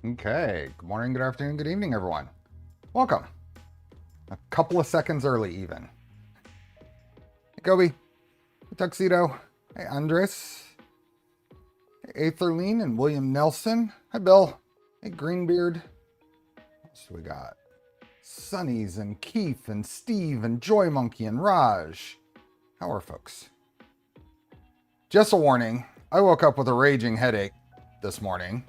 Okay, good morning, good afternoon, good evening, everyone. Welcome. A couple of seconds early, even. Hey, Kobe. Hey, Tuxedo. Hey, Andres. Hey, Aetherline and William Nelson. Hi, Bill. Hey, Greenbeard. What else do we got? Sunnies and Keith and Steve and Joy Monkey and Raj. How are folks? Just a warning, I woke up with a raging headache this morning.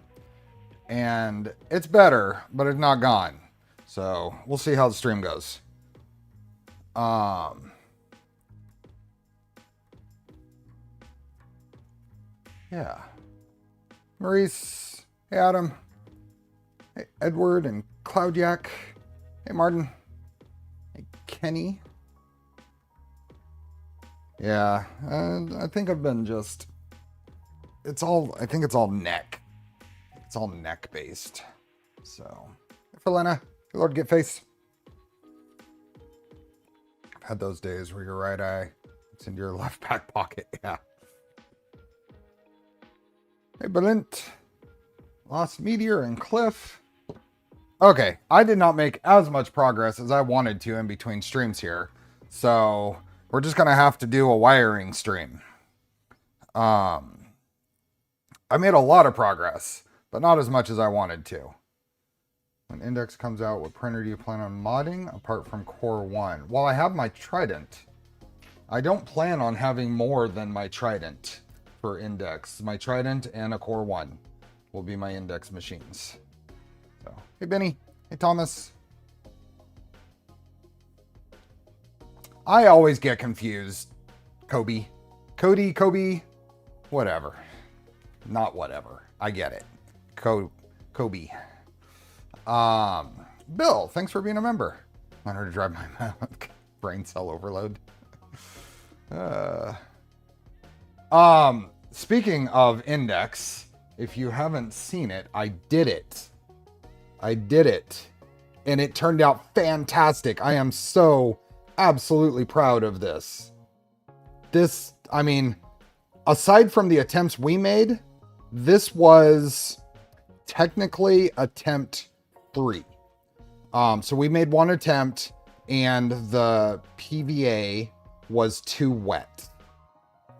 And it's better, but it's not gone. So we'll see how the stream goes. Yeah. Maurice. Hey, Adam. Hey, Edward and Cloudyak. Hey, Martin. Hey, Kenny. Yeah, I think I've been just... I think it's all neck. It's all neck based. So, hey, Felena. Hey, Lord Getface. I've had those days where your right eye, it's in your left back pocket. Yeah. Hey, Belint. Lost Meteor and Cliff. Okay, I did not make as much progress as I wanted to in between streams here. So, we're just going to have to do a wiring stream. I made a lot of progress, but not as much as I wanted to. When Index comes out, what printer do you plan on modding apart from Core 1? Well, I have my Trident. I don't plan on having more than my Trident for Index. My Trident and a Core 1 will be my Index machines. So, hey, Benny. Hey, Thomas. I always get confused. Kobe. Cody, Kobe. Whatever. Not whatever. I get it. Kobe. Bill, thanks for being a member. Want her to drive my brain cell overload. Speaking of Index, if you haven't seen it, I did it. And it turned out fantastic. I am so absolutely proud of this. I mean, aside from the attempts we made, this was technically attempt 3. So we made one attempt and the PVA was too wet.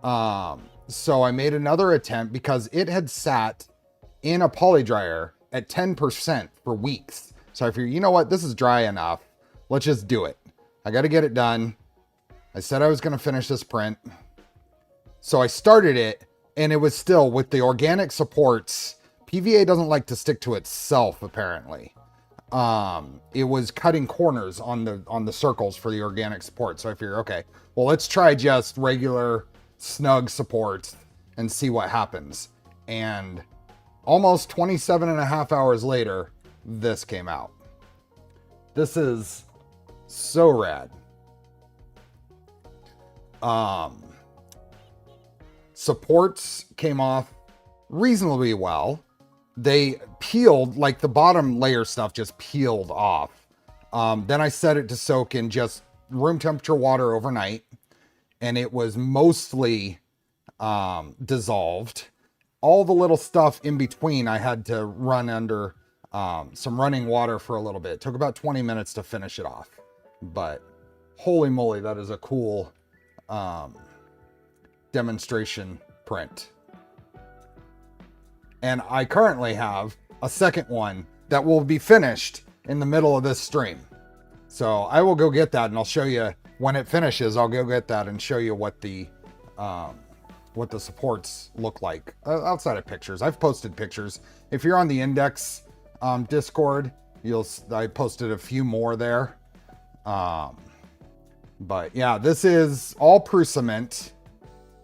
So I made another attempt because it had sat in a poly dryer at 10% for weeks. So I figured, you know what, this is dry enough. Let's just do it. I got to get it done. I said I was going to finish this print. So I started it, and it was still with the organic supports. PVA doesn't like to stick to itself, apparently. It was cutting corners on the circles for the organic support. So I figured, okay, well, let's try just regular snug supports and see what happens. And almost 27 and a half hours later, this came out. This is so rad. Supports came off reasonably well. They peeled, like the bottom layer stuff just peeled off. Then I set it to soak in just room temperature water overnight, and it was mostly dissolved. All the little stuff in between I had to run under some running water for a little bit. It took about 20 minutes to finish it off. But holy moly, that is a cool demonstration print. And I currently have a second one that will be finished in the middle of this stream. So I will go get that, and I'll show you when it finishes. I'll go get that and show you what the supports look like outside of pictures. I've posted pictures. If you're on the Index Discord, I posted a few more there. But yeah, this is all Prusament.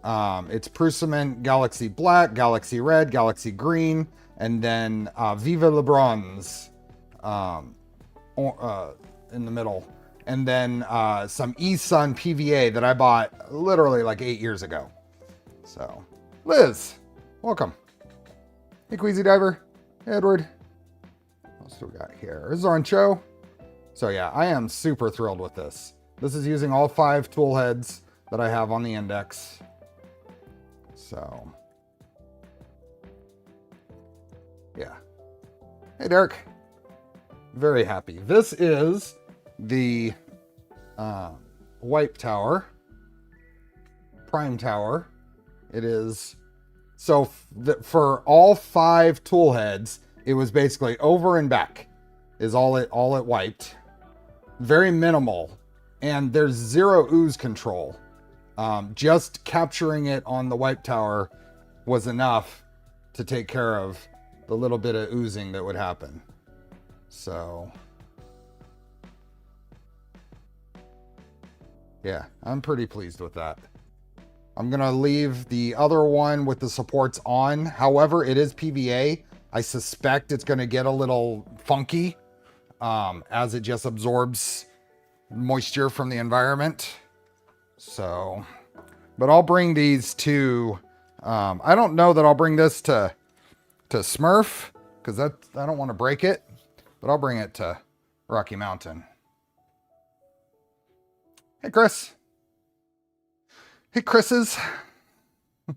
It's Prusament Galaxy Black, Galaxy Red, Galaxy Green, and then Viva Le Bronze in the middle. And then some eSun PVA that I bought literally like 8 years ago. So, Liz, welcome. Hey, Queasy Diver. Hey, Edward. What else do we got here? This is Orancho. So yeah, I am super thrilled with this. This is using all 5 tool heads that I have on the Index. So, yeah. Hey, Derek. Very happy. This is the wipe tower, prime tower. It is, so for all 5 tool heads, it was basically over and back is all it wiped. Very minimal, and there's 0 ooze control. Just capturing it on the wipe tower was enough to take care of the little bit of oozing that would happen. So yeah, I'm pretty pleased with that. I'm gonna leave the other one with the supports on. However, it is PVA. I suspect it's gonna get a little funky as it just absorbs moisture from the environment. So, but I'll bring these to, I don't know that I'll bring this to Smurf, because I don't want to break it, but I'll bring it to Rocky Mountain. Hey, Chris. Hey, Chris's. That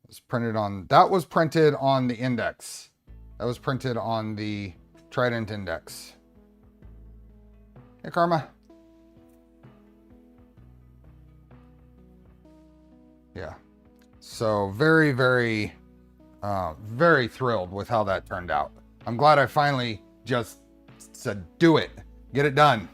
was printed on the index. That was printed on the Trident index. Hey, Karma. Yeah. So very, very, very thrilled with how that turned out. I'm glad I finally just said, do it, get it done.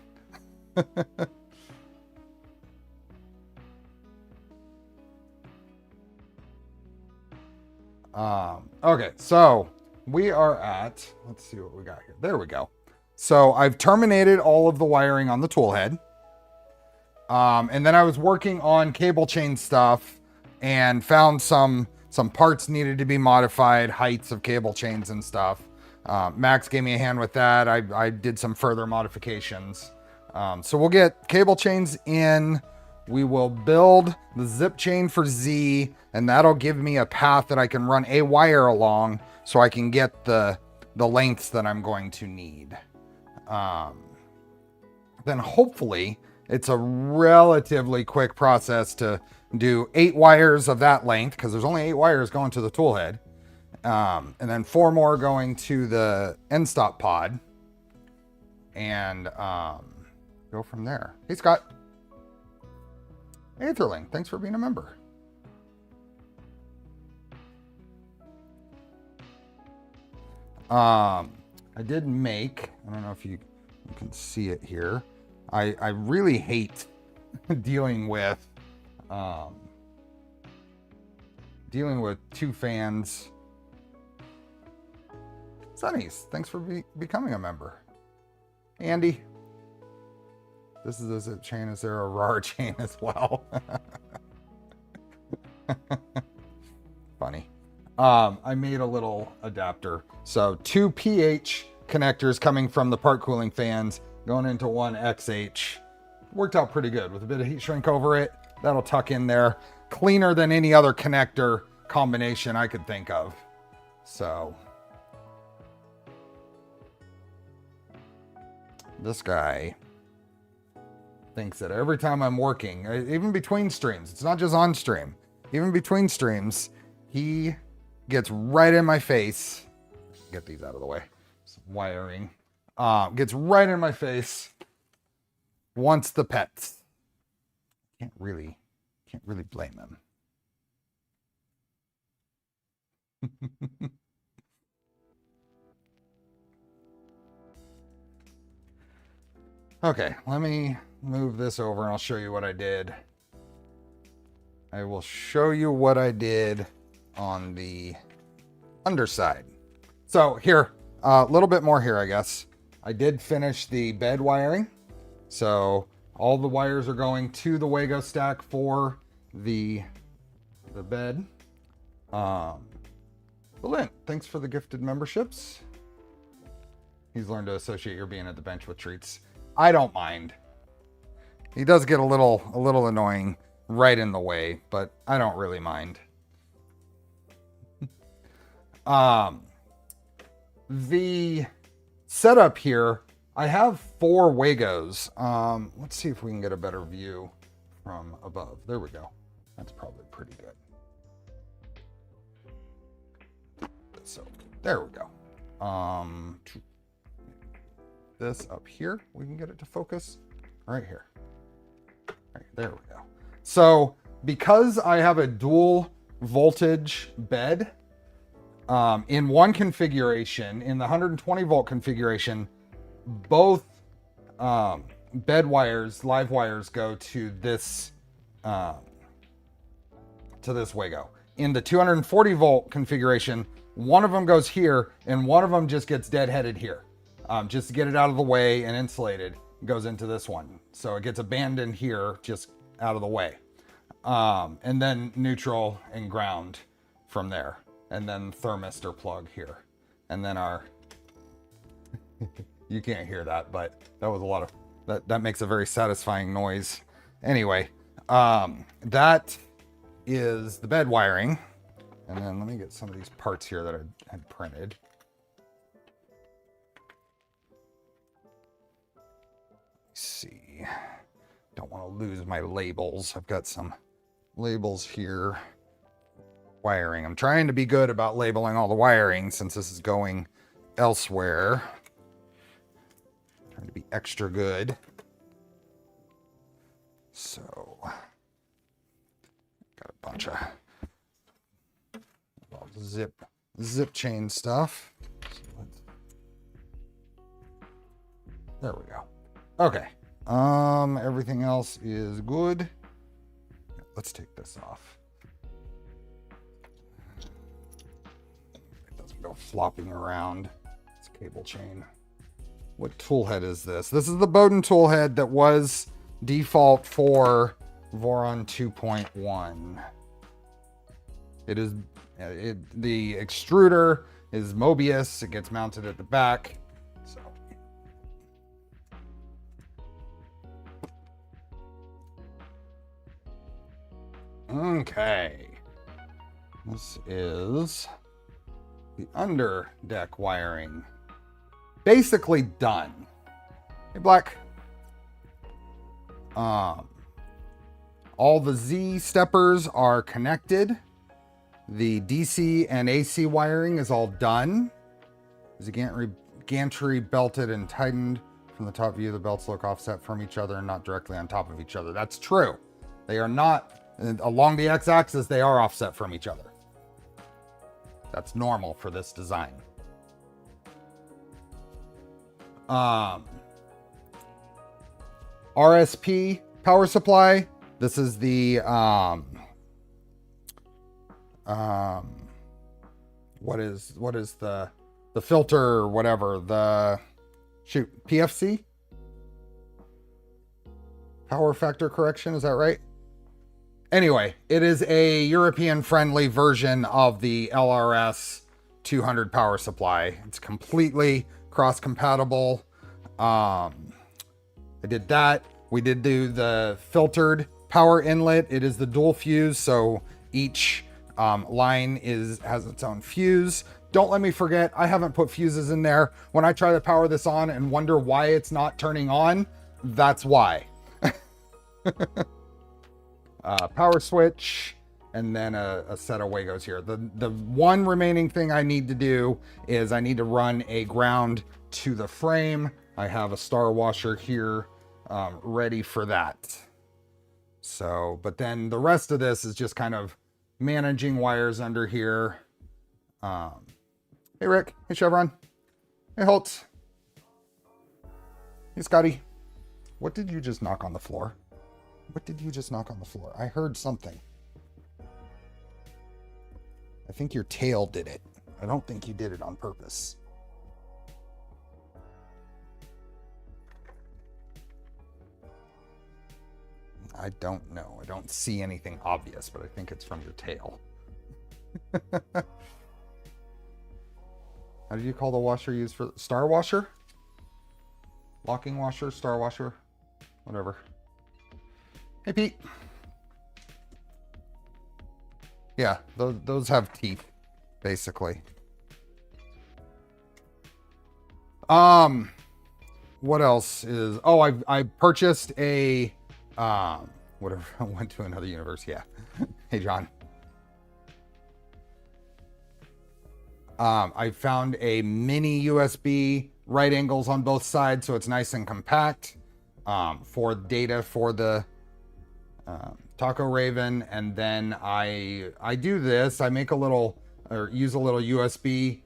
Okay, so we are at, let's see what we got here. There we go. So I've terminated all of the wiring on the tool head. And then I was working on cable chain stuff and found some parts needed to be modified, heights of cable chains and stuff. Max gave me a hand with that. I did some further modifications. So we'll get cable chains in. We will build the zip chain for Z, and that'll give me a path that I can run a wire along so I can get the lengths that I'm going to need. Then hopefully it's a relatively quick process to do 8 wires of that length, because there's only 8 wires going to the tool head. And then 4 more going to the end stop pod. And go from there. Hey, Scott. Aetherling, thanks for being a member. I did make, I don't know if you can see it here. I really hate dealing with 2 fans. Sunnies, thanks for becoming a member. Andy. This is a zip chain. Is there a RAR chain as well? Funny. I made a little adapter. So 2 pH connectors coming from the part cooling fans going into 1 XH. Worked out pretty good with a bit of heat shrink over it. That'll tuck in there. Cleaner than any other connector combination I could think of. So this guy thinks that every time I'm working, even between streams, it's not just on stream, even between streams, he gets right in my face. Get these out of the way. Some wiring. Gets right in my face. Wants the pets. Can't really blame him. Okay, let me move this over and I'll show you what I did. I will show you what I did on the underside. So here, a little bit more here, I guess. I did finish the bed wiring. So all the wires are going to the Wago stack for the bed. Lint, thanks for the gifted memberships. He's learned to associate your being at the bench with treats. I don't mind. He does get a little annoying right in the way, but I don't really mind. The setup here, I have 4 Wagos. Let's see if we can get a better view from above. There we go. That's probably pretty good. So there we go. This up here, we can get it to focus right here. Right, there we go. So because I have a dual voltage bed, in one configuration, in the 120 volt configuration, both bed wires, live wires, go to this Wago. In the 240 volt configuration, one of them goes here and one of them just gets deadheaded here. Just to get it out of the way and insulated, goes into this one. So it gets abandoned here, just out of the way. And then neutral and ground from there. And then thermistor plug here. And then our, you can't hear that, but that was a lot of, that makes a very satisfying noise. Anyway, that is the bed wiring. And then let me get some of these parts here that I had printed. Let's see. Don't want to lose my labels. I've got some labels here. Wiring. I'm trying to be good about labeling all the wiring since this is going elsewhere. Trying to be extra good. So, got a bunch of zip chain stuff. So there we go. Okay. Everything else is good. Let's take this off. It doesn't go flopping around. It's cable chain. What tool head is this? This is the Bowden tool head that was default for Voron 2.1. It is the extruder is Mobius. It gets mounted at the back. So okay. This is the under deck wiring. Basically done. Hey, Black. All the Z steppers are connected. The DC and AC wiring is all done. Is the gantry belted and tightened from the top view? The belts look offset from each other and not directly on top of each other. That's true. They are not along the x-axis. They are offset from each other. That's normal for this design. RSP power supply. This is the what is the filter or whatever, the PFC, power factor correction, is that right? Anyway, it is a European friendly version of the LRS 200 power supply. It's completely cross compatible. I did that. We did do the filtered power inlet. It is the dual fuse, so each line has its own fuse. Don't let me forget, I haven't put fuses in there. When I try to power this on and wonder why it's not turning on, that's why. Power switch, and then a set of Wagos here. The one remaining thing I need to do is I need to run a ground to the frame. I have a star washer here ready for that. So, but then the rest of this is just kind of managing wires under here. Hey Rick, hey Chevron, hey Holtz, hey Scotty. What did you just knock on the floor? What did you just knock on the floor? I heard something. I think your tail did it. I don't think you did it on purpose. I don't know. I don't see anything obvious, but I think it's from your tail. How do you call the washer used for star washer? Locking washer, star washer, whatever. Hey, Pete. Yeah, those have teeth, basically. What else is... Oh, I purchased a... whatever. I went to another universe. Yeah. Hey, John. I found a mini USB right angles on both sides, so it's nice and compact for data for the Taco Raven. And then I do this. I make a little, or use a little USB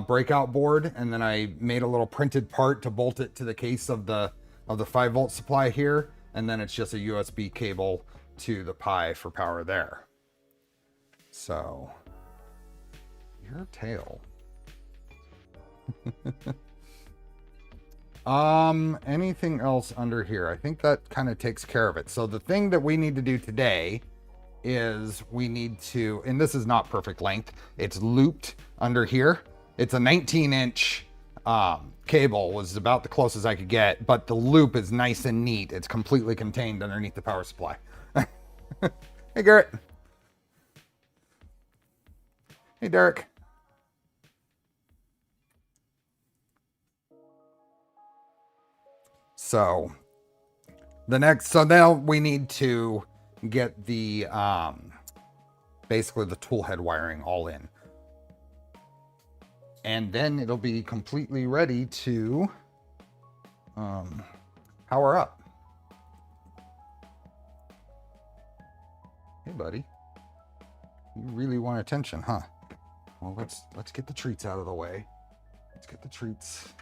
breakout board, and then I made a little printed part to bolt it to the case of the 5-volt supply here, and then it's just a USB cable to the Pi for power there. So your tail. Anything else under here? I think that kind of takes care of it. So the thing that we need to do today is we need to, and this is not perfect length, it's looped under here. It's a 19-inch cable, was about the closest I could get, but the loop is nice and neat. It's completely contained underneath the power supply. Hey, Garrett. Hey, Derek. So now we need to get the basically the tool head wiring all in, and then it'll be completely ready to power up. Hey, buddy, you really want attention, huh? Well, let's get the treats out of the way. Let's get the treats.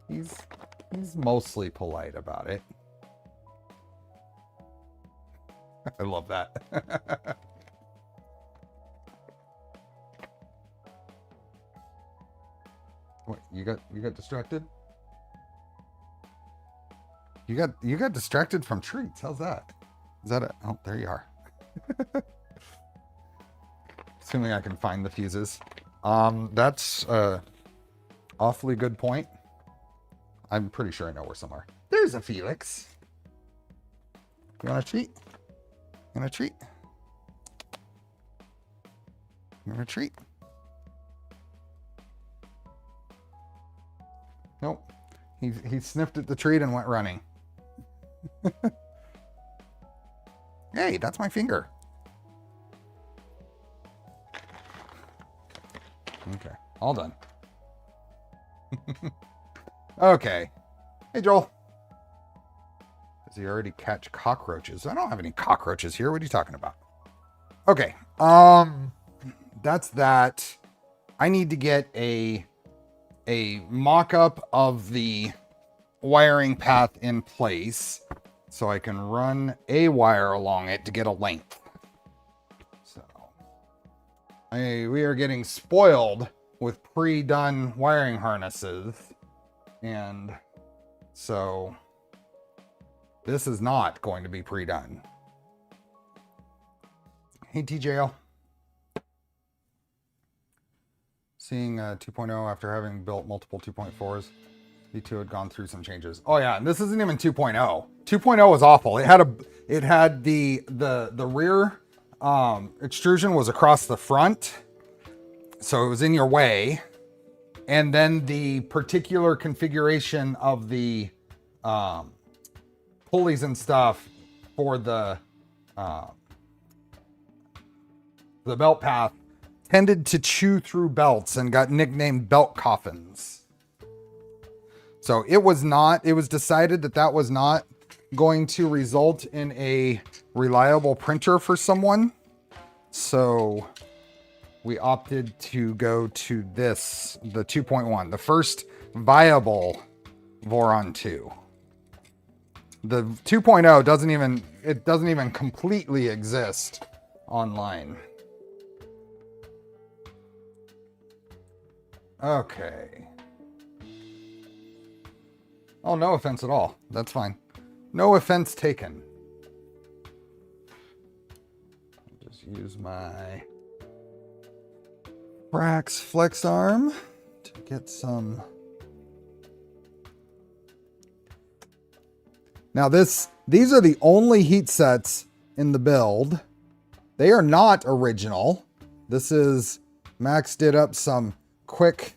He's mostly polite about it. I love that. What, you got distracted? You got distracted from treats. How's that? Is that it? Oh, there you are. Assuming I can find the fuses. That's a awfully good point. I'm pretty sure I know where some are. There's a Felix. You want a treat? You want a treat? You want a treat? Nope. He sniffed at the treat and went running. Hey, that's my finger. Okay, all done. Okay. Hey, Joel. Does he already catch cockroaches? I don't have any cockroaches here. What are you talking about? Okay. That's that. I need to get a mock-up of the wiring path in place so I can run a wire along it to get a length. So we are getting spoiled with pre-done wiring harnesses, and so this is not going to be pre-done. Hey, TJL. Seeing 2.0 after having built multiple 2.4s. V2 had gone through some changes. Oh yeah, and this isn't even 2.0. 2.0 was awful. It had the rear extrusion was across the front, so it was in your way. And then the particular configuration of the pulleys and stuff for the belt path tended to chew through belts and got nicknamed belt coffins. So it was decided that was not going to result in a reliable printer for someone. So we opted to go to this, the 2.1, the first viable Voron 2. The 2.0 doesn't even completely exist online. Okay. Oh, no offense at all. That's fine. No offense taken. I'll just use my Brax flex arm to get some. Now these are the only heat sets in the build. They are not original. This is, Max did up some quick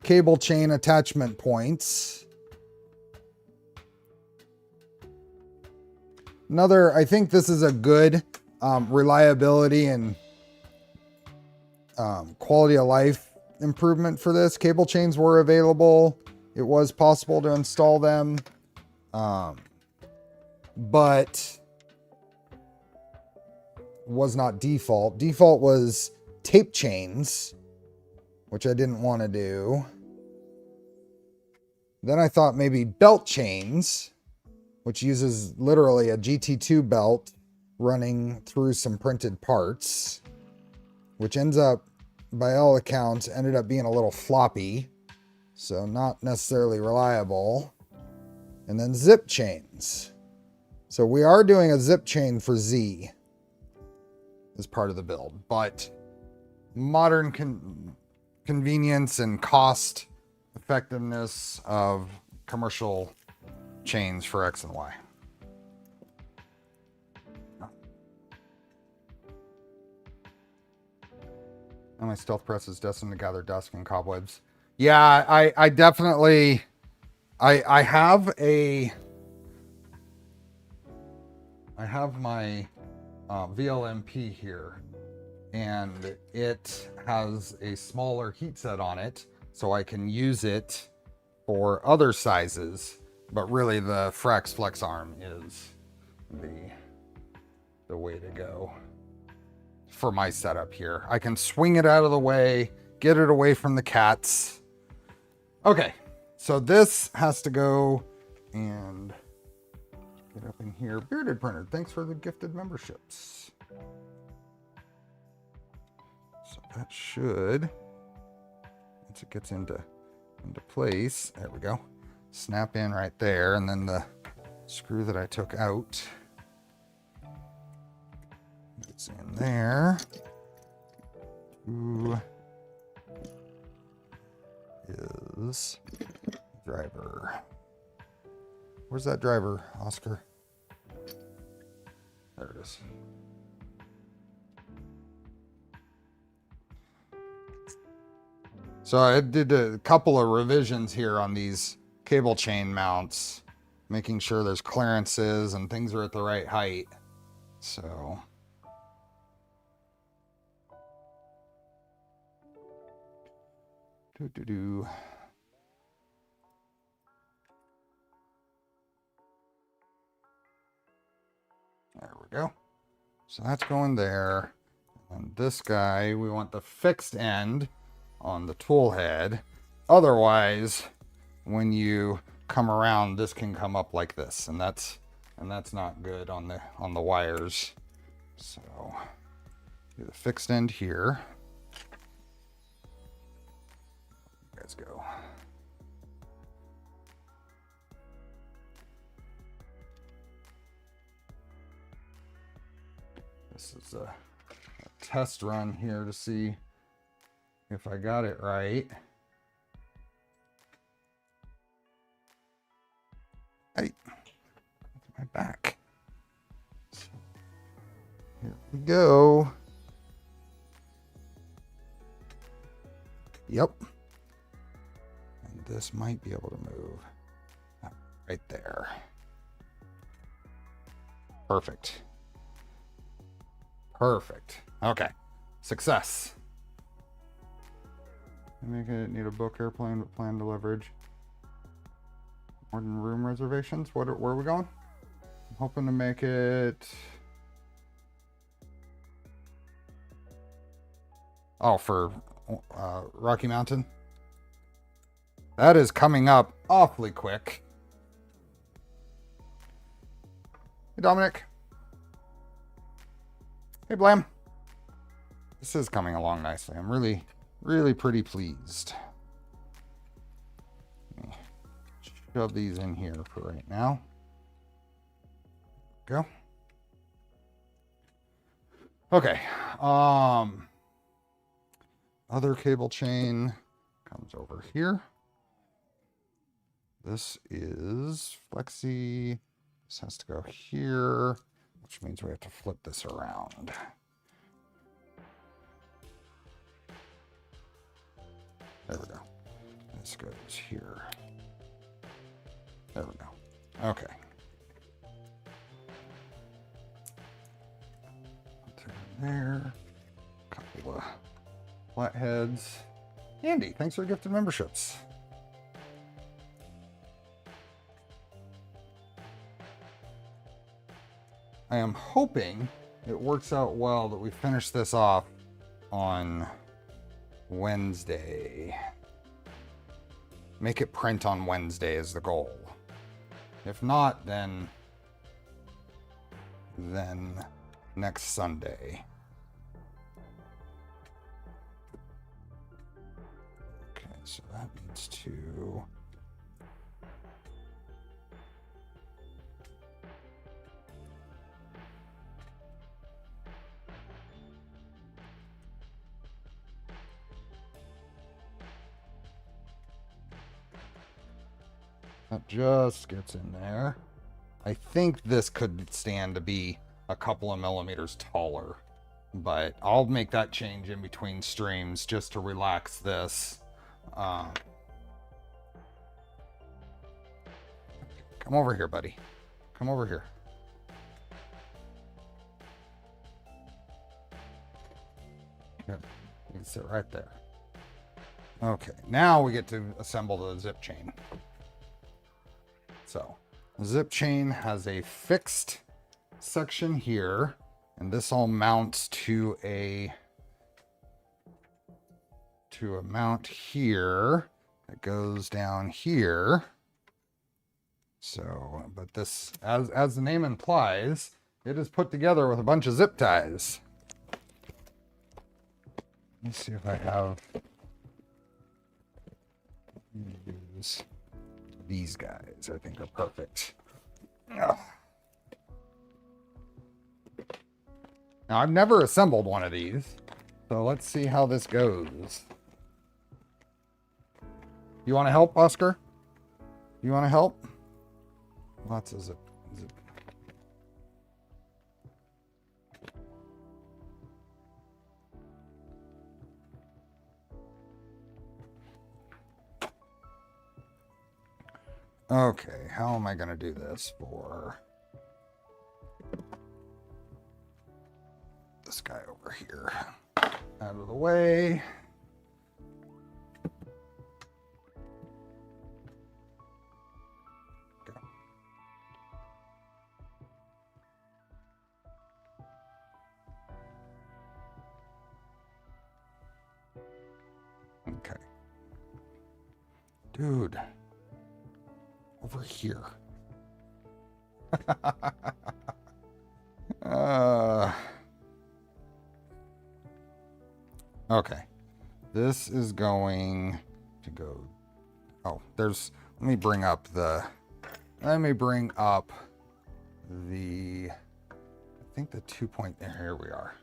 cable chain attachment points. I think this is a good reliability and quality of life improvement for this. Cable chains were available. It was possible to install them. But was not default. Default was tape chains, which I didn't want to do. Then I thought maybe belt chains, which uses literally a GT2 belt running through some printed parts, which ends up, by all accounts, ended up being a little floppy, so not necessarily reliable. And then zip chains. So we are doing a zip chain for Z as part of the build, but modern convenience and cost effectiveness of commercial chains for X and Y. And my stealth press is destined to gather dust and cobwebs. Yeah, I definitely, I have my VLMP here, and it has a smaller heat set on it, so I can use it for other sizes, but really the Frax Flex Arm is the way to go for my setup here. I can swing it out of the way, get it away from the cats. Okay, so this has to go and get up in here. Bearded Printer, thanks for the gifted memberships. So that should, once it gets into place, there we go. Snap in right there, and then the screw that I took out gets in there. Ooh. Is driver. Where's that driver, Oscar? There it is. So I did a couple of revisions here on these cable chain mounts, making sure there's clearances and things are at the right height. So there we go. So that's going there. And this guy, we want the fixed end on the tool head. Otherwise, when you come around, this can come up like this, and that's not good on the wires. So do the fixed end here. You guys go. This is a test run here to see if I got it right. Hey, my back. So, here we go. Yep. And this might be able to move right there. Perfect. Perfect. Okay. Success. Make it need a book airplane, but plan to leverage more than room reservations. Where are we going? I'm hoping to make it. Oh, for Rocky Mountain. That is coming up awfully quick. Hey, Dominic. Hey, Blam. This is coming along nicely. I'm really pretty pleased. Let me shove these in here for right now. Go. Okay. Other cable chain comes over here. This is flexi. This has to go here, which means we have to flip this around. There we go. This goes here. There we go. Okay. there. A couple of flatheads. Andy, thanks for gifted memberships. I am hoping it works out well that we finish this off on Wednesday. Make it print on Wednesday is the goal. If not, then next Sunday. Okay, so that needs to... That just gets in there. I think this could stand to be a couple of millimeters taller, but I'll make that change in between streams just to relax this. Come over here, buddy. Come over here. Here, you can sit right there. Okay, now we get to assemble the zip chain. So, the zip chain has a fixed section here, and this all mounts to a mount here that goes down here. So, but this, as the name implies, it is put together with a bunch of zip ties. Let me see if I have use these guys. I think are perfect. Ugh. Now, I've never assembled one of these, so let's see how this goes. You want to help, Oscar? You want to help? Lots of zip. Okay, how am I going to do this for this guy over here? Out of the way. Go. Okay. Dude. Over here. Okay. This is going to go... Oh, there's... Let me bring up the... I think the 2 point... Here we are.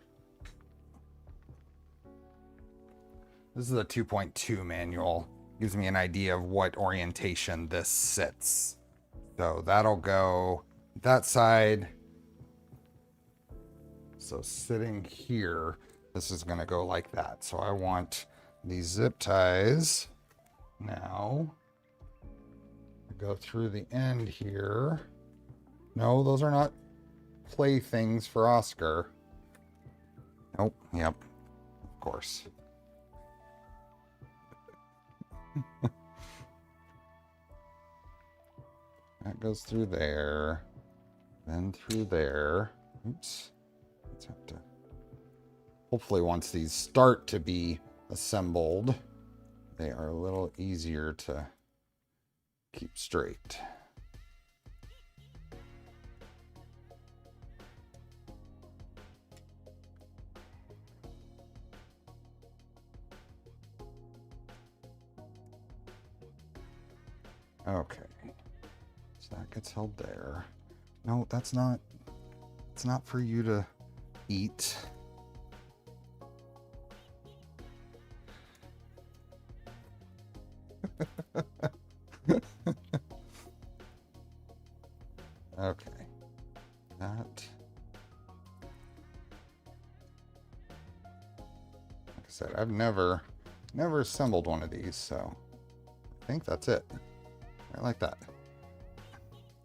This is a 2.2 manual. Gives me an idea of what orientation this sits. So that'll go that side. So sitting here, this is going to go like that. So I want these zip ties now to go through the end here. No, those are not playthings for Oscar. Nope. Yep. Of course. That goes through there, then through there. Oops. Let's have to... Hopefully once these start to be assembled, they are a little easier to keep straight. Okay, so that gets held there. No, that's not, it's not for you to eat. Okay, that, like I said, I've never assembled one of these, so I think that's it. Right like that.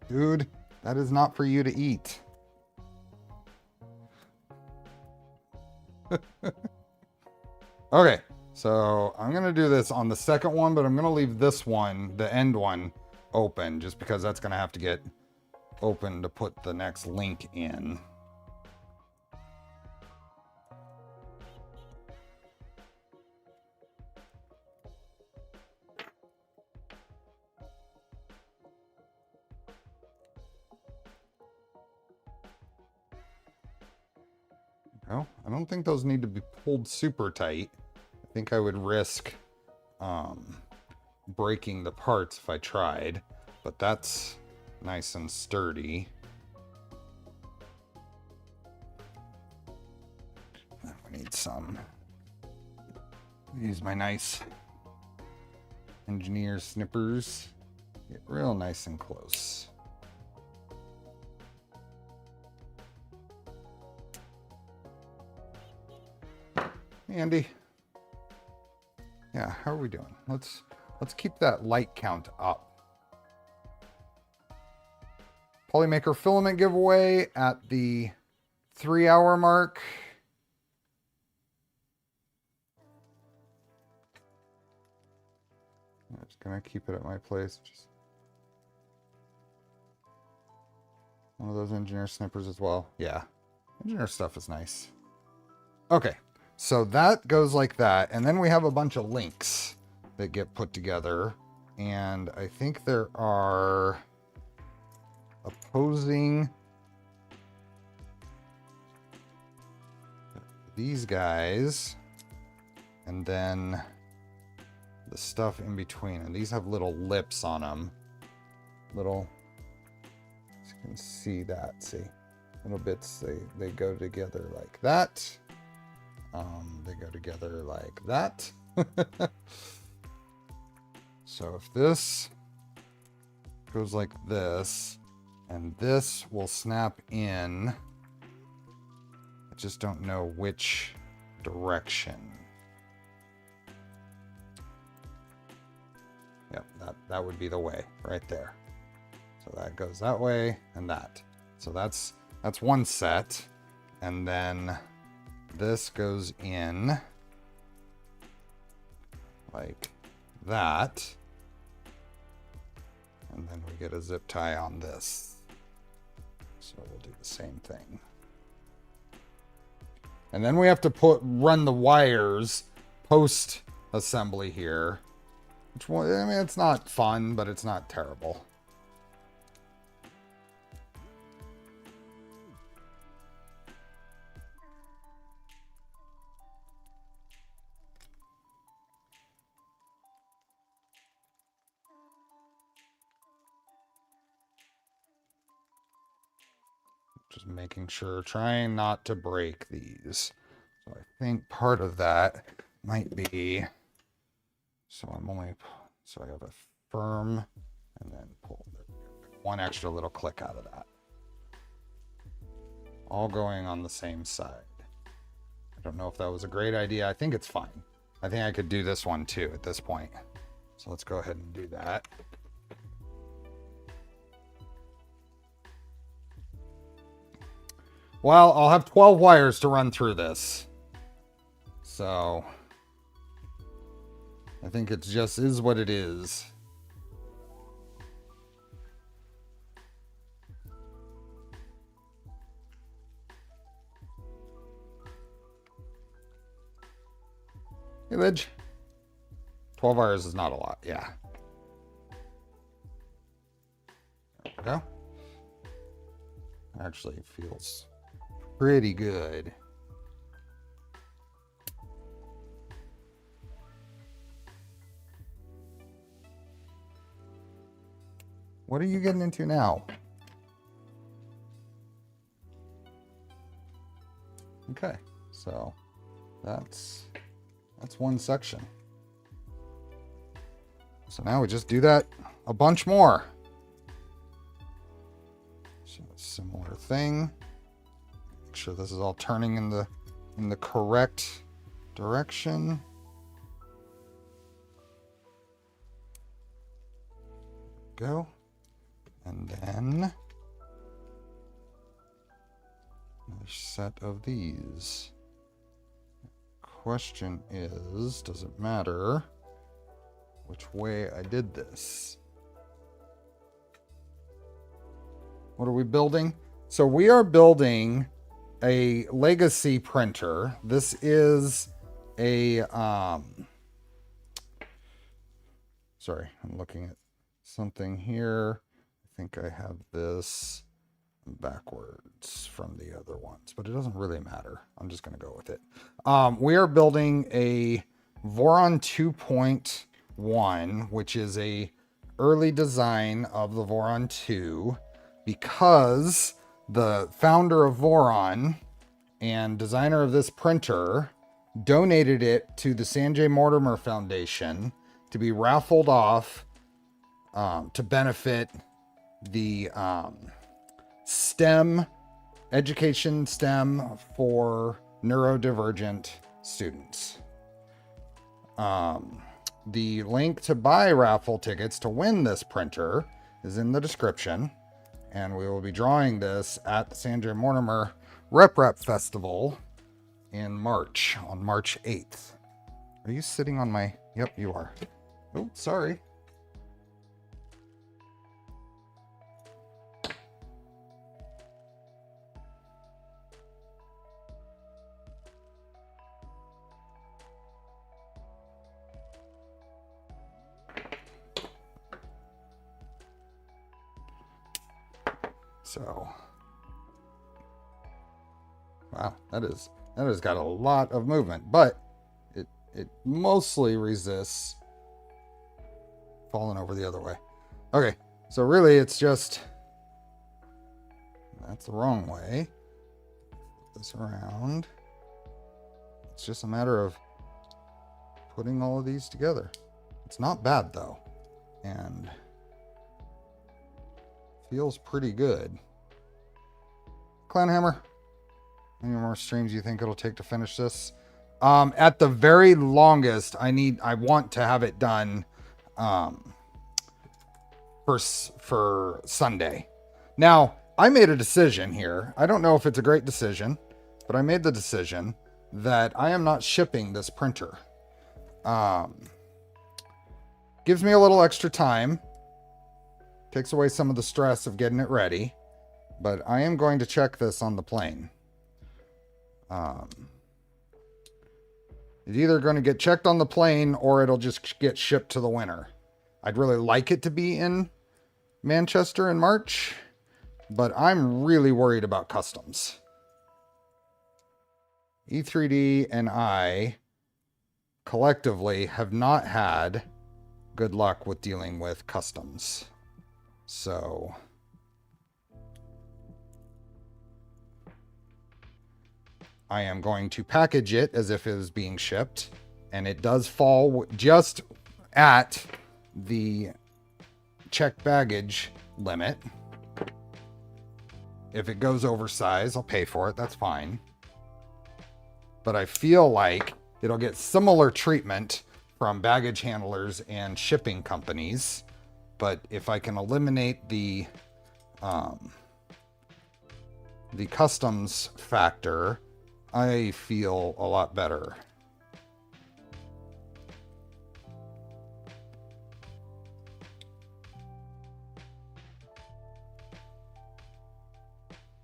Dude, that is not for you to eat. Okay, so I'm gonna do this on the second one, but I'm gonna leave this one, the end one, open, just because that's gonna have to get open to put the next link in. No, I don't think those need to be pulled super tight. I think I would risk breaking the parts if I tried, but that's nice and sturdy. We need some. Use my nice engineer snippers. Get real nice and close. Andy. Yeah, how are we doing? Let's keep that light count up. Polymaker filament giveaway at the 3-hour mark. I'm just gonna keep it at my place. Just one of those engineer snippers as well. Yeah, engineer stuff is nice. Okay, so that goes like that, and then we have a bunch of links that get put together, and I think there are opposing these guys, and then the stuff in between, and these have little lips on them. Little, you can see that, see, little bits, they go together like that. They go together like that. So if this goes like this, and this will snap in, I just don't know which direction. Yep, that would be the way right there. So that goes that way and that. So that's one set. And then this goes in like that. And then we get a zip tie on this. So we'll do the same thing. And then we have to run the wires post assembly here. Which one, I mean, it's not fun, but it's not terrible. Just making sure, trying not to break these. So I think part of that might be, so I have a firm and then pull one extra little click out of that. All going on the same side. I don't know if that was a great idea. I think it's fine. I think I could do this one too at this point. So let's go ahead and do that. Well, I'll have 12 wires to run through this. So I think it just is what it is. Hey, Lidge. 12 wires is not a lot, yeah. There we go. Actually, it feels pretty good. What are you getting into now? Okay, so that's one section. So now we just do that a bunch more. So a similar thing. Make sure this is all turning in the correct direction. Go. And then another set of these. question is, does it matter which way I did this? What are we building? So we are building a legacy printer. This is a, sorry, I'm looking at something here. I think I have this backwards from the other ones, but it doesn't really matter. I'm just going to go with it. We are building a Voron 2.1, which is a early design of the Voron 2, because the founder of Voron and designer of this printer donated it to the Sanjay Mortimer Foundation to be raffled off to benefit the STEM education, STEM for neurodivergent students. The link to buy raffle tickets to win this printer is in the description, and we will be drawing this at the Sanjay Mortimer Rep Festival in March, on March 8th. Are you sitting on my... Yep, you are. Oh, sorry. So, wow, that has got a lot of movement, but it mostly resists falling over the other way. Okay, so really it's just, that's the wrong way. Flip this around. It's just a matter of putting all of these together. It's not bad though, and feels pretty good. Clownhammer, how many more streams do you think it'll take to finish this? At the very longest, I want to have it done for Sunday. Now, I made a decision here. I don't know if it's a great decision, but I made the decision that I am not shipping this printer. Gives me a little extra time. Takes away some of the stress of getting it ready. But I am going to check this on the plane. It's either going to get checked on the plane or it'll just get shipped to the winner. I'd really like it to be in Manchester in March, but I'm really worried about customs. E3D and I collectively have not had good luck with dealing with customs. So I am going to package it as if it was being shipped, and it does fall just at the checked baggage limit. If it goes oversized, I'll pay for it. That's fine. But I feel like it'll get similar treatment from baggage handlers and shipping companies. But if I can eliminate the customs factor, I feel a lot better.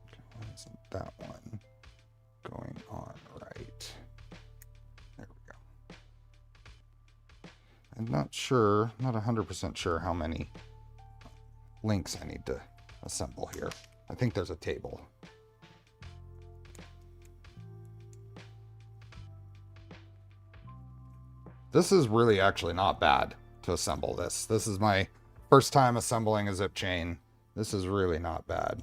Okay, why isn't that one going on right? There we go. I'm not sure, not 100% sure how many links I need to assemble here. I think there's a table. This is really actually not bad to assemble this. This is my first time assembling a zip chain. This is really not bad.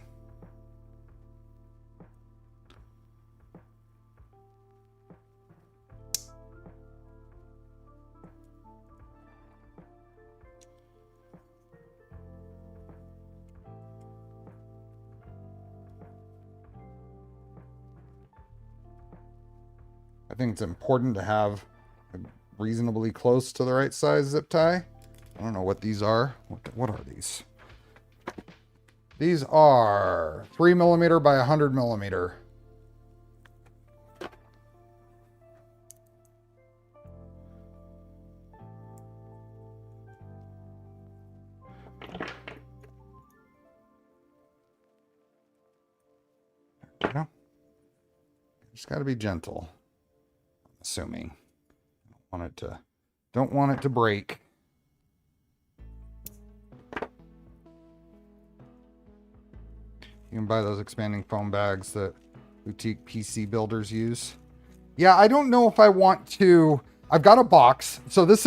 I think it's important to have a reasonably close to the right size zip tie. I don't know what these are. What are these? These are 3mm by 100mm. Just got to be gentle. I'm assuming. Don't want it to break. You can buy those expanding foam bags that boutique PC builders use. Yeah, I don't know if I want to. I've got a box. So this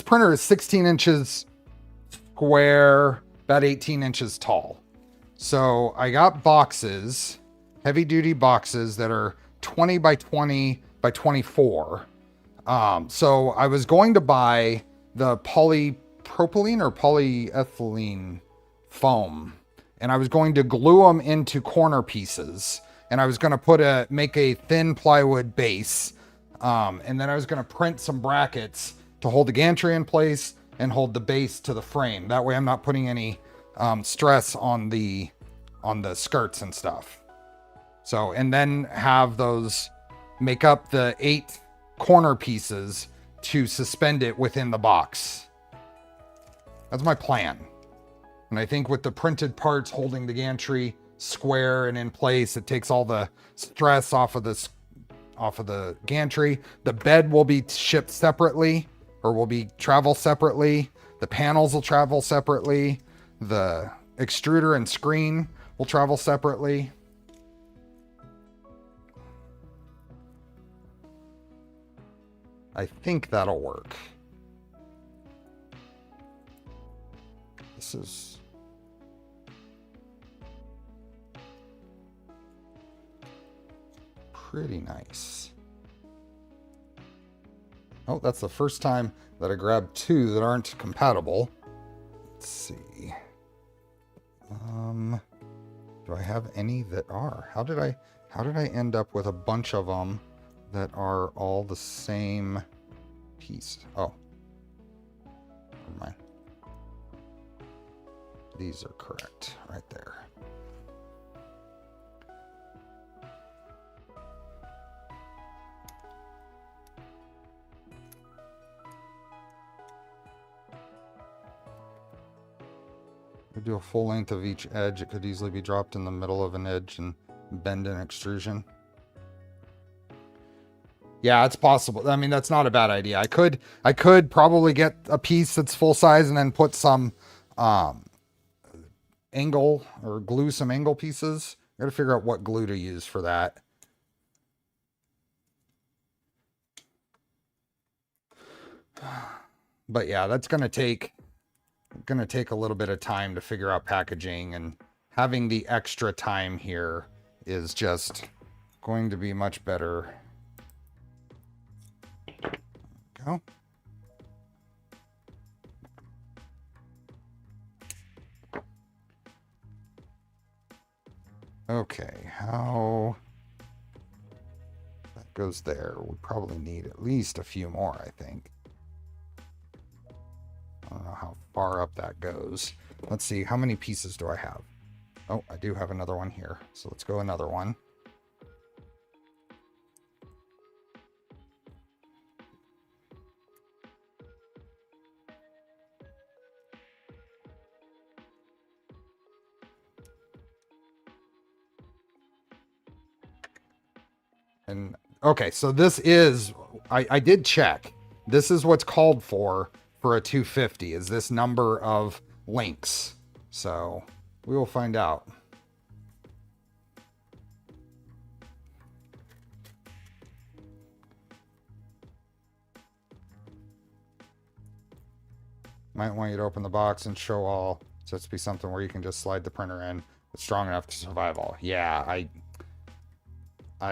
printer is 16 inches square, about 18 inches tall. So I got boxes, heavy duty boxes that are 20 by 20 by 24. So I was going to buy the polypropylene or polyethylene foam, and I was going to glue them into corner pieces, and I was going to make a thin plywood base. And then I was going to print some brackets to hold the gantry in place and hold the base to the frame. That way I'm not putting any stress on the skirts and stuff. So, and then have those make up the 8 corner pieces to suspend it within the box. That's my plan. And I think with the printed parts holding the gantry square and in place, it takes all the stress off of the gantry. The bed will be shipped separately, or will be travel separately. The panels will travel separately. The extruder and screen will travel separately. I think that'll work. This is pretty nice. Oh, that's the first time that I grabbed 2 that aren't compatible. Let's see. Do I have any that are? How did I end up with a bunch of them that are all the same piece? Oh, never mind. These are correct right there. Do a full length of each edge. It could easily be dropped in the middle of an edge and bend in extrusion. Yeah, it's possible. I mean, that's not a bad idea. I could probably get a piece that's full size and then put some angle or glue some angle pieces. I gotta figure out what glue to use for that. But yeah, that's gonna take a little bit of time to figure out packaging, and having the extra time here is just going to be much better. Go. Okay, how that goes there. We probably need at least a few more, I think. I don't know how far up that goes. Let's see, how many pieces do I have? Oh, I do have another one here. So let's go another one. And okay, so this is, I did check. This is what's called for a 250, is this number of links. So we will find out. Might want you to open the box and show all. So it's be something where you can just slide the printer in. It's strong enough to survive all. Yeah, I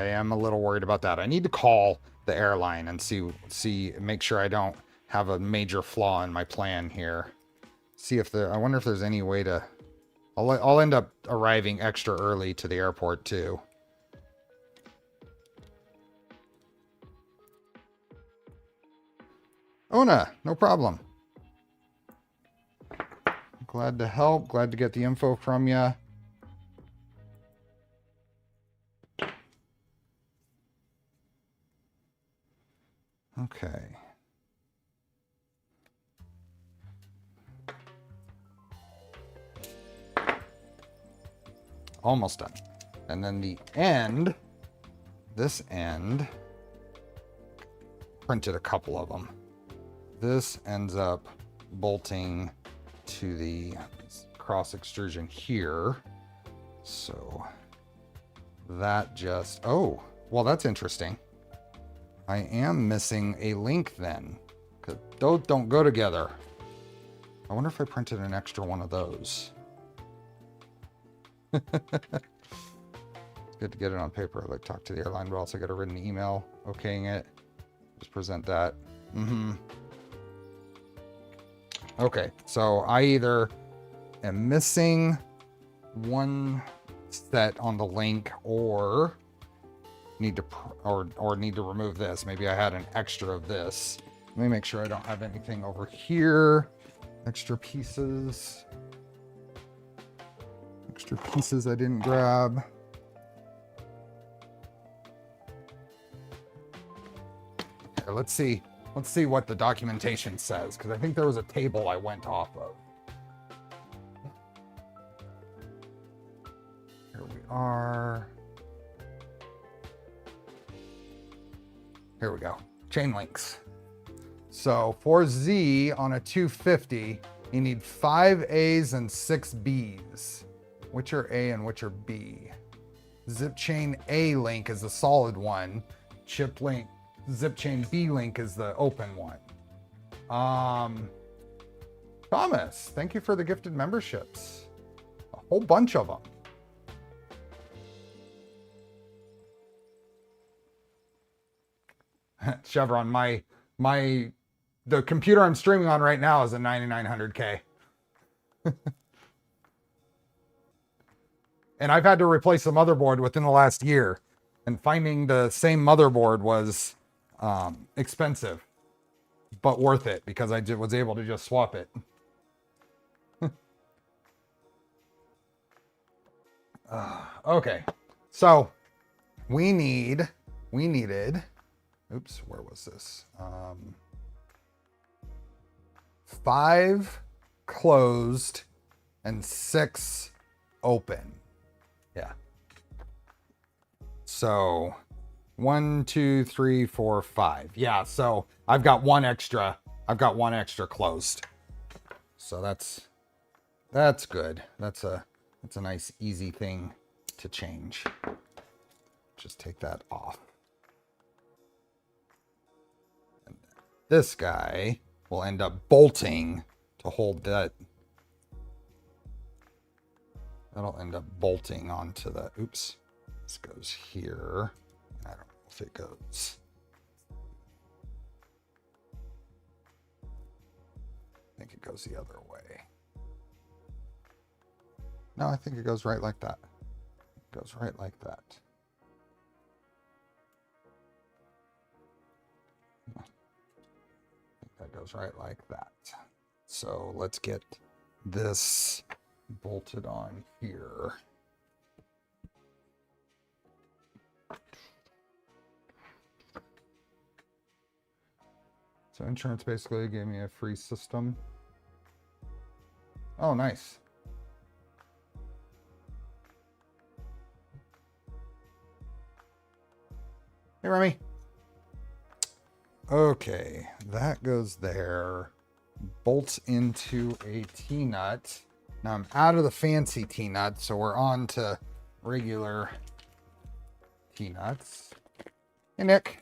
am a little worried about that. I need to call the airline and make sure I don't have a major flaw in my plan here. See if I wonder if there's any way to, I'll end up arriving extra early to the airport too. Ona, no problem. Glad to help, glad to get the info from you. Okay. Almost done. And then the end this end, printed a couple of them. This ends up bolting to the cross extrusion here. So that just, oh, well, that's interesting. I am missing a link then, because those don't go together. I wonder if I printed an extra one of those. It's good to get it on paper. Like talk to the airline, but also get a written email okaying it. Just present that. Okay, so I either am missing one set on the link or need to need to remove this. Maybe I had an extra of this. Let me make sure I don't have anything over here. Extra pieces I didn't grab. Okay, let's see what the documentation says, because I think there was a table I went off of. Here we are. Here we go. Chain links. So for Z on a 250, you need 5 A's and 6 B's. Which are A and which are B? Zip chain A link is the solid one. Chip link, zip chain B link is the open one. Thomas, thank you for the gifted memberships. A whole bunch of them. Chevron, the computer I'm streaming on right now is a 9900K. And I've had to replace the motherboard within the last year. And finding the same motherboard was expensive, but worth it because I was able to just swap it. Okay, so we needed, oops, where was this? 5 closed and 6 open. Yeah. So 1, 2, 3, 4, 5. Yeah, so I've got one extra. I've got one extra closed. So that's good. That's a nice easy thing to change. Just take that off. And this guy will end up bolting to hold that. That'll end up bolting onto the, oops, this goes here. I don't know if it goes. I think it goes the other way. No, I think it goes right like that. It goes right like that. I think that goes right like that. So let's get this bolted on here. So insurance basically gave me a free system. Oh, nice. Hey, Remy. Okay, that goes there. Bolts into a T-nut. Now I'm out of the fancy T-nut, so we're on to regular T-nuts. Hey, Nick.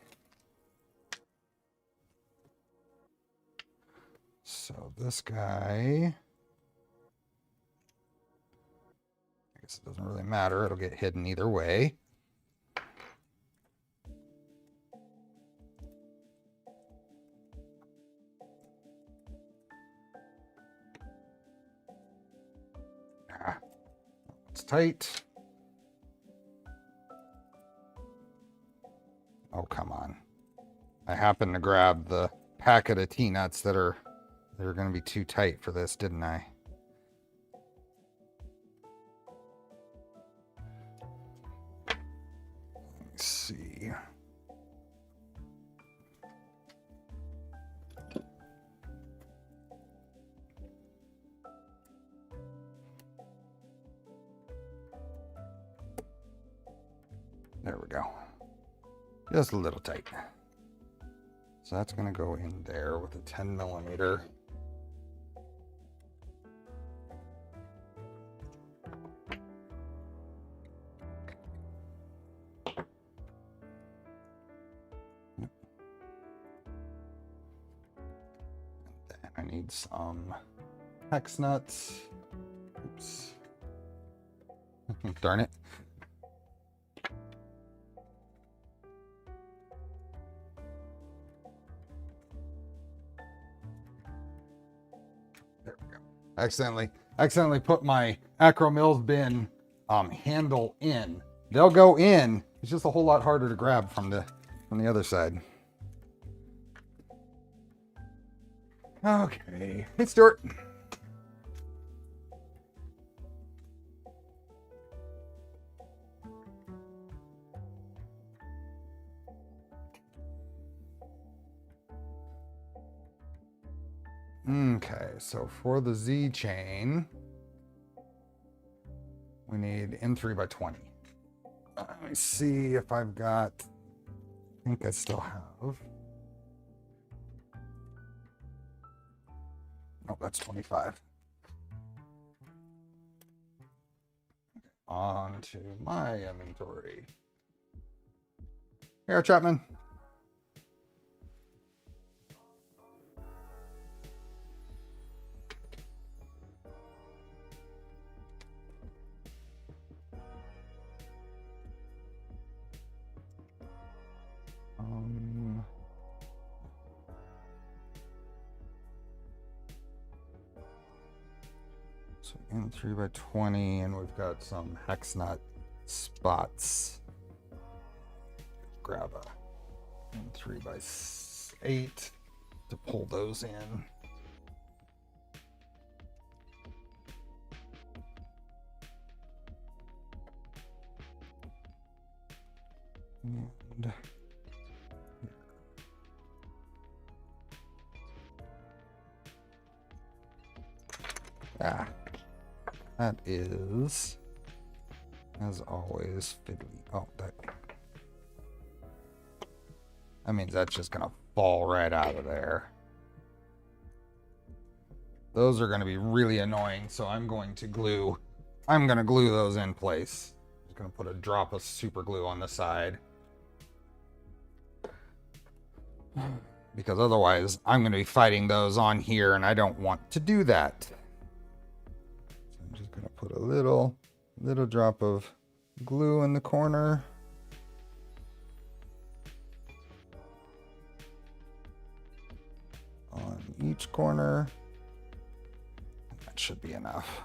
So this guy, I guess it doesn't really matter. It'll get hidden either way. It's tight. Oh, come on. I happened to grab the packet of T-nuts that are going to be too tight for this, didn't I? Let me see. There we go. Just a little tight. So that's going to go in there with a 10 millimeter. Then I need some hex nuts. Oops. Darn it. There we go. Accidentally put my Acro Mills bin handle in. They'll go in. It's just a whole lot harder to grab from the other side. Okay. Hey, Stuart. Okay, so for the Z chain, we need M3 by 20. Let me see if I've got, I think I still have. Oh, that's 25. On to my inventory. Here, Chapman. So in 3 by 20, and we've got some hex nut spots. Grab a 3 by 8 to pull those in. And that is, as always, fiddly. Oh, that means that's just gonna fall right out of there. Those are gonna be really annoying, so I'm gonna glue those in place. Just gonna put a drop of super glue on the side. Because otherwise I'm gonna be fighting those on here, and I don't want to do that. I'm just gonna put a little drop of glue in the corner. On each corner. That should be enough.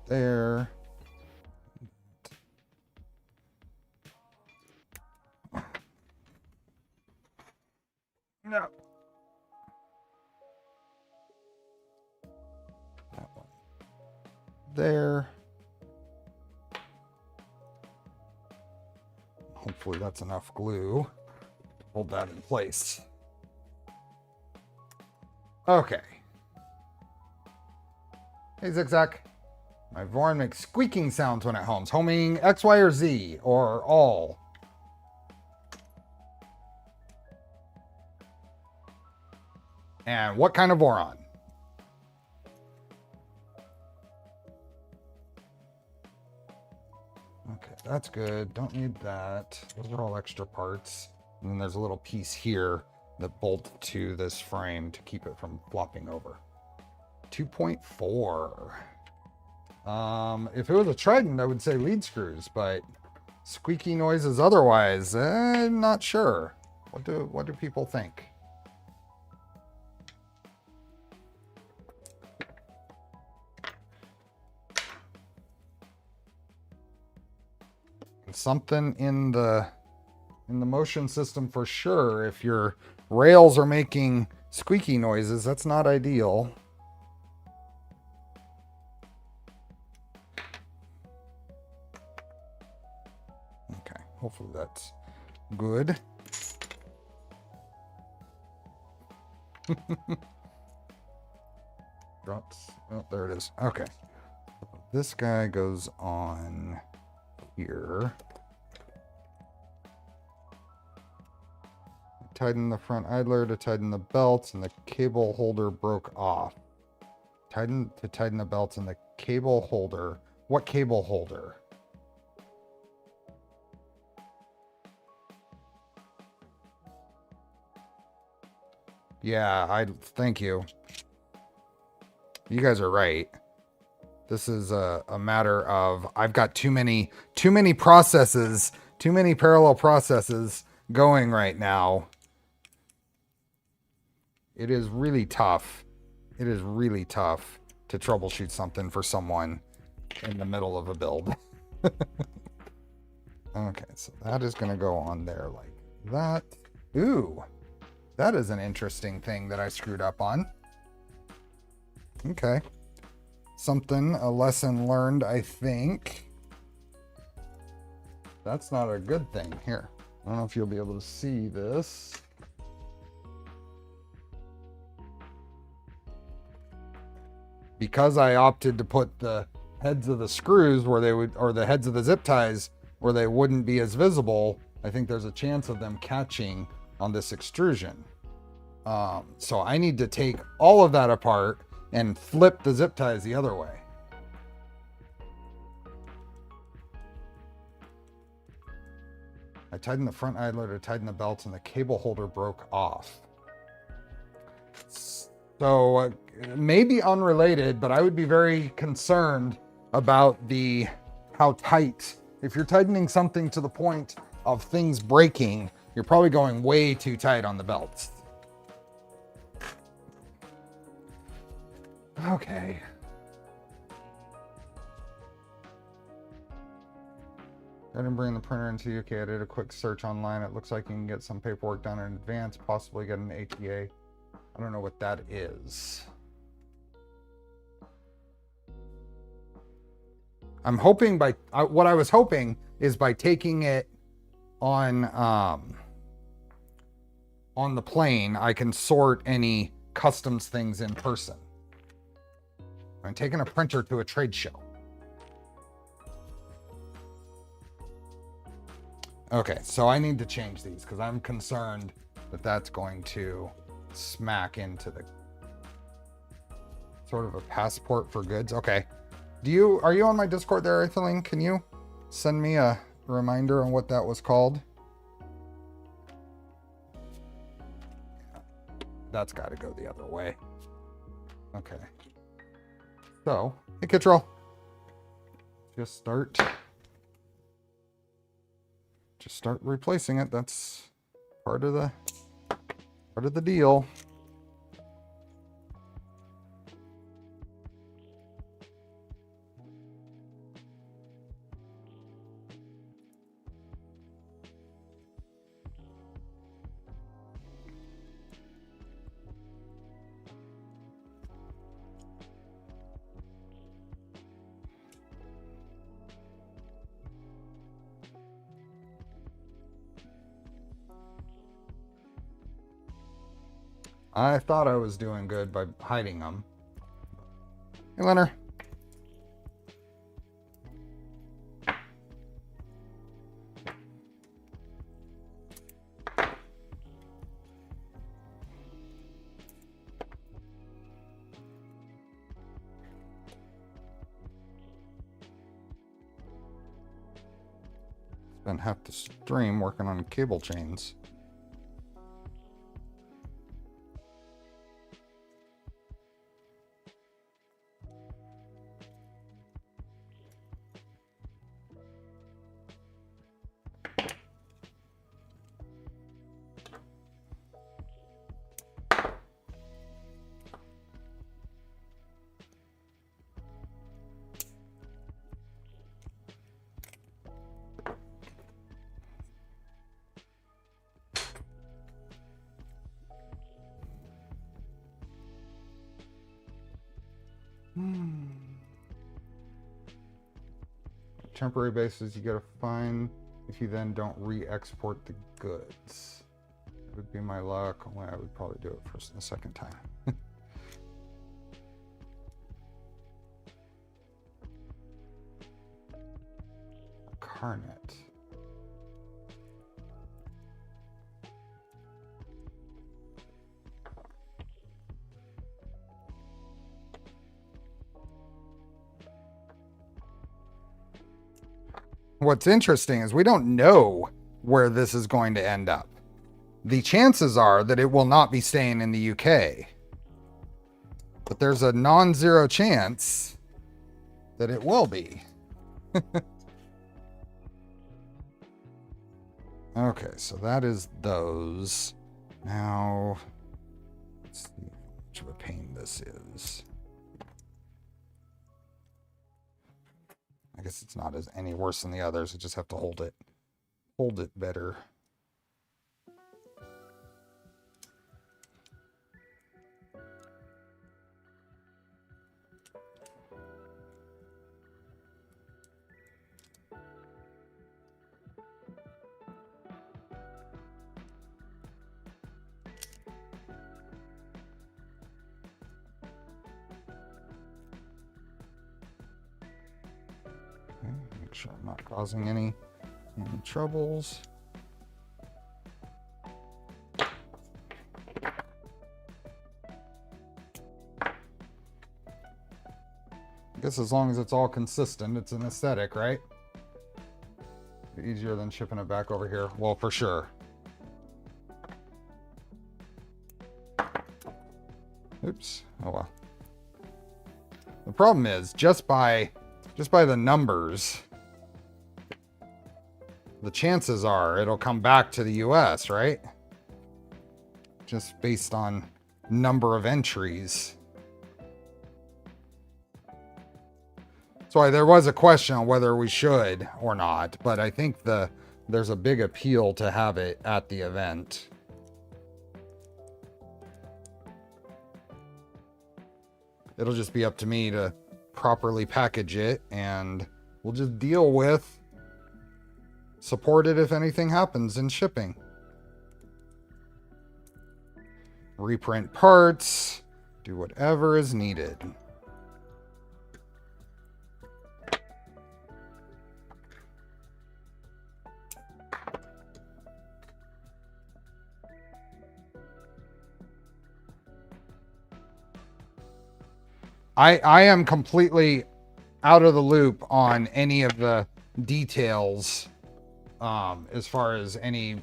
There. No. That one. There. Hopefully that's enough glue to hold that in place. Okay. Hey, Zigzag. My Voron makes squeaking sounds when it homes. Homing X, Y, or Z, or all. And what kind of Voron? Okay, that's good. Don't need that. Those are all extra parts. And then there's a little piece here that bolts to this frame to keep it from flopping over. 2.4. If it was a Trident, I would say lead screws, but squeaky noises otherwise, I'm not sure. What do people think? Something in the motion system for sure. If your rails are making squeaky noises, that's not ideal. Okay, hopefully that's good. Drops. Oh, there it is. Okay. This guy goes on here. Tighten the front idler to tighten the belts, and the cable holder broke off. Tighten the belts and the cable holder. What cable holder? Yeah, thank you. You guys are right. This is a matter of I've got too many processes, too many parallel processes going right now. It is really tough. It is really tough to troubleshoot something for someone in the middle of a build. Okay, so that is going to go on there like that. Ooh, that is an interesting thing that I screwed up on. Okay. A lesson learned, I think. That's not a good thing. Here, I don't know if you'll be able to see this. Because I opted to put the heads of the screws where they would, or the heads of the zip ties where they wouldn't be as visible, I think there's a chance of them catching on this extrusion. So I need to take all of that apart and flip the zip ties the other way. I tightened the front idler to tighten the belts, and the cable holder broke off. So maybe unrelated, but I would be very concerned about how tight. If you're tightening something to the point of things breaking, you're probably going way too tight on the belts. Okay. I didn't bring the printer into the UK. I did a quick search online. It looks like you can get some paperwork done in advance, possibly get an ATA. I don't know what that is. I'm hoping what I was hoping is by taking it on the plane, I can sort any customs things in person. I'm taking a printer to a trade show. Okay, so I need to change these because I'm concerned that that's going to smack into the sort of a passport for goods. Okay. Are you on my Discord there, Etheline? Can you send me a reminder on what that was called? That's got to go the other way. Okay. So, hey, Kittrell. Just start replacing it. That's part of the deal. I thought I was doing good by hiding them. Hey, Leonard. Spent half the stream working on cable chains. Temporary basis you gotta find if you then don't re-export the goods. would be my luck. Only I would probably do it first and the second time. Carnet. What's interesting is we don't know where this is going to end up. The chances are that it will not be staying in the UK. But there's a non-zero chance that it will be. Okay, so that is those. Now, let's see how much of a pain this is. I guess it's not as any worse than the others. I just have to hold it better. Make sure I'm not causing any troubles. I guess as long as it's all consistent, it's an aesthetic, right? Easier than shipping it back over here. Well, for sure. Oops. Oh well. The problem is just by the numbers, the chances are it'll come back to the US, right? Just based on number of entries. That's why there was a question on whether we should or not, but I think there's a big appeal to have it at the event. It'll just be up to me to properly package it, and we'll just deal with, support it if anything happens in shipping. Reprint parts, do whatever is needed. I am completely out of the loop on any of the details as far as any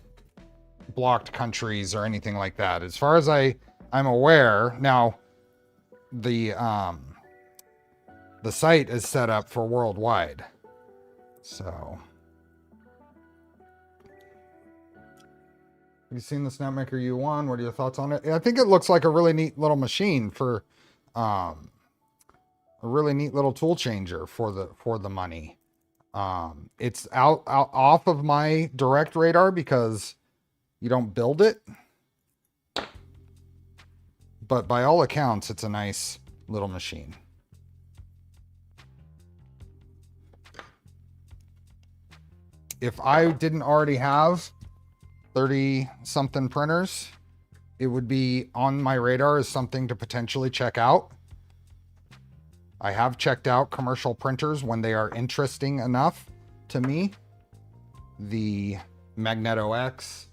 blocked countries or anything like that. As far as I'm aware, now the site is set up for worldwide. So have you seen the Snapmaker U1? What are your thoughts on it? I think it looks like a really neat little machine for a really neat little tool changer for the money. It's out off of my direct radar because you don't build it, but by all accounts, it's a nice little machine. If I didn't already have 30 something printers, it would be on my radar as something to potentially check out. I have checked out commercial printers when they are interesting enough to me. The Magneto X,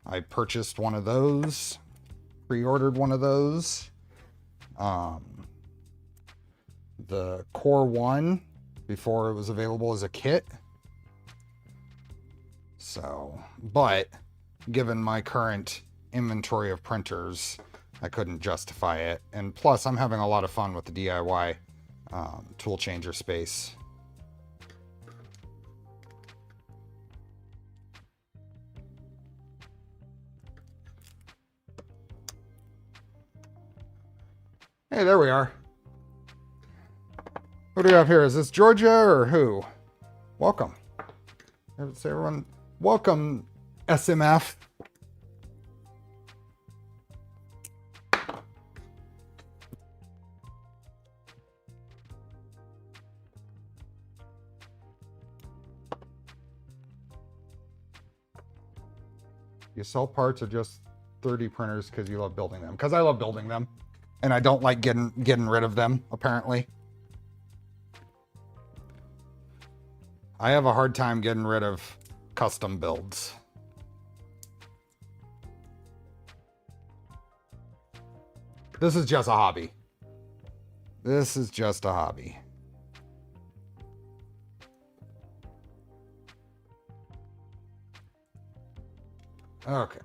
I purchased one of those, pre-ordered one of those. The Core 1 before it was available as a kit. So, but given my current inventory of printers, I couldn't justify it. And plus, I'm having a lot of fun with the DIY tool changer space. Hey, there we are. What do we have here? Is this Georgia or who? Welcome. Say everyone, welcome, SMF. You sell parts or just 30 printers because you love building them. Because I love building them. And I don't like getting rid of them, apparently. I have a hard time getting rid of custom builds. This is just a hobby. This is just a hobby. Okay.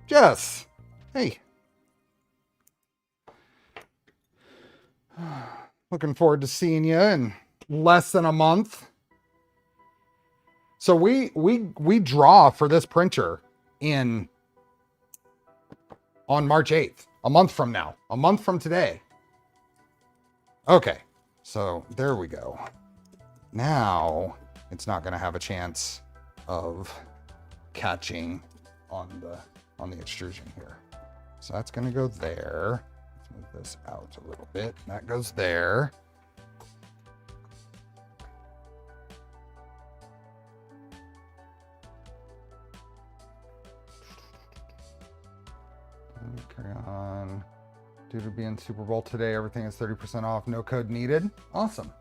Jess. Hey. Looking forward to seeing you in less than a month. So we draw for this printer on March 8th, a month from now, a month from today. Okay, so there we go. Now it's not going to have a chance of catching on the extrusion here. So that's going to go there. Let's move this out a little bit. That goes there. Carry on. Due to being Super Bowl today, everything is 30% off. No code needed. Awesome.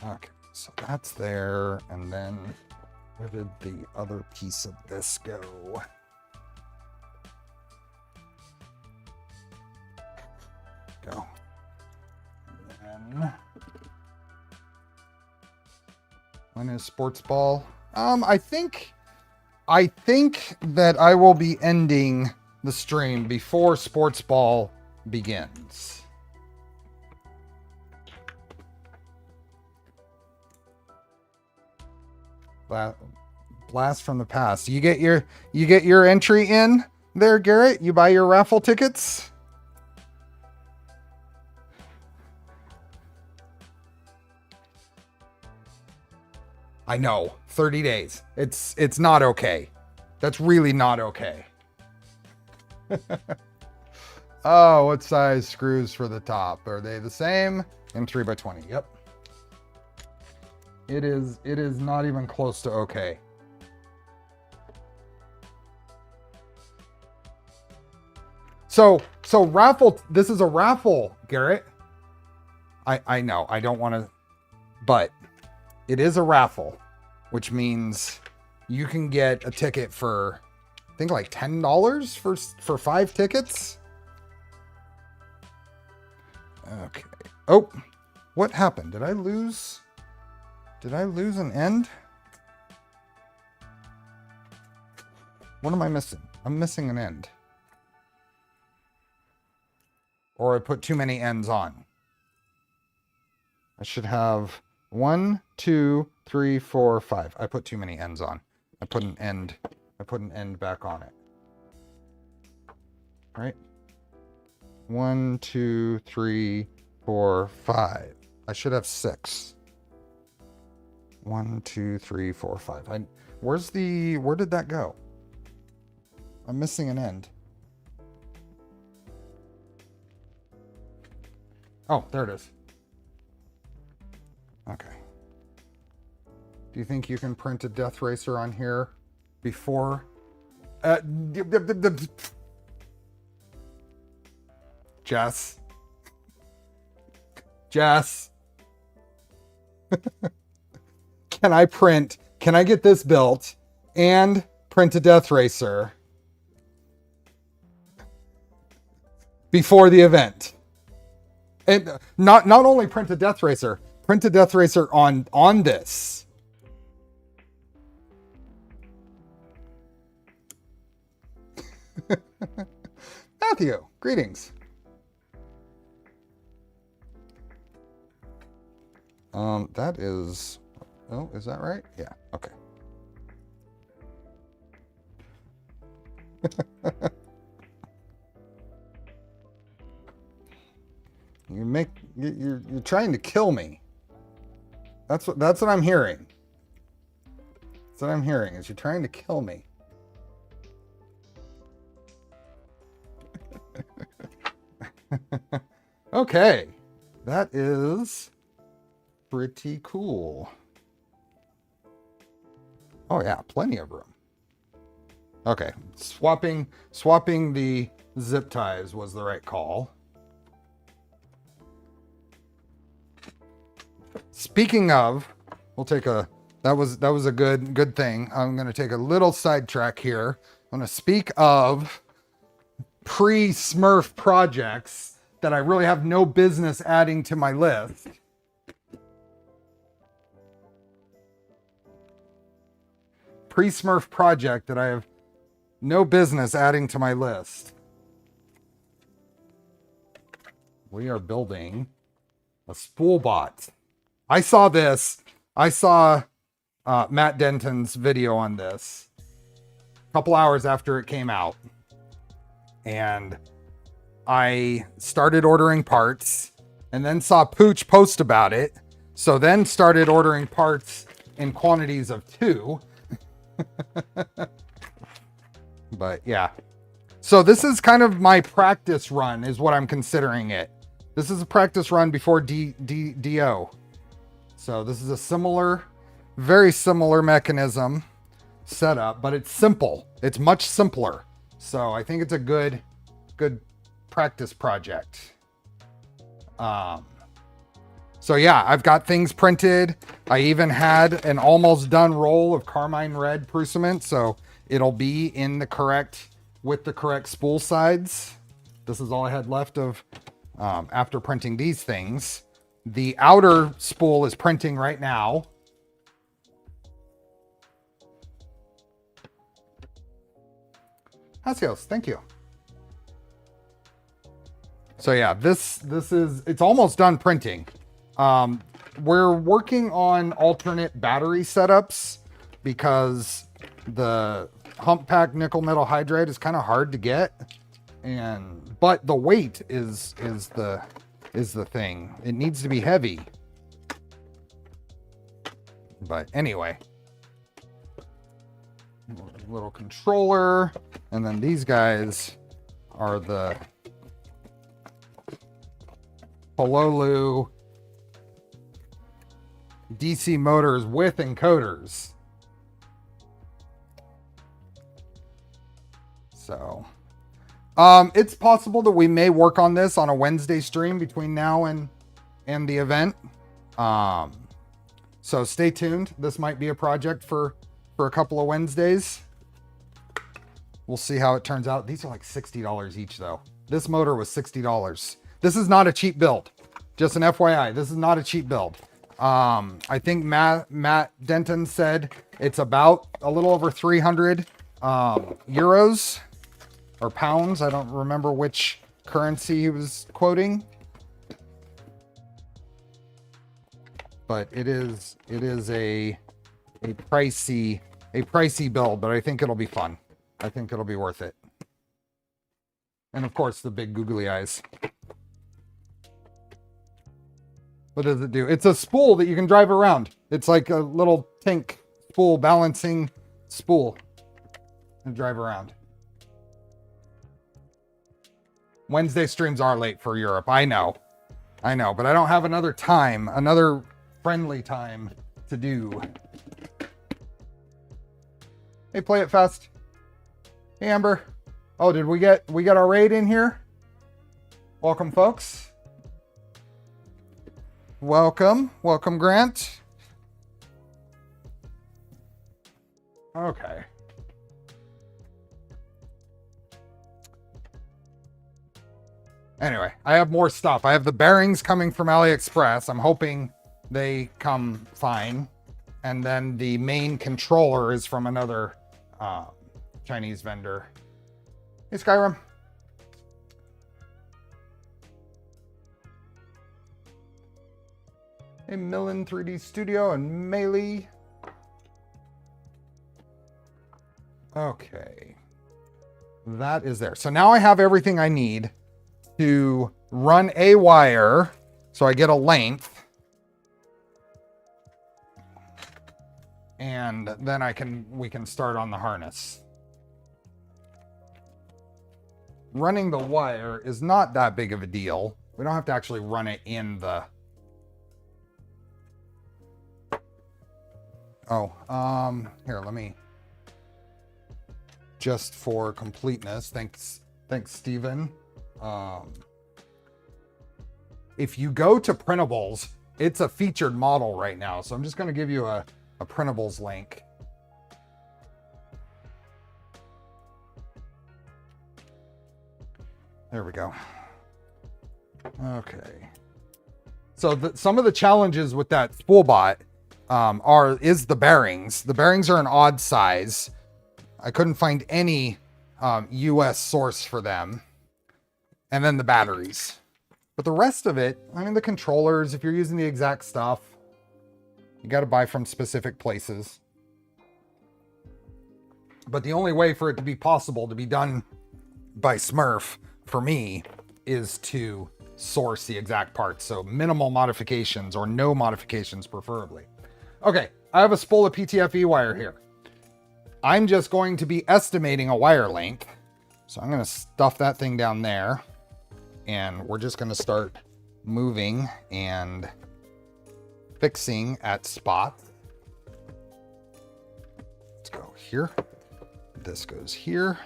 Okay, so that's there. And then where did the other piece of this go? Go. And then when is sports ball? I think that I will be ending the stream before sports ball begins. Blast from the past. You get your entry in there, Garrett? You buy your raffle tickets? I know, 30 days. It's not okay. That's really not okay. Oh, what size screws for the top? Are they the same? In 3x20. Yep. It is not even close to okay. So raffle, this is a raffle, Garrett. I know, I don't want to, but it is a raffle, which means you can get a ticket for, I think like $10 for 5 tickets. Okay. Oh, what happened? Did I lose an end? What am I missing? I'm missing an end. Or I put too many ends on. I should have 1, 2, 3, 4, 5. I put too many ends on. I put an end back on it. Right? 1, 2, 3, 4, 5. I should have 6. 1, 2, 3, 4, 5. Where did that go? I'm missing an end. Oh, there it is. Okay. Do you think you can print a death racer on here before? Jess. Can I get this built and print a death racer before the event? And not only print a death racer on this. Matthew, greetings. That is, oh, is that right? Yeah, okay. You're trying to kill me. That's what I'm hearing. That's what I'm hearing, is you're trying to kill me. Okay. That is pretty cool. Oh yeah, plenty of room. Okay, swapping the zip ties was the right call. Speaking of, we'll take a, that was a good thing. I'm going to take a little sidetrack here. I'm going to speak of pre-Smurf projects that I really have no business adding to my list. Pre-Smurf project that I have no business adding to my list. We are building a Spoolbot. I saw this. I saw Matt Denton's video on this a couple hours after it came out. And I started ordering parts and then saw Pooch post about it. So then started ordering parts in quantities of 2. But yeah. So this is kind of my practice run is what I'm considering it. This is a practice run before DO. So this is a similar, very similar mechanism setup, but it's simple. It's much simpler. So I think it's a good practice project. So yeah, I've got things printed. I even had an almost done roll of carmine red Prusament, so it'll be in the correct, with the correct spool sides. This is all I had left of after printing these things. The outer spool is printing right now. Hasios, thank you. So yeah, this is, it's almost done printing. We're working on alternate battery setups because the hump pack nickel metal hydride is kind of hard to get, but the weight is the thing. It needs to be heavy. But anyway, little controller, and then these guys are the Pololu DC motors with encoders. So it's possible that we may work on this on a Wednesday stream between now and the event. So stay tuned. This might be a project for a couple of Wednesdays. We'll see how it turns out. These are like $60 each though. This motor was $60. This is not a cheap build. Just an FYI, this is not a cheap build. I think Matt Denton said it's about a little over 300 euros or pounds. I don't remember which currency he was quoting, but it is a pricey build, but I think it'll be fun. I think it'll be worth it. And of course, the big googly eyes. What does it do? It's a spool that you can drive around. It's like a little tank spool, balancing spool, and drive around. Wednesday streams are late for Europe. I know, but I don't have another friendly time to do. Hey, Play It Fast. Hey, Amber. Oh, did we get our raid in here? Welcome, folks. Welcome, Grant. Okay. Anyway, I have more stuff. I have the bearings coming from AliExpress. I'm hoping they come fine. And then the main controller is from another Chinese vendor. Hey, Skyrim. Hey, Millen 3D Studio and Melee. Okay. That is there. So now I have everything I need to run a wire. So I get a length. And then we can start on the harness. Running the wire is not that big of a deal. We don't have to actually run it in the... Oh, here, let me, just for completeness, thanks, Steven. If you go to printables, it's a featured model right now. So I'm just going to give you a printables link. There we go. Okay. So some of the challenges with that Spoolbot is the bearings. The bearings are an odd size. I couldn't find any US source for them. And then the batteries. But the rest of it, I mean, the controllers, if you're using the exact stuff, you got to buy from specific places. But the only way for it to be possible to be done by Smurf, for me, is to source the exact parts. So minimal modifications or no modifications preferably. Okay, I have a spool of PTFE wire here. I'm just going to be estimating a wire length. So I'm going to stuff that thing down there. And we're just going to start moving and fixing at spots. Let's go here. This goes here.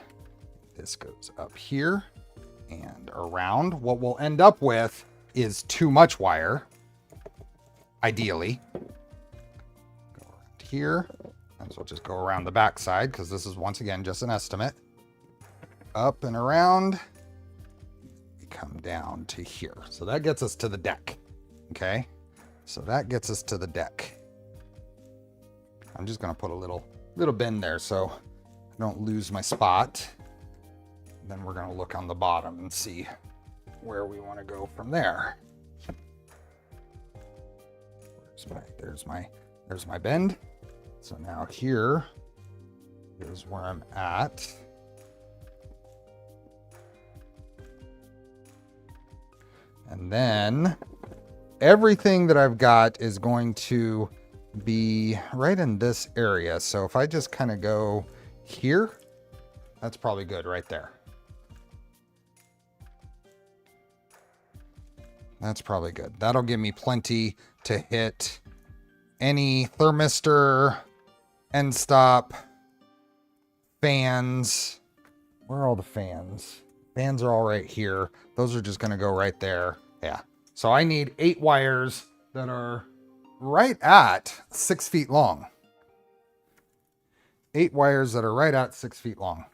This goes up here and around. What we'll end up with is too much wire, ideally. Go around here. And so we'll just go around the back side because this is, once again, just an estimate. Up and around. Come down to here. So that gets us to the deck. Okay. So that gets us to the deck. I'm just going to put a little bend there so I don't lose my spot. Then we're going to look on the bottom and see where we want to go from there. There's my bend. So now here is where I'm at. And then everything that I've got is going to be right in this area. So if I just kind of go here, that's probably good right there. That's probably good. That'll give me plenty to hit any thermistor, end stop, fans. Where are all the fans? Fans are all right here. Those are just going to go right there. Yeah. So I need 8 wires that are right at 6 feet long. 8 wires that are right at 6 feet long.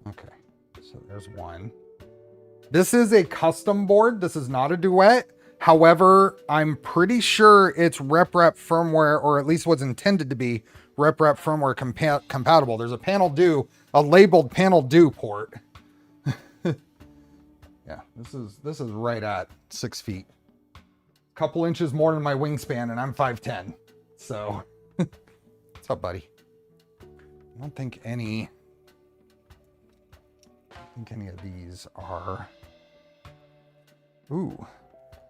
Okay. So there's one. This is a custom board. This is not a duet. However, I'm pretty sure it's RepRap firmware, or at least what's intended to be RepRap firmware compatible. There's a panel do, a labeled panel do port. Yeah, this is right at 6 feet. A couple inches more than my wingspan, and I'm 5'10". So, what's up, buddy? I don't think any of these are. Ooh.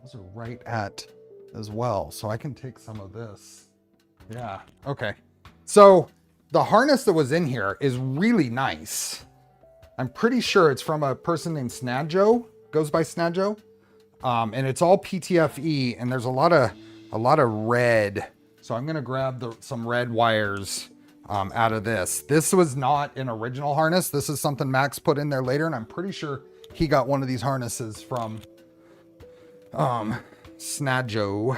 Those are right at as well. So I can take some of this. Yeah. Okay. So the harness that was in here is really nice. I'm pretty sure it's from a person named Snadjo, goes by Snadjo. And it's all PTFE, and there's a lot of red. So I'm going to grab some red wires out of this. This was not an original harness. This is something Max put in there later. And I'm pretty sure he got one of these harnesses from Snadjo.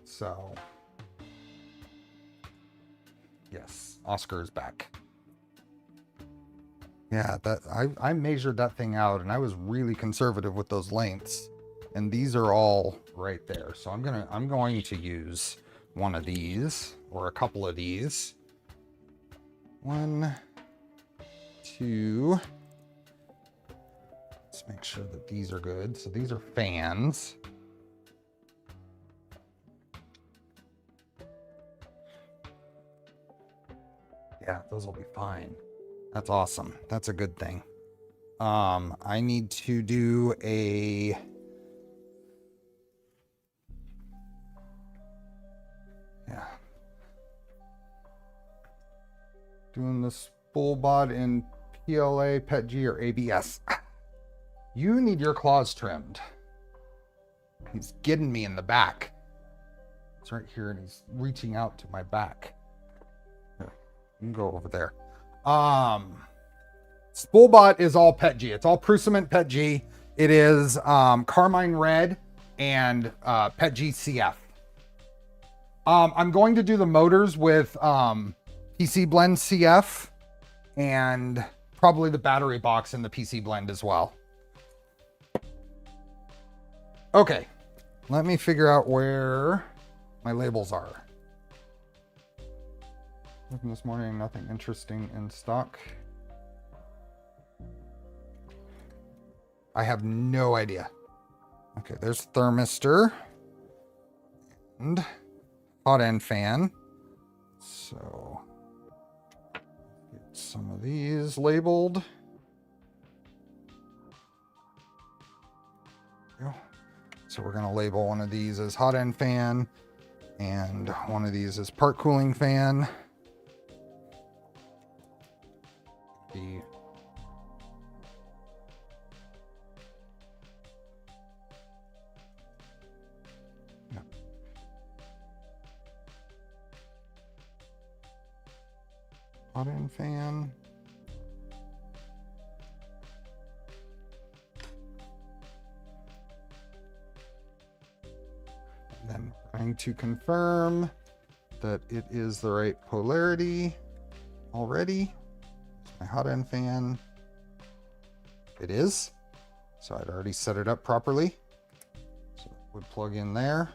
So yes, Oscar is back. Yeah, that I measured that thing out, and I was really conservative with those lengths, and these are all right there. So I'm going to use one of these or a couple of these. 1, 2. Let's make sure that these are good. So these are fans. Yeah, those will be fine. That's awesome. That's a good thing. I need to do a... Yeah. Doing the Spoolbot in PLA, PETG, or ABS. You need your claws trimmed. He's getting me in the back. It's right here, and he's reaching out to my back. Here, you can go over there. Spoolbot is all PETG. It's all Prusament PETG. It is Carmine Red and PETG CF. I'm going to do the motors with PC Blend CF and probably the battery box in the PC Blend as well. Okay, let me figure out where my labels are. Looking this morning, nothing interesting in stock. I have no idea. Okay, there's thermistor and hot end fan. So get some of these labeled. There we go. So we're going to label one of these as hot end fan and one of these as part cooling fan. The hot end fan. Then trying to confirm that it is the right polarity already. My hot end fan. It is. So I'd already set it up properly. So it would plug in there.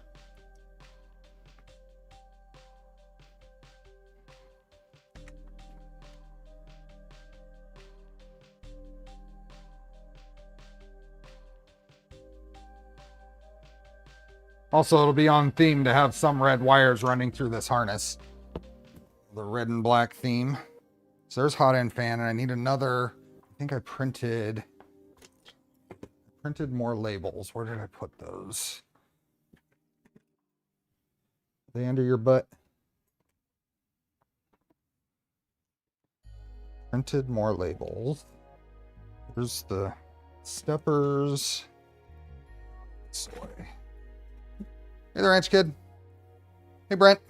Also, it'll be on theme to have some red wires running through this harness. The red and black theme. So there's hot end fan, and I need another. I think I printed more labels. Where did I put those? Are they under your butt? Printed more labels. There's the steppers. This way. Hey there, Ranch Kid. Hey, Brent.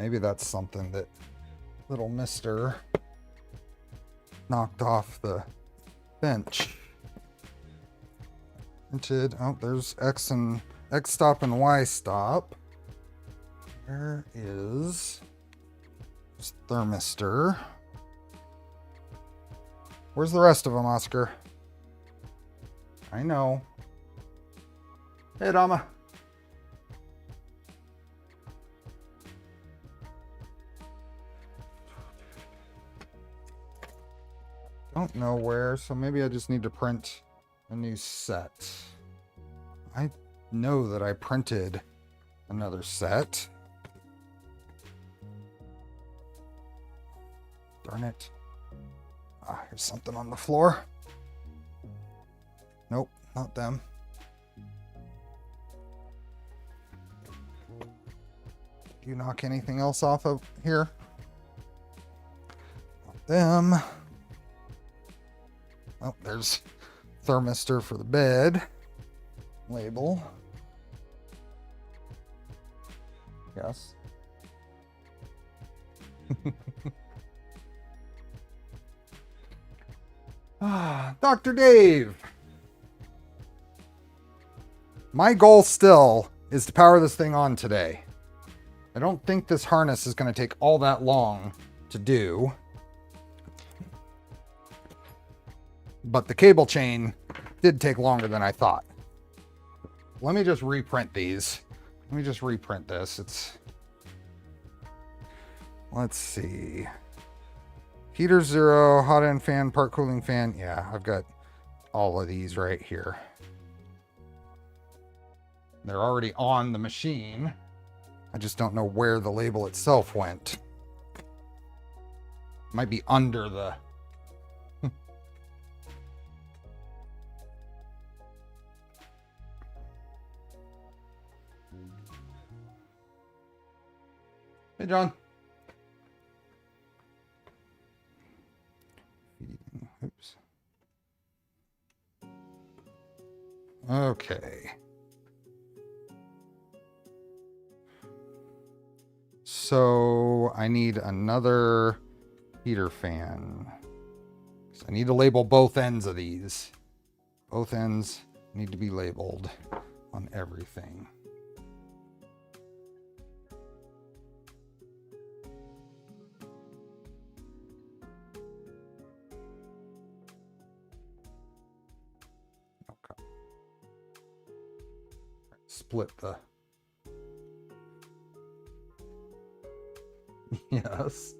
Maybe that's something that little mister knocked off the bench. Printed. Oh, there's X stop and Y stop. Where is this thermistor? Where's the rest of them, Oscar? I know. Hey, Dama. Don't know where, so maybe I just need to print a new set. I know that I printed another set. Darn it. Ah, here's something on the floor. Nope, not them. Do you knock anything else off of here? Not them. Oh, there's thermistor for the bed. Label. Yes. Dr. Dave. My goal still is to power this thing on today. I don't think this harness is going to take all that long to do. But the cable chain did take longer than I thought. Let me just reprint these. Let me just reprint this. Let's see. Heater 0, hot end fan, part cooling fan. Yeah, I've got all of these right here. They're already on the machine. I just don't know where the label itself went. Might be under the... Hey, John. Oops. Okay. So I need another heater fan. So I need to label both ends of these. Both ends need to be labeled on everything. Okay. Split the... Yes.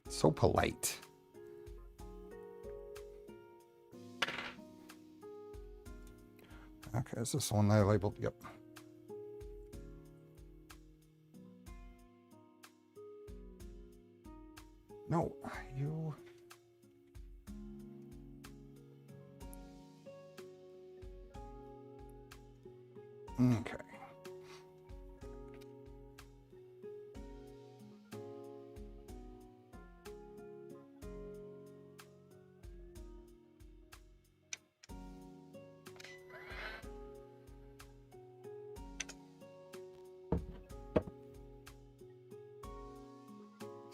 So polite. Okay, is this one that I labeled? Yep. No, you... Okay.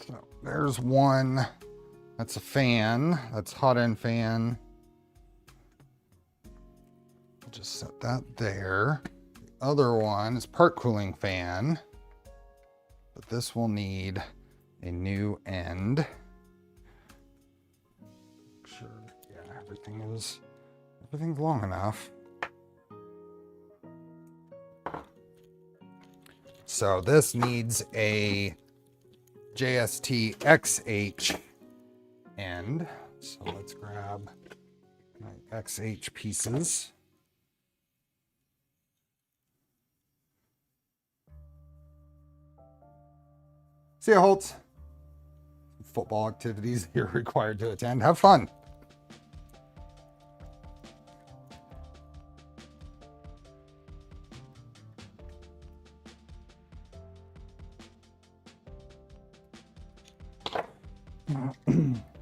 So there's one. That's a fan. That's hot end fan. Just set that there. The other one is part cooling fan. But this will need a new end. Make sure, yeah, everything's long enough. So this needs a JST XH end. So let's grab my XH pieces. See ya, Holtz. Football activities you're required to attend. Have fun.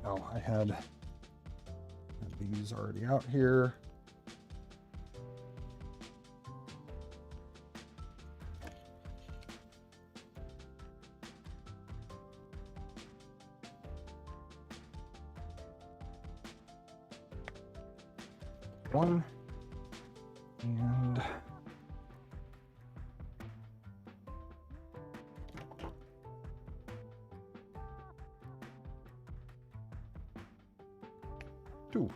Oh, I had these already out here. One and two.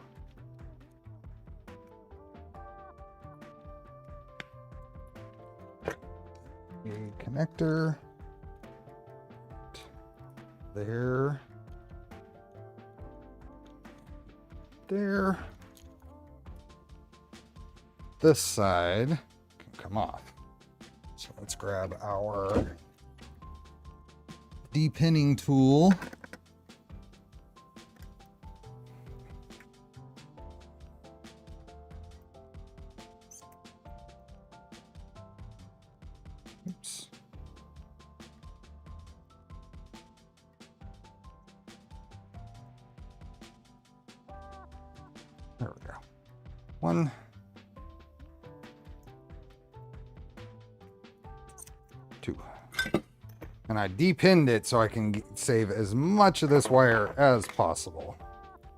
A connector there, there. This side can come off. So let's grab our depinning tool. Oops. There we go. One. Two. And I depinned it so I can save as much of this wire as possible,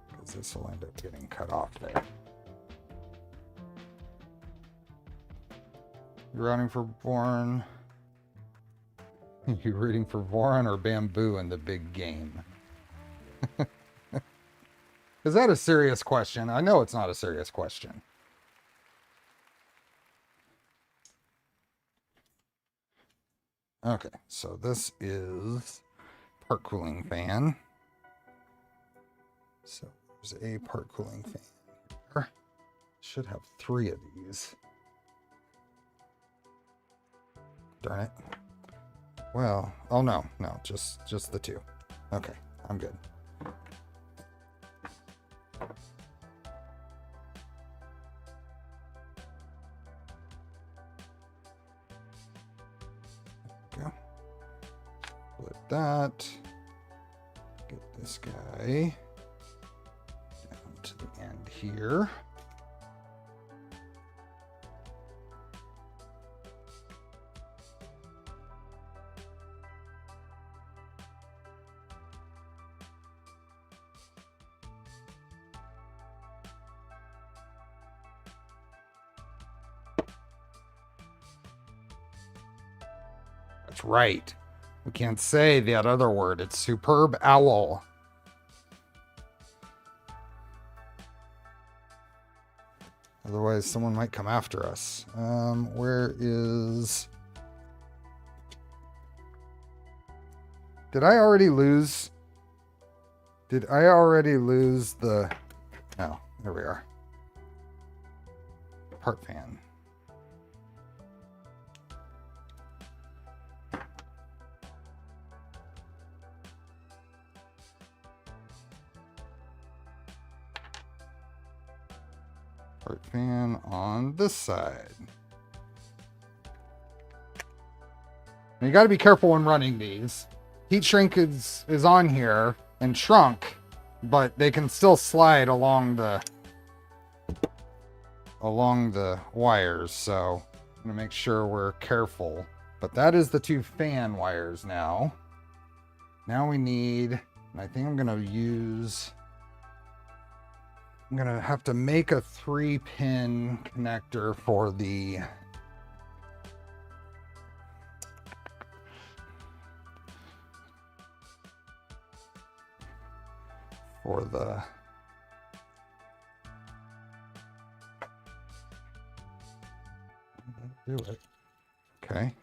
because this will end up getting cut off there. You running for Voron? You rooting for Voron or Bamboo in the big game? Is that a serious question? I know it's not a serious question. Okay, so this is part cooling fan. So there's a part cooling fan here. Should have 3 of these. Darn it. Well, oh no, just the 2. Okay, I'm good. we go. Split that. Get this guy down to the end here. That's right. We can't say that other word. It's superb owl. Otherwise, someone might come after us. Where is... Did I already lose? Did I already lose the... Oh, there we are. Part fan. Part fan on this side. And you got to be careful when running these. Heat shrink is on here and shrunk, but they can still slide along the wires. So I'm gonna make sure we're careful. But that is the two fan wires now. Now we need, and I think I'm gonna have to make a 3-pin connector for the do it. Okay.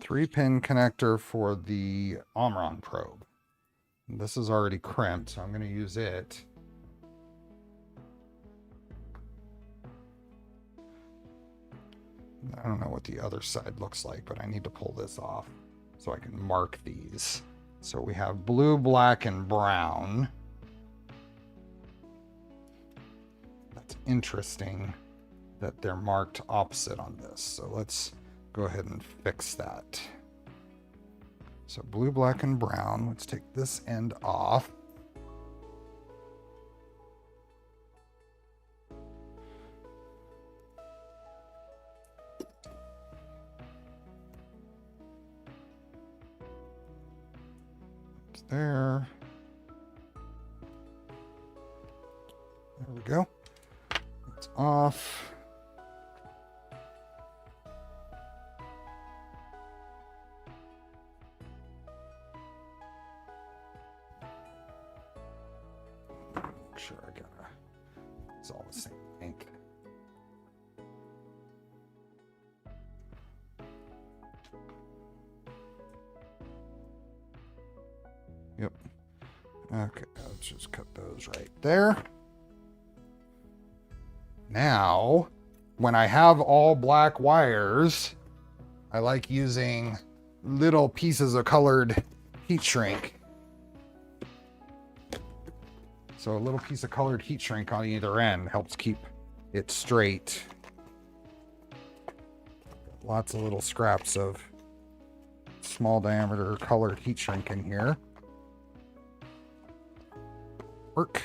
3-pin connector for the Omron probe. This is already crimped, so I'm going to use it. I don't know what the other side looks like, but I need to pull this off so I can mark these. So we have blue, black, and brown. That's interesting that they're marked opposite on this. So let's go ahead and fix that. So blue, black, and brown. Let's take this end off. It's there. There we go. It's off. Sure, it's all the same ink. Yep. Okay, let's just cut those right there. Now, when I have all black wires, I like using little pieces of colored heat shrink. So a little piece of colored heat shrink on either end helps keep it straight. Lots of little scraps of small diameter colored heat shrink in here. Work.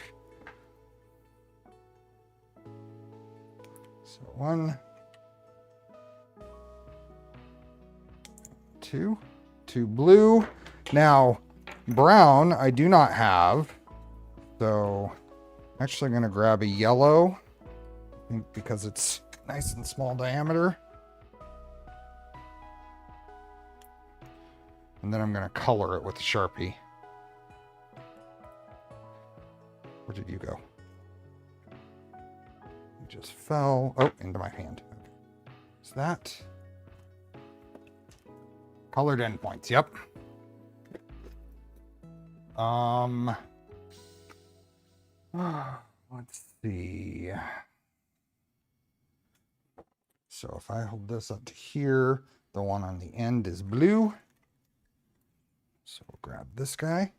So 1, 2 blue. Now brown I do not have. So I'm actually going to grab a yellow, I think, because it's nice and small diameter. And then I'm going to color it with a Sharpie. Where did you go? You just fell. Oh, into my hand. Okay. Is that colored endpoints? Yep. Let's see. So if I hold this up to here, the one on the end is blue. So we'll grab this guy.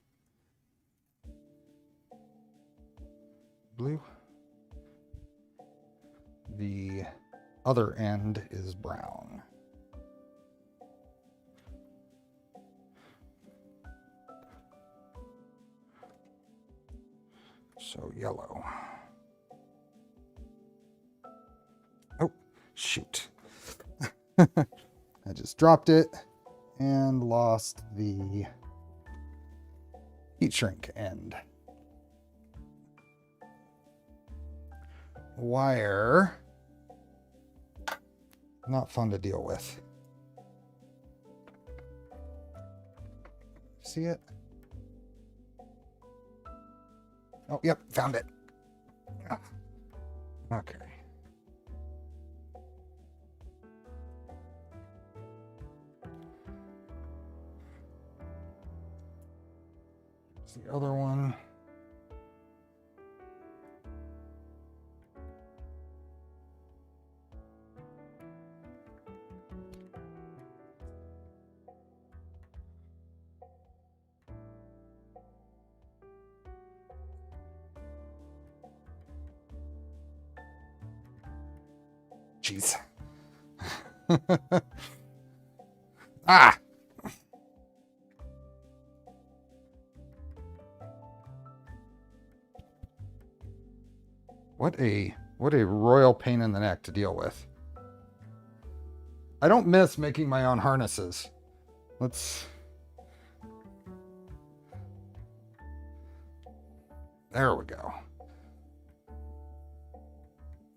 Blue. The other end is brown. So yellow. Oh, shoot. I just dropped it and lost the heat shrink end. Wire. Not fun to deal with. See it? Oh, yep, found it. Okay. It's the other one. Jeez. Ah! What a royal pain in the neck to deal with. I don't miss making my own harnesses. There we go.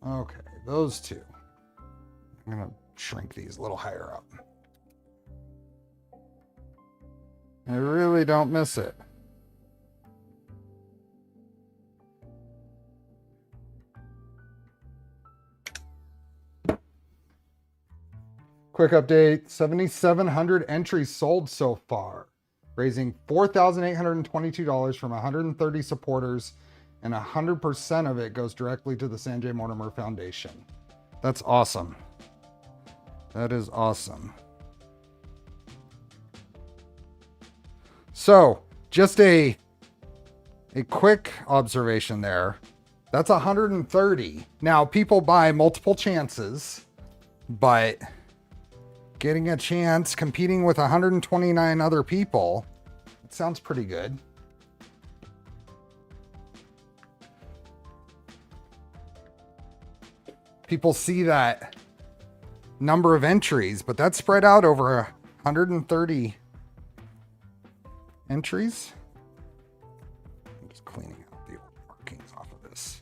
Okay, those two. I'm gonna shrink these a little higher up. I really don't miss it. Quick update, 7,700 entries sold so far, raising $4,822 from 130 supporters, and 100% of it goes directly to the Sanjay Mortimer Foundation. That's awesome. That is awesome. So, just a quick observation there. That's 130. Now, people buy multiple chances, but getting a chance competing with 129 other people, it sounds pretty good. People see that number of entries, but that's spread out over 130 entries. I'm just cleaning out the old markings off of this.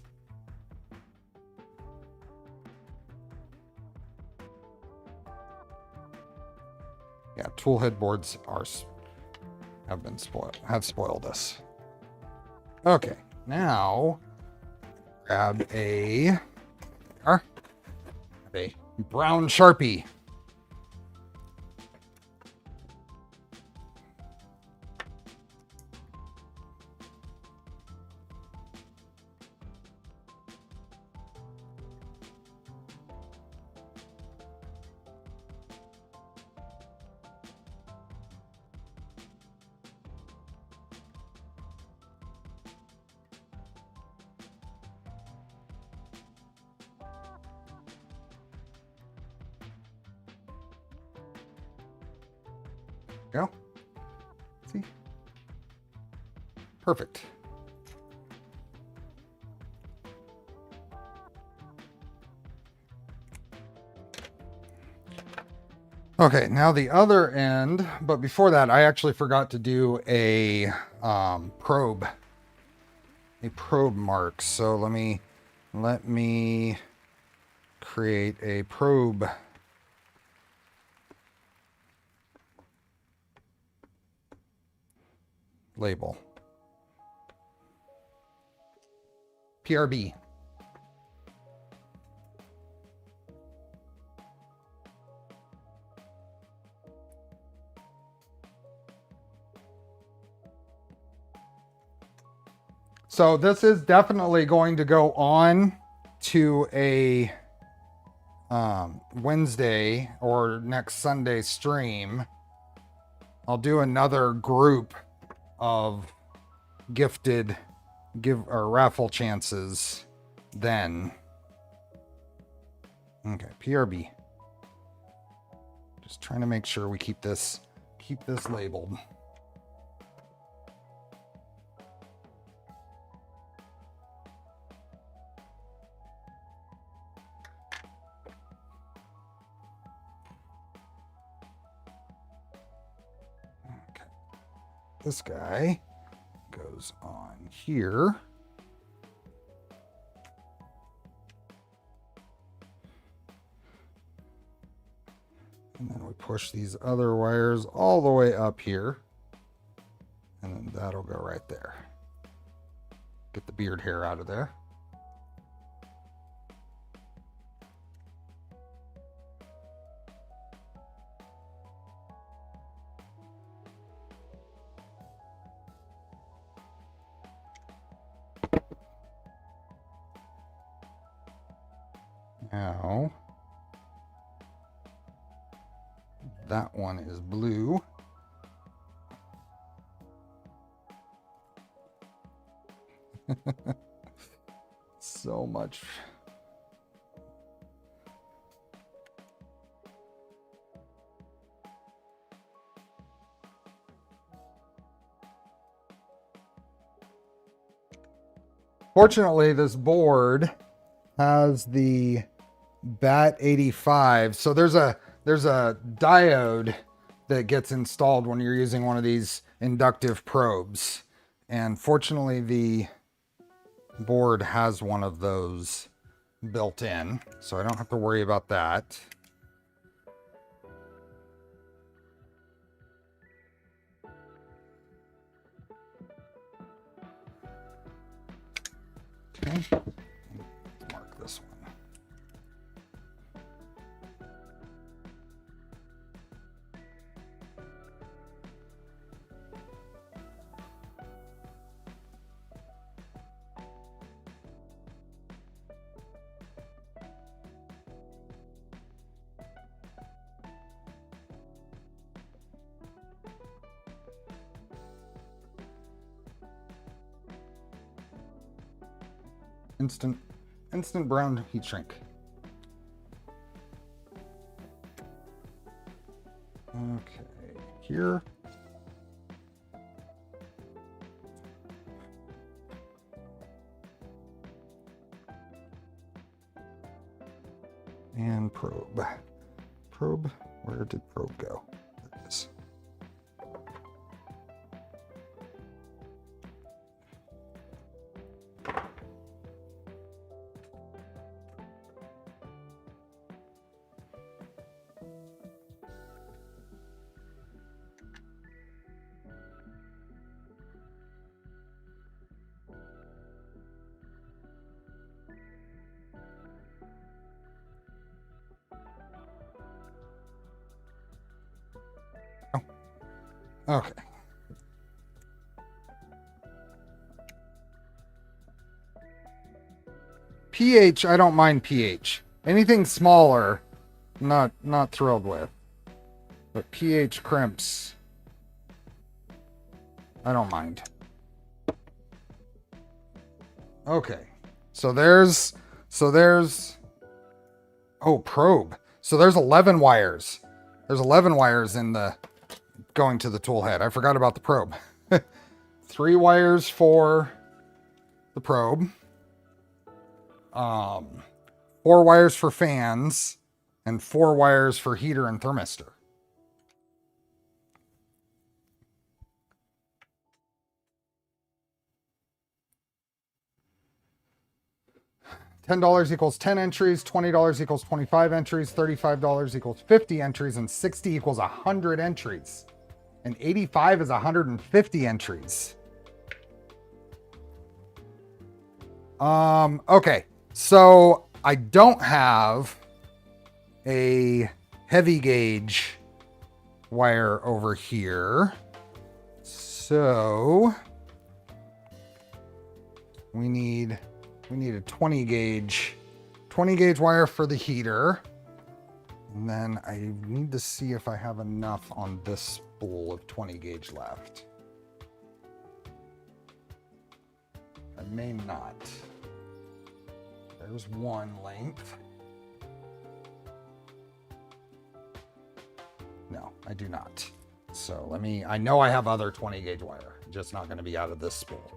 Yeah, tool head boards have spoiled us. Okay, now grab a brown Sharpie. Go. See? Perfect. Okay, now the other end, but before that, I actually forgot to do a probe mark. So let me create a probe label. PRB. So this is definitely going to go on to a Wednesday or next Sunday stream. I'll do another group of raffle chances then. Okay, PRB. Just trying to make sure we keep this labeled. Okay. This guy goes on here. And then we push these other wires all the way up here. And then that'll go right there. Get the beard hair out of there. Now, that one is blue. So much. Fortunately, this board has the BAT 85. So there's a diode that gets installed when you're using one of these inductive probes. And fortunately, the board has one of those built in, so I don't have to worry about that. Okay, mark this one. Instant brown heat shrink. Okay, here. And probe. Probe, where did probe go? There it is. Okay. pH, I don't mind pH. Anything smaller, not thrilled with. But pH crimps, I don't mind. Okay. So there's oh, probe. So there's 11 wires. There's 11 wires in the going to the tool head. I forgot about the probe. 3 wires for the probe. 4 wires for fans and 4 wires for heater and thermistor. $10 equals 10 entries, $20 equals 25 entries, $35 equals 50 entries, and 60 equals 100 entries. And 85 is 150 entries. Okay, so I don't have a heavy gauge wire over here. So we need a 20 gauge wire for the heater. And then I need to see if I have enough on this spool of 20 gauge left. I may not. There's one length. I do not. So let me, I know I have other 20 gauge wire, just not going to be out of this spool.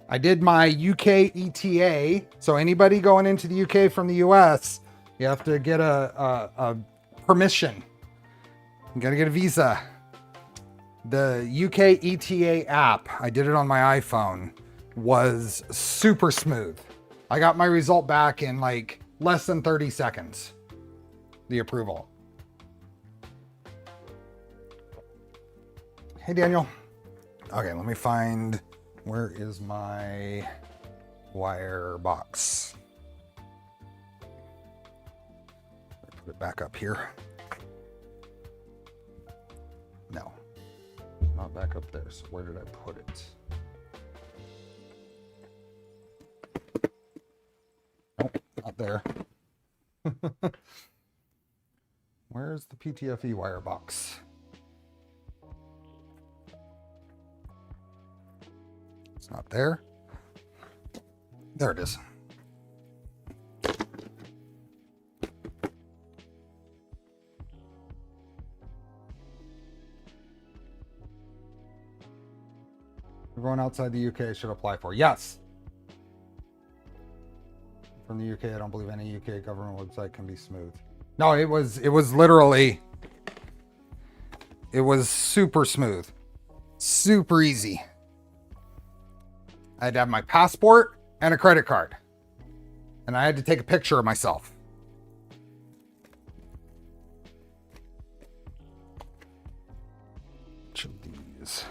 I did my UK ETA. So anybody going into the UK from the US, you have to get a permission. You got to get a visa. The UK ETA app, I did it on my iPhone, was super smooth. I got my result back in like less than 30 seconds. The approval. Hey, Daniel. Okay, let me find, where is my wire box? Put it back up here. No, not back up there. So where did I put it? Nope, not there. Where's the PTFE wire box? It's not there. There it is. Everyone outside the UK should apply for. Yes. From the UK, I don't believe any UK government website can be smooth. No, it was literally, it was super smooth. Super easy. I had to have my passport and a credit card. And I had to take a picture of myself. Each of these.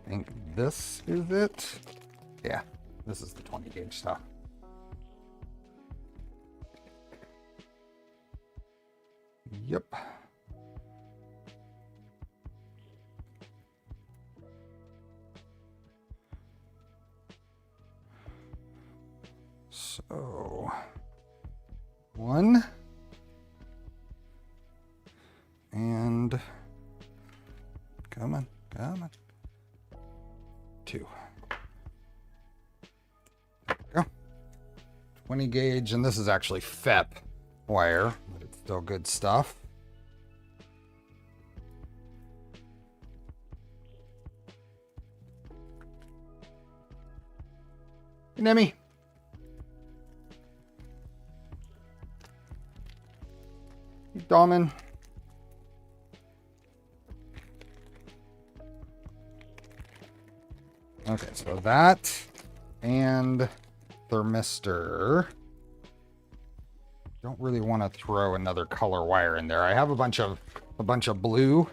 I think this is it. Yeah, this is the 20 gauge stuff. Yep. So, 1 and come on. 2. There we go. 20 gauge, and this is actually FEP wire, but it's still good stuff. Hey, Nemi. Hey, Dawman. Okay, so that and thermistor. Don't really want to throw another color wire in there. I have a bunch of blue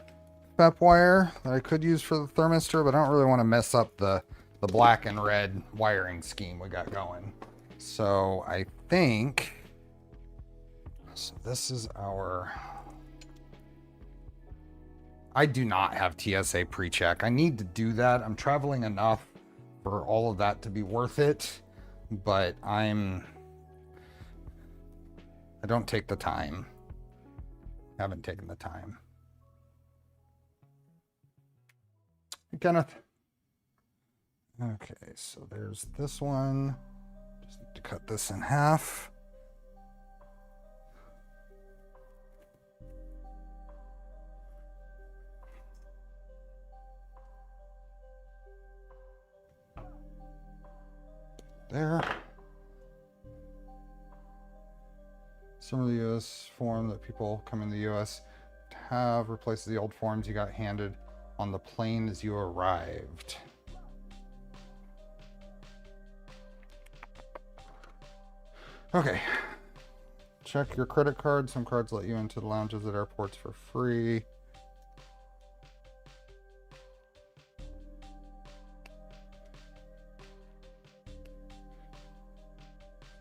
FEP wire that I could use for the thermistor, but I don't really want to mess up the black and red wiring scheme we got going. So I think, so this is our, I do not have TSA pre-check. I need to do that. I'm traveling enough for all of that to be worth it, but I don't take the time. Haven't taken the time. Hey, Kenneth. Okay, so there's this one. Just need to cut this in half. There. Some of the US form that people come in the US have replaces the old forms you got handed on the plane as you arrived. Okay. Check your credit card. Some cards let you into the lounges at airports for free.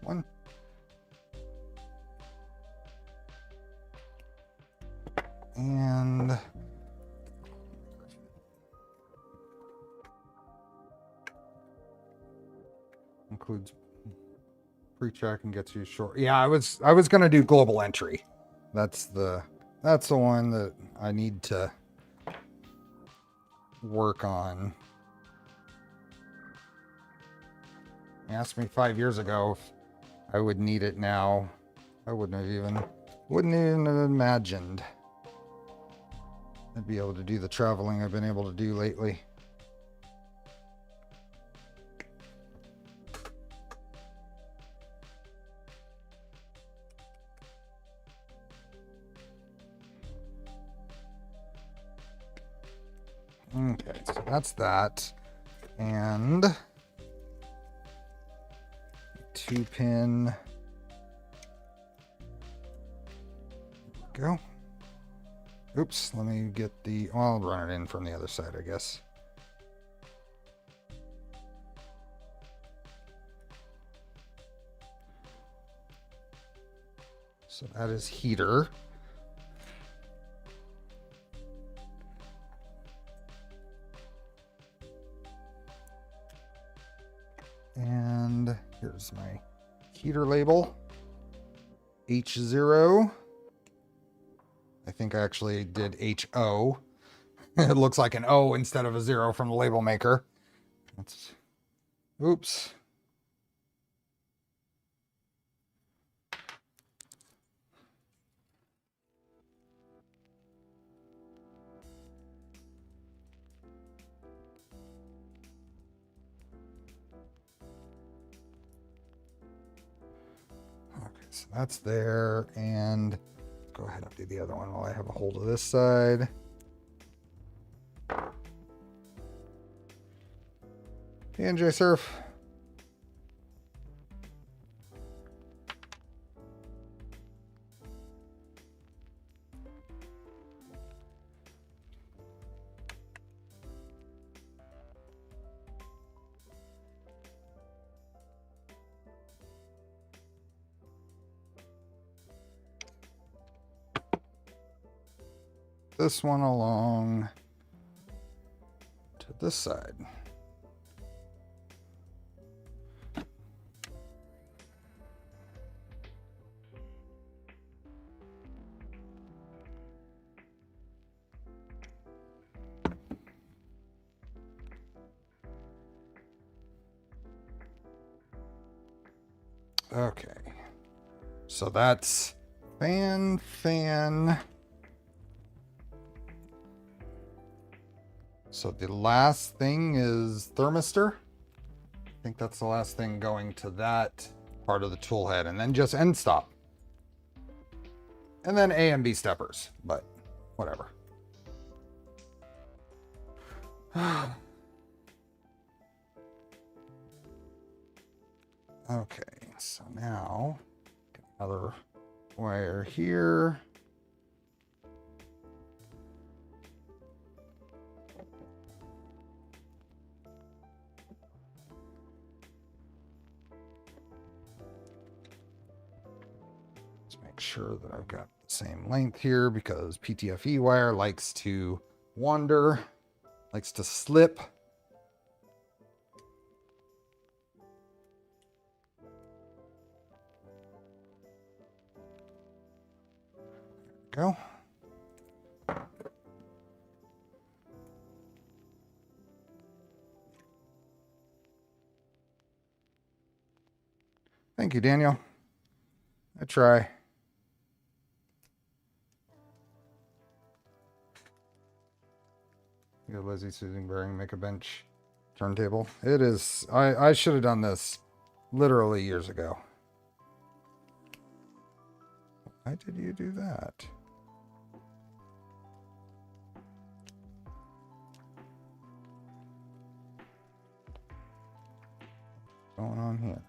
One. And includes pre-check and gets you short. Yeah, I was gonna do global entry. That's the that's the one that I need to work on. You asked me 5 years ago if I would need it now. I wouldn't even have imagined I'd be able to do the traveling I've been able to do lately. Okay, so that's that. And 2-pin. Go. Oops, let me get the, well, I'll run it in from the other side, I guess. So that is heater. And here's my heater label. H0. I think I actually did HO. It looks like an O instead of a 0 from the label maker. That's, oops. Okay, so that's there, and go ahead and do the other one while I have a hold of this side. Hey, NJ Surf. This one along to this side. Okay, so that's fan. So the last thing is thermistor. I think that's the last thing going to that part of the tool head, and then just end stop. And then A and B steppers, but whatever. Okay, so now get another wire here. Make sure that I've got the same length here, because PTFE wire likes to wander, likes to slip. There we go. Thank you, Daniel. I try. Good Lizzie Susan bearing, make a bench turntable. It is, I should have done this literally years ago. Why did you do that? What's going on here?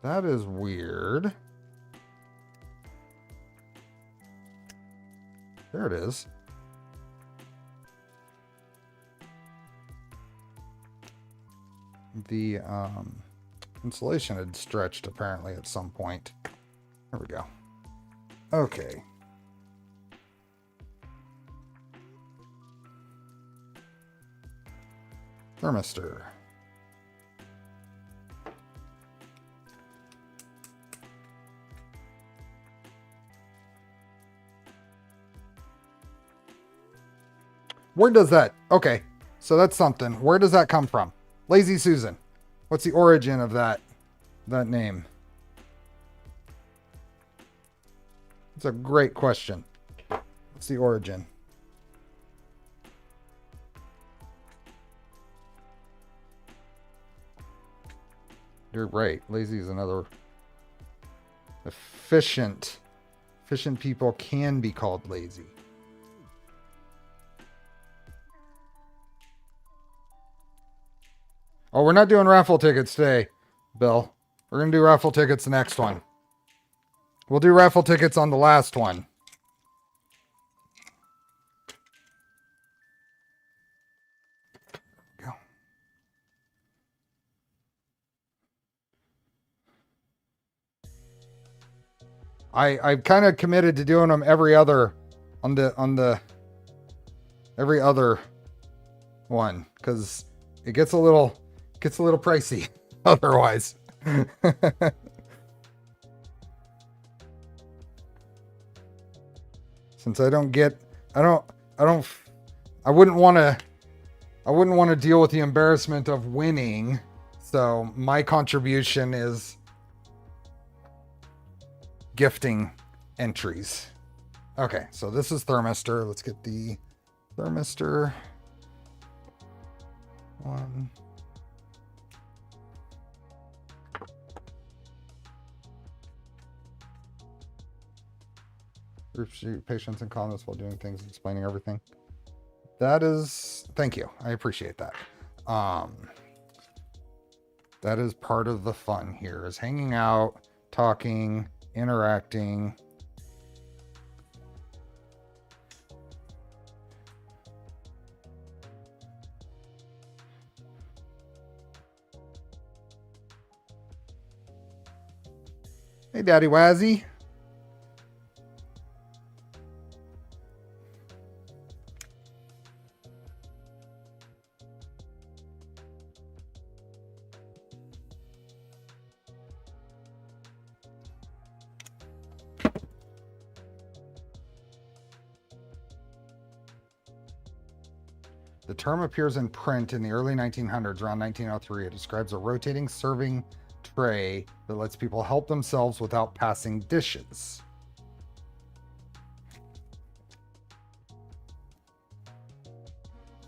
That is weird. There it is. The insulation had stretched apparently at some point. There we go. Okay. Thermistor. Where does that... Okay, so that's something. Where does that come from? Lazy Susan. What's the origin of that name? It's a great question. What's the origin? You're right. Lazy is another... Efficient. Efficient people can be called lazy. Oh, we're not doing raffle tickets today, Bill. We're going to do raffle tickets the next one. We'll do raffle tickets on the last one. Go. I've kind of committed to doing them every other every other one, because it gets a little pricey otherwise. Since I wouldn't want to deal with the embarrassment of winning, so my contribution is gifting entries. Okay, so this is thermistor. Let's get the thermistor one. Group patience and calmness while doing things and explaining everything. That is, thank you. I appreciate that. That is part of the fun here, is hanging out, talking, interacting. Hey, Daddy Wazzy. The term appears in print in the early 1900s, around 1903. It describes a rotating serving tray that lets people help themselves without passing dishes.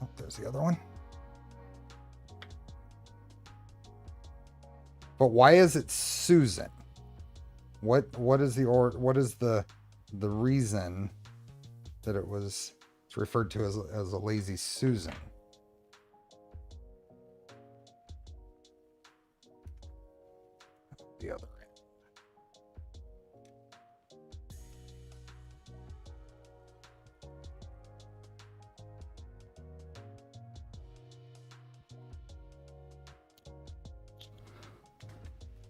Oh, there's the other one. But why is it Susan? What is the reason that it's referred to as a lazy Susan? The other end.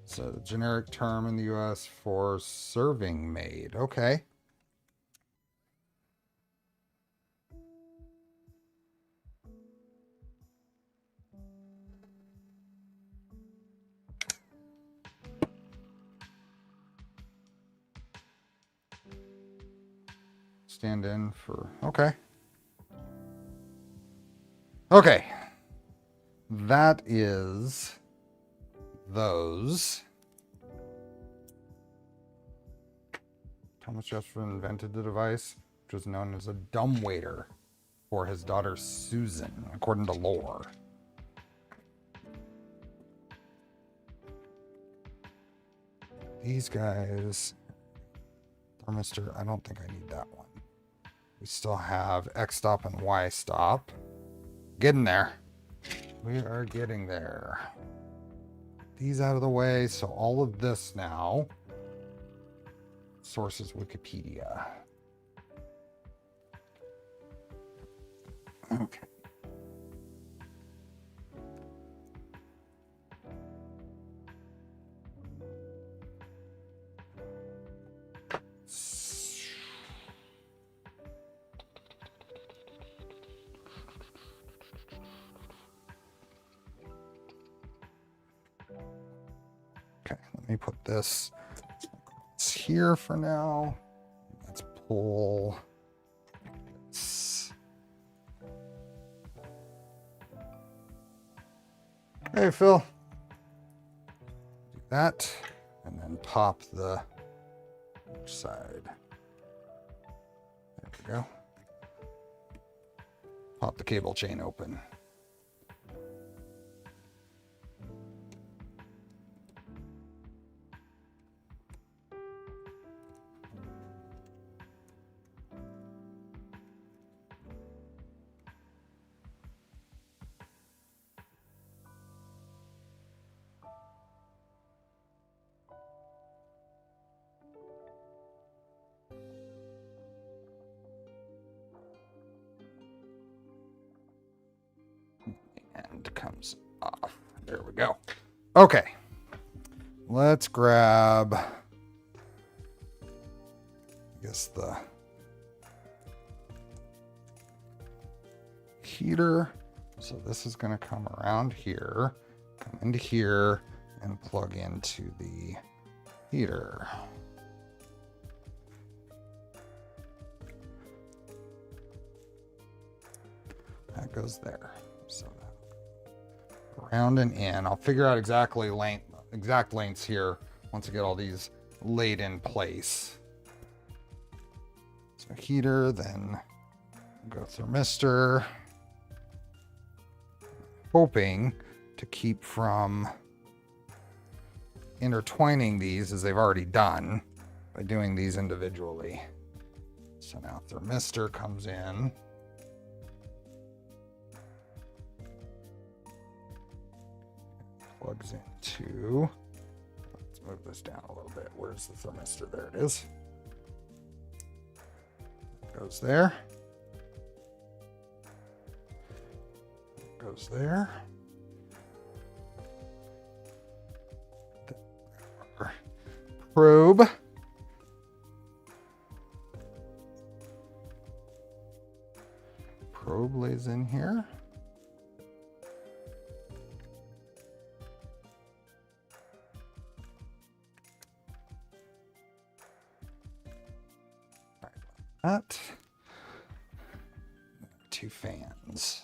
So the generic term in the US for serving maid. Okay. Stand in for, okay. Okay. That is those. Thomas Jefferson invented the device, which was known as a dumbwaiter for his daughter Susan, according to lore. These guys, thermistor, I don't think I need that one. We still have X stop and Y stop. Getting there. We are getting there. These out of the way. So all of this now. Sources Wikipedia. Okay. Let me put this here for now. Let's pull this Hey, Phil. Do that, and then pop the side. There we go. Pop the cable chain open. And comes off. There we go. Okay. Let's grab, I guess, the heater. So this is going to come around here, come into here, and plug into the heater. That goes there. So around and in. I'll figure out exact lengths here once I get all these laid in place. So heater, then go thermistor. Hoping to keep from intertwining these as they've already done by doing these individually. So now thermistor comes in. Plugs into, let's move this down a little bit. Where's the thermistor? There it is. Goes there. Goes there. Probe. Probe lays in here. That. Two fans.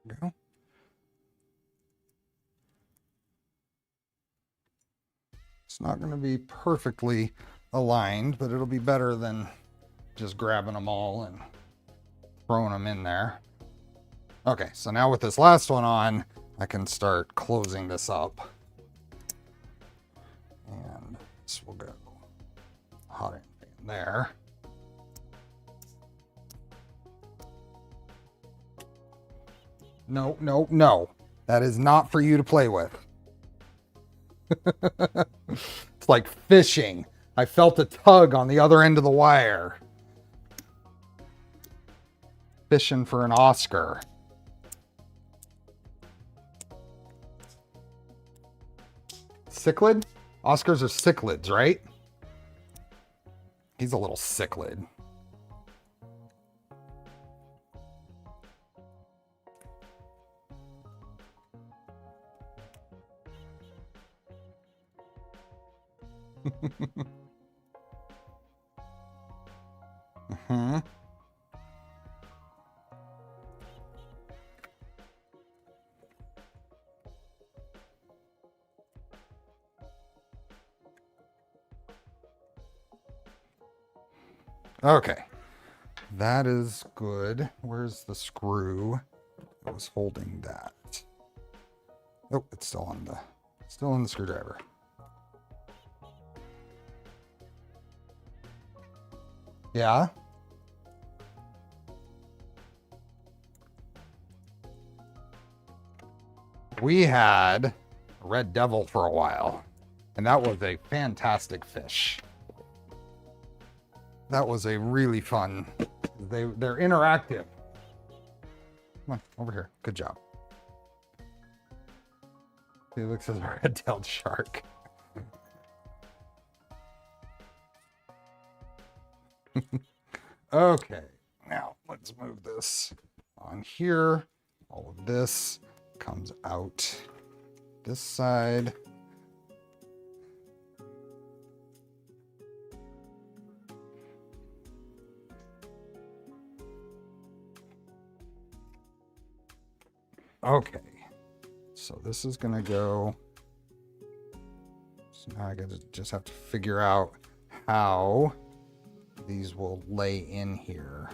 Go. It's not going to be perfectly aligned, but it'll be better than just grabbing them all and throwing them in there. Okay, so now with this last one on, I can start closing this up. And this will go hot in there. No, no, no. That is not for you to play with. It's like fishing. I felt a tug on the other end of the wire. Fishing for an Oscar. Cichlid? Oscars are cichlids, right? He's a little cichlid. Okay, that is good. Where's the screw that was holding that? Oh, it's still on the screwdriver. Yeah. We had a red devil for a while, and that was a fantastic fish. That was a really fun. They're interactive. Come on, over here. Good job. He looks like a red-tailed shark. Okay, now let's move this on here. All of this comes out this side. Okay, so this is gonna go. So now I gotta just have to figure out how these will lay in here.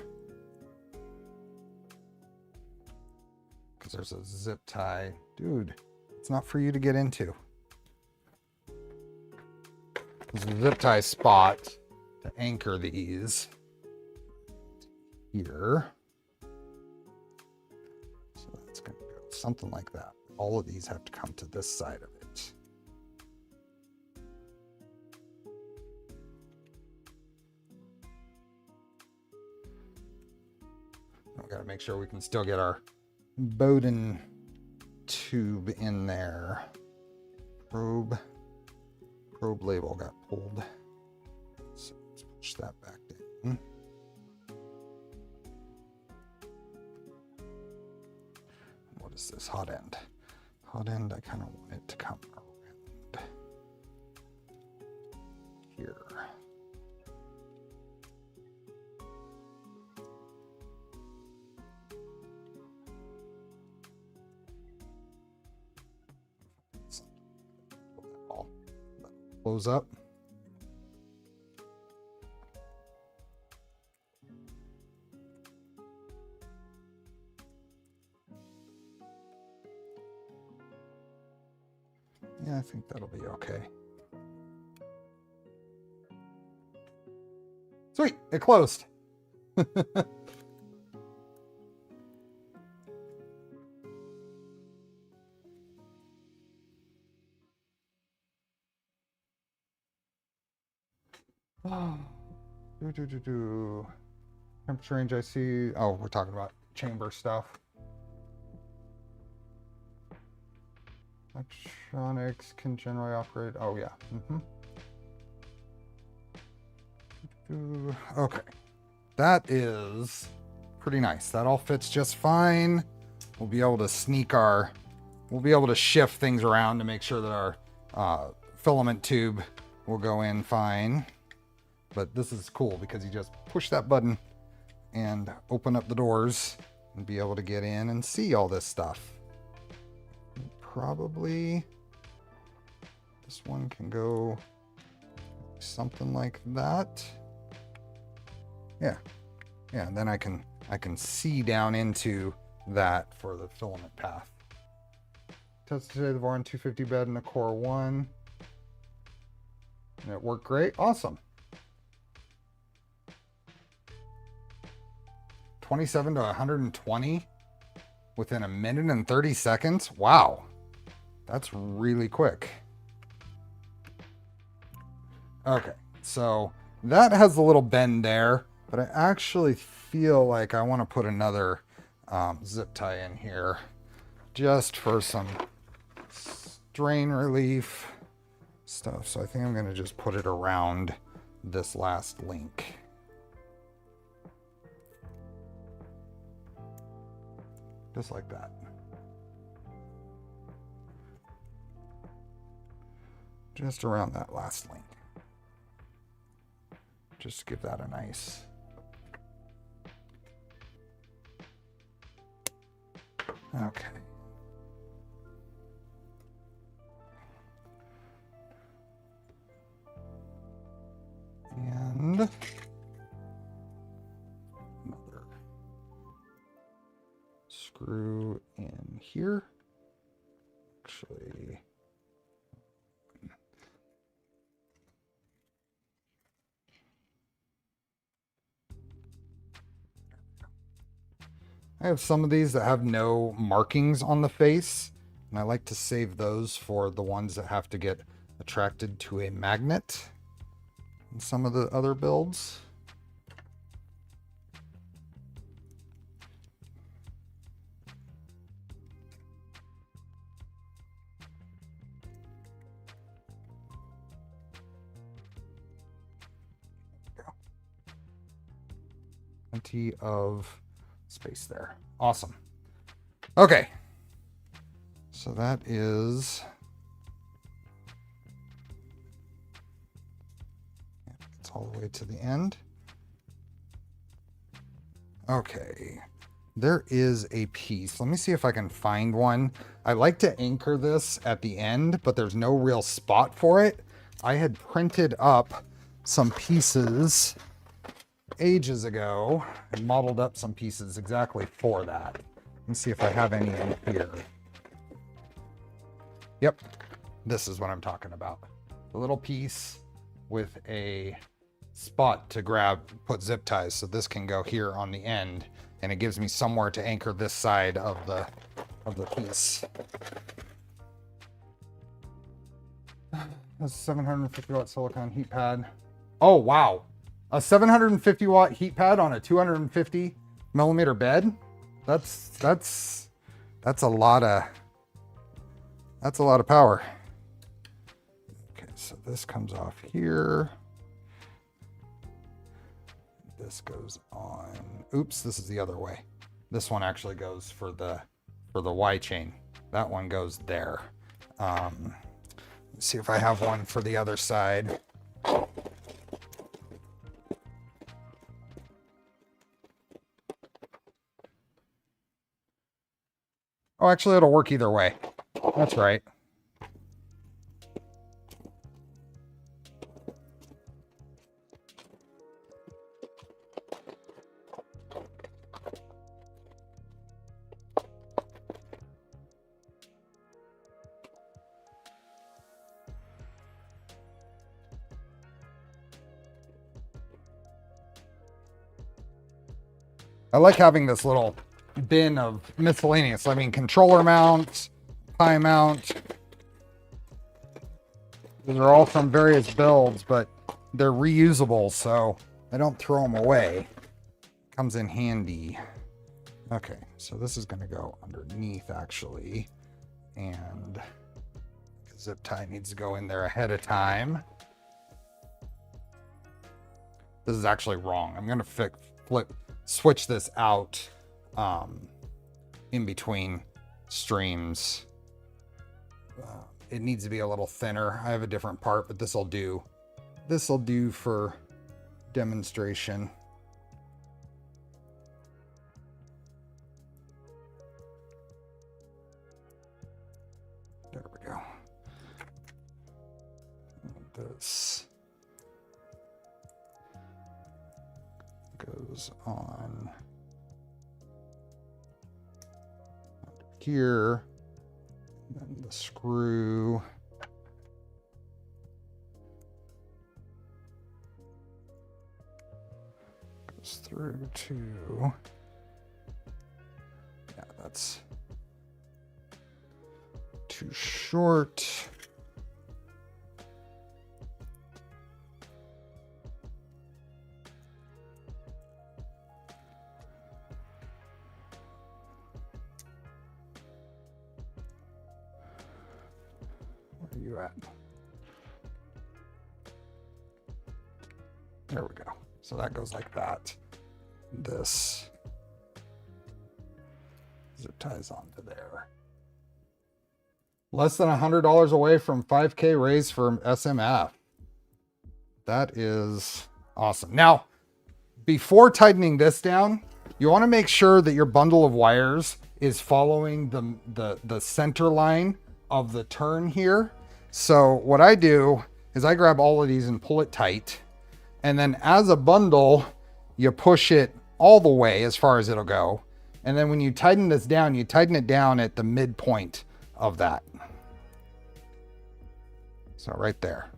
Because there's a zip tie. Dude, it's not for you to get into. There's a zip tie spot to anchor these here. So that's gonna go something like that. All of these have to come to this side of it. We gotta make sure we can still get our Bowden tube in there. Probe label got pulled. So let's push that back down. What is this hot end? Hot end, I kind of want it to come around here. Close up. Yeah, I think that'll be okay. Sweet, it closed. Temperature range I see. Oh, we're talking about chamber stuff. Electronics can generally operate. Oh, yeah. Okay. That is pretty nice. That all fits just fine. We'll be able to we'll be able to shift things around to make sure that our filament tube will go in fine. But this is cool because you just push that button and open up the doors and be able to get in and see all this stuff. Probably this one can go something like that. Yeah, and then I can see down into that for the filament path. Tested today the Voron 250 bed in the Core 1. And it worked great. Awesome. 27 to 120 within a minute and 30 seconds. Wow. That's really quick. Okay, so that has a little bend there, but I actually feel like I want to put another zip tie in here just for some strain relief stuff. So I think I'm going to just put it around this last link. Just like that. Just around that last link. Just to give that a nice. Okay. And another screw in here. Actually, I have some of these that have no markings on the face, and I like to save those for the ones that have to get attracted to a magnet in some of the other builds. Plenty of space there. Awesome. Okay. So that is all the way to the end. Okay, there is a piece. Let me see if I can find one. I like to anchor this at the end, but there's no real spot for it. I had printed up some pieces ages ago and modeled up some pieces exactly for that. Let's see if I have any in here. Yep, this is what I'm talking about. A little piece with a spot to grab, put zip ties, so this can go here on the end, and it gives me somewhere to anchor this side of the piece. A 750 watt silicone heat pad. Oh wow, a 750 watt heat pad on a 250 millimeter bed. That's a lot of power. Okay, so this comes off here. This goes on. Oops, this is the other way. This one actually goes for the Y chain. That one goes there. Let's see if I have one for the other side. Oh, actually, it'll work either way. That's right. I like having this little bin of miscellaneous. I mean, controller mounts, tie mount. These are all from various builds, but they're reusable, so I don't throw them away. Comes in handy. Okay, so this is going to go underneath, actually. And the zip tie needs to go in there ahead of time. This is actually wrong. I'm going to switch this out in between streams. It needs to be a little thinner. I have a different part, but this will do. This will do for demonstration. There we go. This goes on under here, and then the screw goes through to, yeah, that's too short. You at? There we go. So that goes like that. This zip ties onto there. Less than $100 away from 5K raise for SMF. That is awesome. Now, before tightening this down, you want to make sure that your bundle of wires is following the center line of the turn here. So what I do is I grab all of these and pull it tight. And then as a bundle, you push it all the way as far as it'll go. And then when you tighten this down, you tighten it down at the midpoint of that. So right there.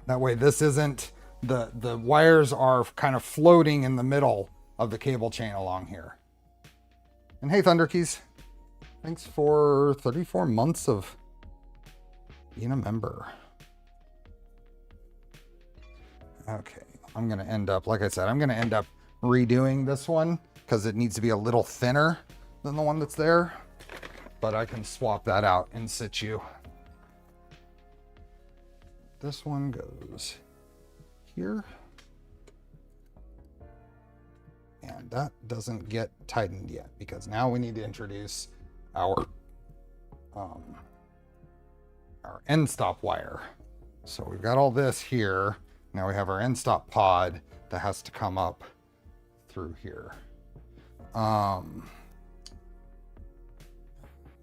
That way this isn't, the wires are kind of floating in the middle of the cable chain along here. And hey, Thunderkeys, thanks for 34 months of being a member. Okay, I'm gonna end up, like I said, I'm gonna end up redoing this one because it needs to be a little thinner than the one that's there, but I can swap that out in situ. This one goes here, and that doesn't get tightened yet because now we need to introduce our end stop wire. So we've got all this here. Now we have our end stop pod that has to come up through here.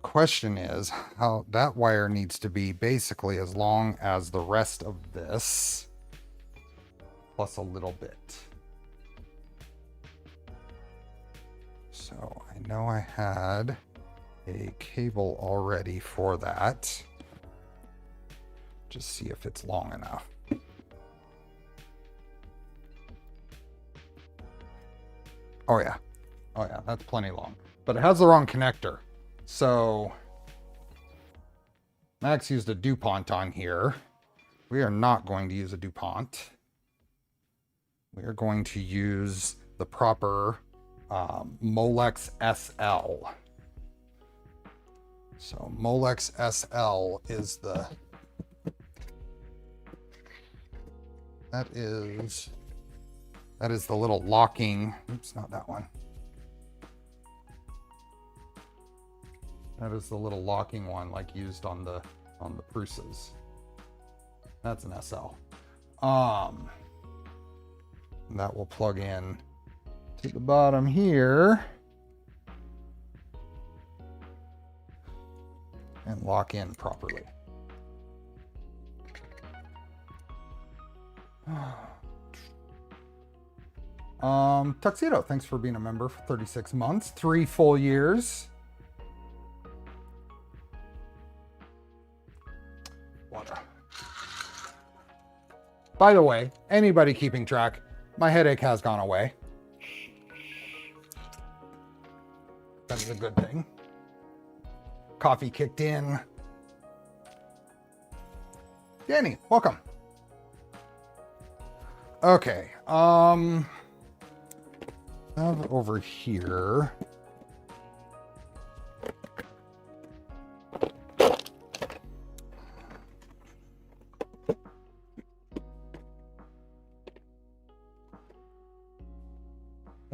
Question is how that wire needs to be basically as long as the rest of this, plus a little bit. So I know I had a cable already for that. Just see if it's long enough. Oh yeah. Oh yeah, that's plenty long. But it has the wrong connector. So Max used a DuPont on here. We are not going to use a DuPont. We are going to use the proper Molex SL. So Molex SL is the, that is the little locking, oops, not that one. That is the little locking one like used on the Pruses. That's an SL. That will plug in to the bottom here and lock in properly. Tuxedo, thanks for being a member for 36 months, 3 full years. Water. By the way, anybody keeping track, my headache has gone away. That is a good thing. Coffee kicked in. Danny, welcome. Okay, have over here.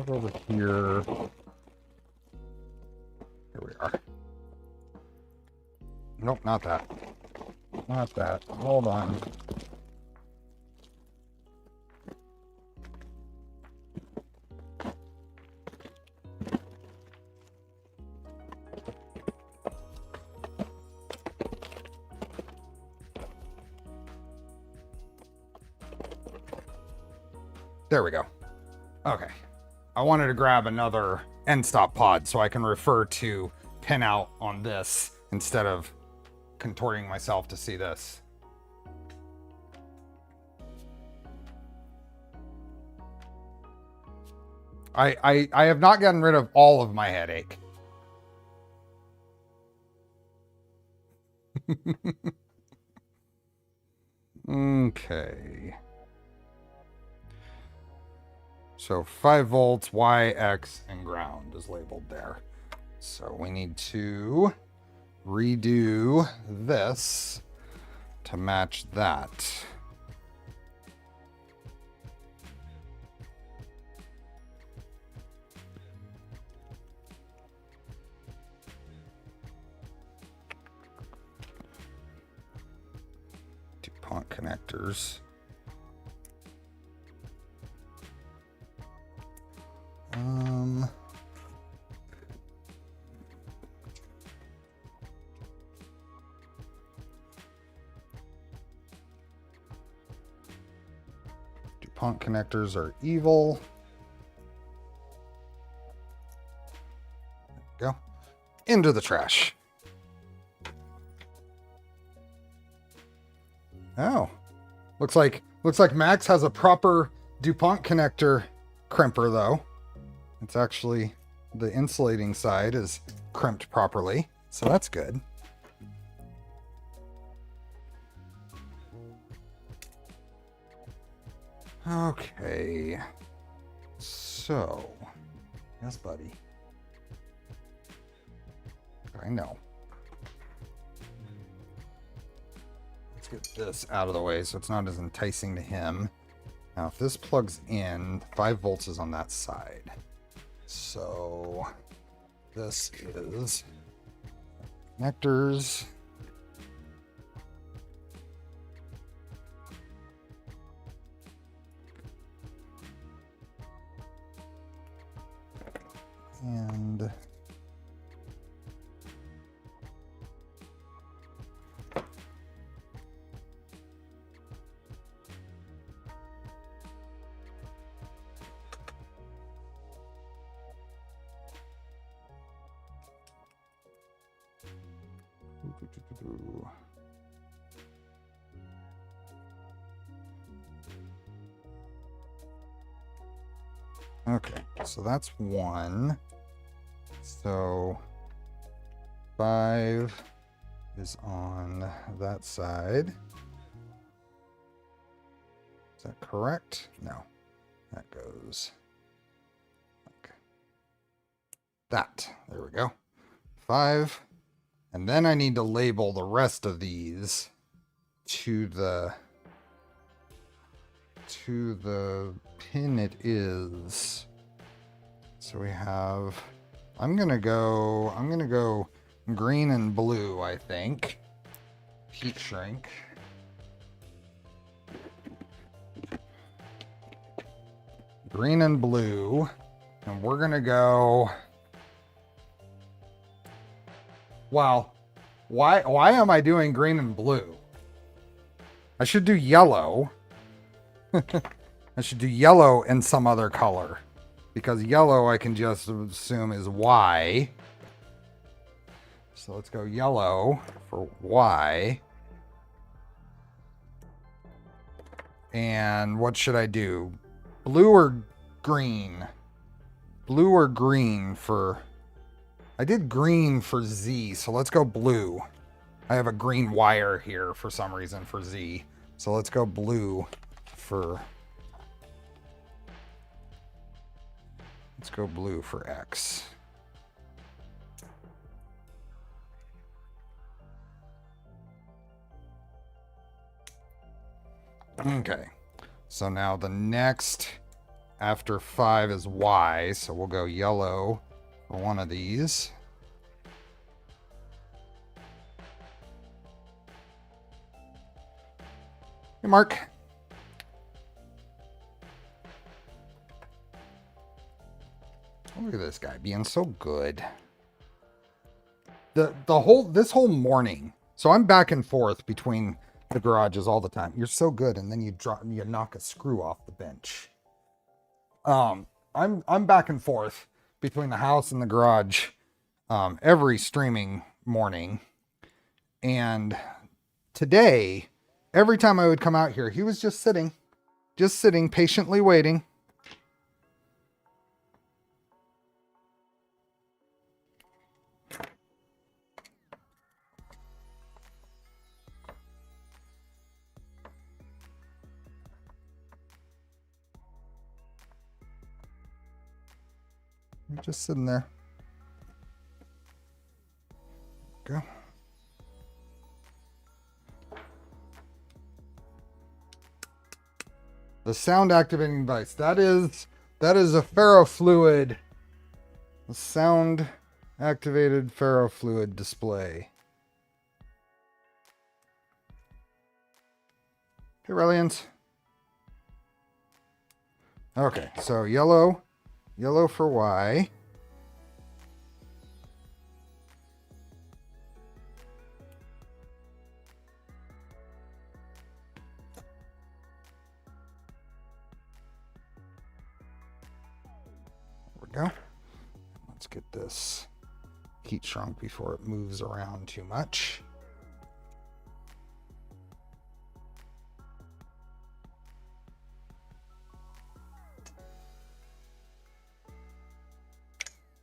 Over here. Here we are. Nope, not that. Not that. Hold on. There we go. Okay. I wanted to grab another end stop pod so I can refer to pin out on this instead of contorting myself to see this. I have not gotten rid of all of my headache. Okay. So 5 volts, Y, X, and ground is labeled there. So we need to redo this to match that. DuPont connectors. DuPont connectors are evil. There we go. Into the trash. Oh, looks like Max has a proper DuPont connector crimper though. It's actually, the insulating side is crimped properly, so that's good. Okay, so, yes, buddy. I know. Let's get this out of the way so it's not as enticing to him. Now, if this plugs in, 5 volts is on that side. So this is connectors. And okay, so that's one. So 5 is on that side. Is that correct? No, that goes like that. There we go. 5. And then I need to label the rest of these to the pin it is. So we have, I'm gonna go green and blue, I think. Heat shrink. Green and blue. And we're gonna go, well, why am I doing green and blue? I should do yellow. I should do yellow and some other color, because yellow I can just assume is Y. So let's go yellow for Y. And what should I do? Blue or green? Blue or green for... I did green for Z, so let's go blue. I have a green wire here for some reason for Z. So let's go blue for... Let's go blue for X. Okay. So now the next after 5 is Y. So we'll go yellow for one of these. Hey, Mark. Look at this guy being so good. This whole morning. So I'm back and forth between the garages all the time. You're so good, and then you knock a screw off the bench. I'm back and forth between the house and the garage every streaming morning. And today, every time I would come out here, he was just sitting patiently waiting. Just sitting there. Go. The sound activating device. That is a ferrofluid. The sound activated ferrofluid display. Hey, Relians. Okay, so yellow for Y. There we go. Let's get this heat shrunk before it moves around too much.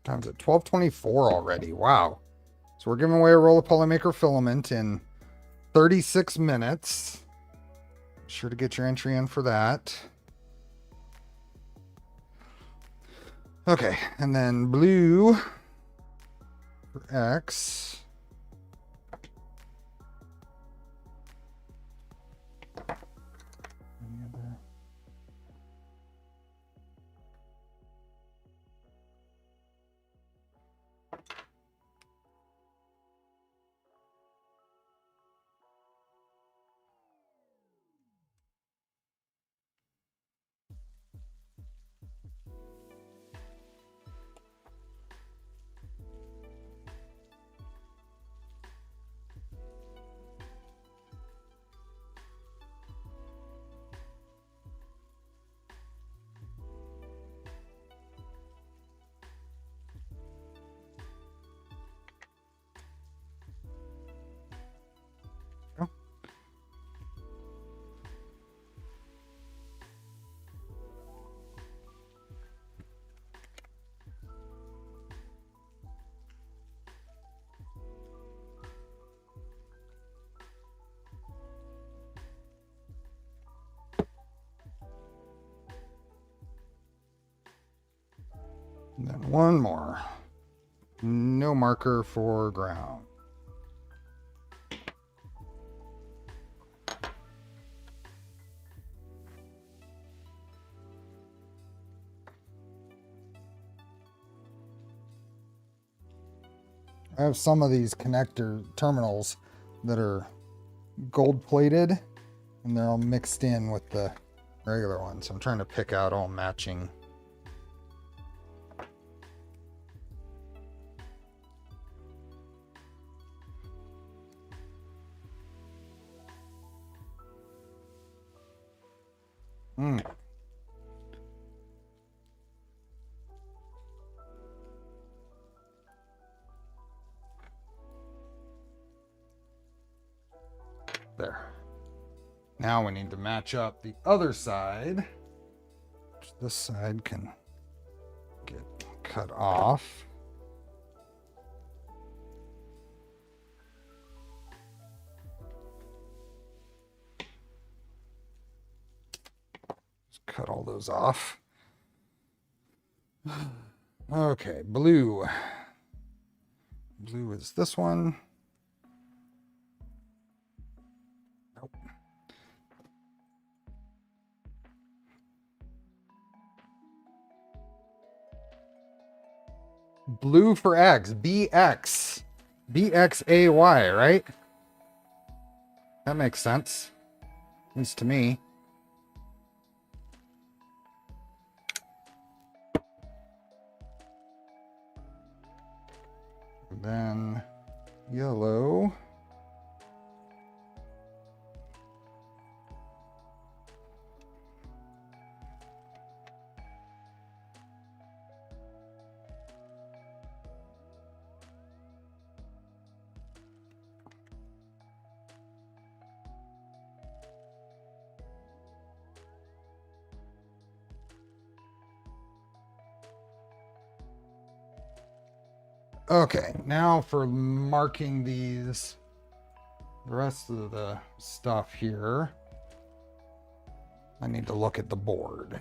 Time's at 12:24 already. Wow. So we're giving away a roll of Polymaker filament in 36 minutes. Be sure to get your entry in for that. Okay, and then blue for X. Any other? And then one more. No marker for ground. I have some of these connector terminals that are gold plated and they're all mixed in with the regular ones. So I'm trying to pick out all matching. There. Now we need to match up the other side. This side can get cut off. Just cut all those off. Okay, blue. Blue is this one. Nope. Blue for X, BX. BXAY, right? That makes sense. At least to me. And then yellow. Okay, now for marking these, the rest of the stuff here, I need to look at the board.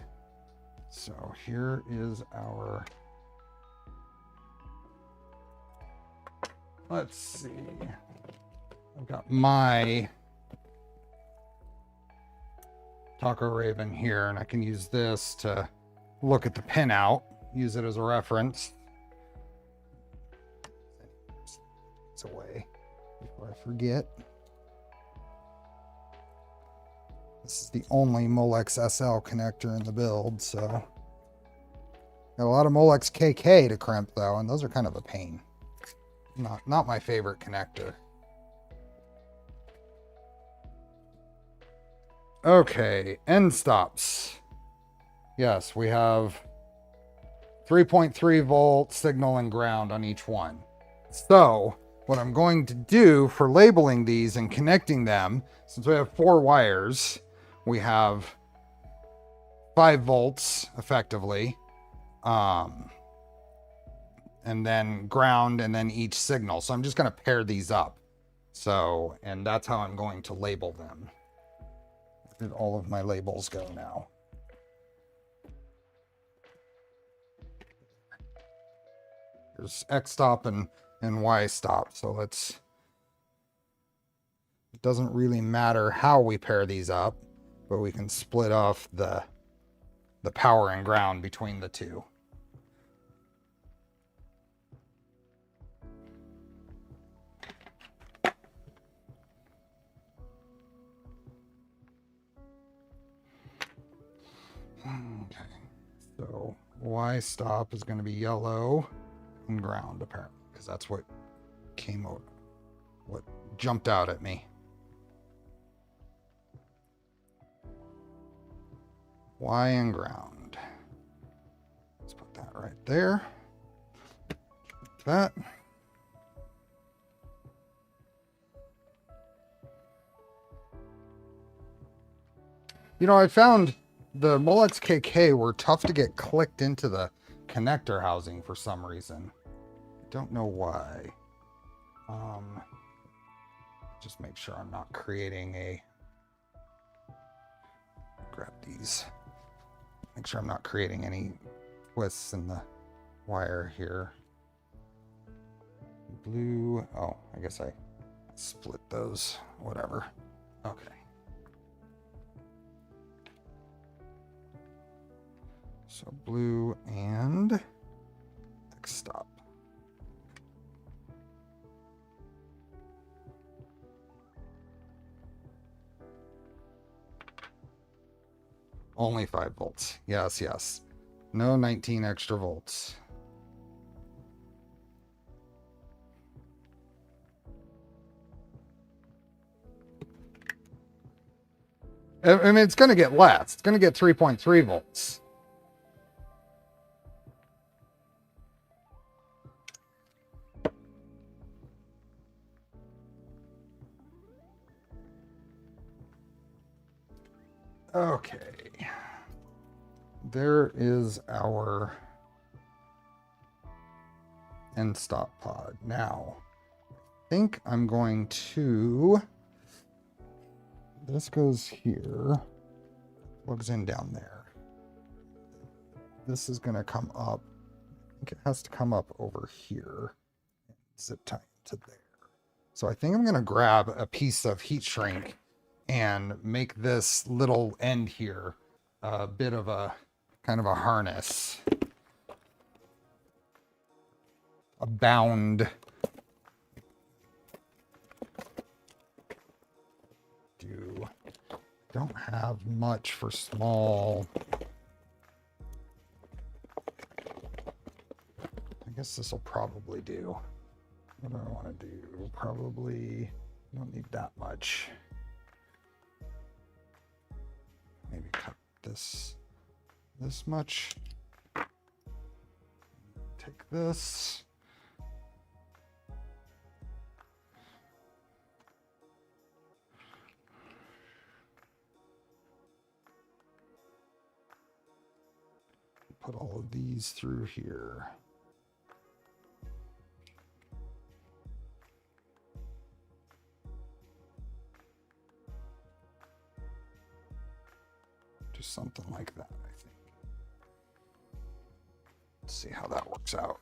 So here is our, let's see, I've got my Taco Raven here, and I can use this to look at the pinout, use it as a reference. It's away before I forget. This is the only Molex SL connector in the build, so got a lot of Molex KK to crimp though, and those are kind of a pain. Not my favorite connector. Okay, end stops. Yes, we have 3.3 volt signal and ground on each one. So what I'm going to do for labeling these and connecting them, since we have 4 wires, we have 5 volts effectively, and then ground, and then each signal. So I'm just going to pair these up. So, and that's how I'm going to label them. Where did all of my labels go now? There's X stop and Y stop. So let's, it doesn't really matter how we pair these up, but we can split off the power and ground between the two. Okay, so Y stop is going to be yellow and ground apparently, because that's what came out, what jumped out at me. Y and ground. Let's put that right there. That. You know, I found the Molex KK were tough to get clicked into the connector housing for some reason. I don't know why. Just make sure I'm not creating a, grab these. Make sure I'm not creating any twists in the wire here. Blue. Oh, I guess I split those. Whatever. Okay. So blue and X stop. Only 5 volts. Yes, yes. No 19 extra volts. I mean, it's going to get less. It's going to get 3.3 volts. Okay. There is our end stop pod. Now, I think I'm going to... This goes here, plugs in down there. This is going to come up. I think it has to come up over here and zip tie to there. So I think I'm going to grab a piece of heat shrink and make this little end here a bit of a kind of a harness, a bound. Don't have much for small. I guess this will probably do. What do I want to do? Probably don't need that much. Maybe cut this much. Take this. Put all of these through here. Just something like that, I think. Let's see how that works out.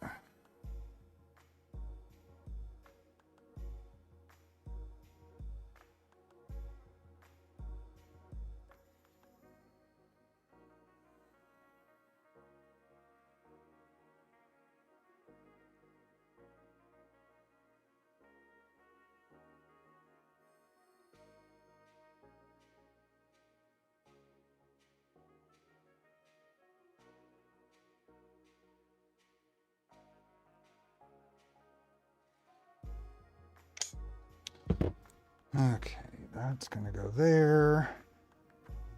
Okay, that's gonna go there.